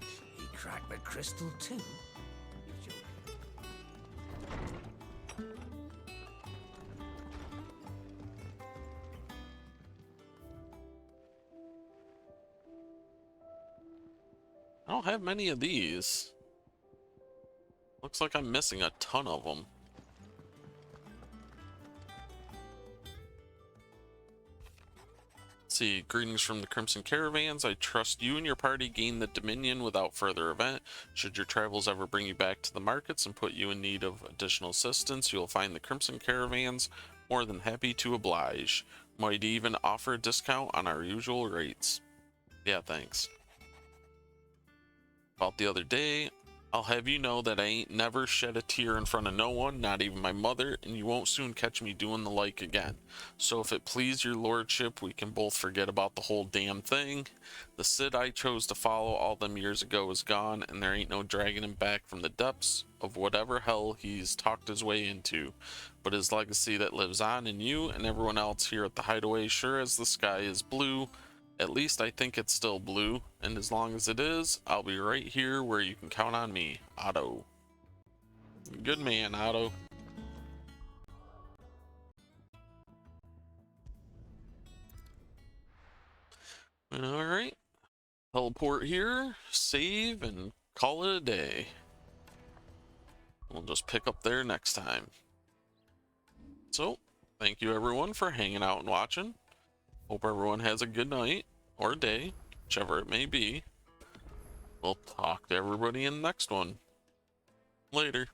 [SPEAKER 13] He cracked the crystal too.
[SPEAKER 1] I don't have many of these. Looks like I'm missing a ton of them. Let's see, greetings from the Crimson Caravans. I trust you and your party gain the Dominion without further event. Should your travels ever bring you back to the markets and put you in need of additional assistance, you'll find the Crimson Caravans more than happy to oblige. Might even offer a discount on our usual rates. Yeah, thanks. About the other day, I'll have you know that I ain't never shed a tear in front of no one, not even my mother, and you won't soon catch me doing the like again. So if it please your lordship, we can both forget about the whole damn thing. The Cid I chose to follow all them years ago is gone, and there ain't no dragging him back from the depths of whatever hell he's talked his way into. But his legacy that lives on in you and everyone else here at the Hideaway, sure as the sky is blue, at least I think it's still blue, and as long as it is, I'll be right here where you can count on me, Otto. Good man, Otto. Alright. Teleport here, save, and call it a day. We'll just pick up there next time. So, thank you everyone for hanging out and watching. Hope everyone has a good night, or day, whichever it may be. We'll talk to everybody in the next one. Later.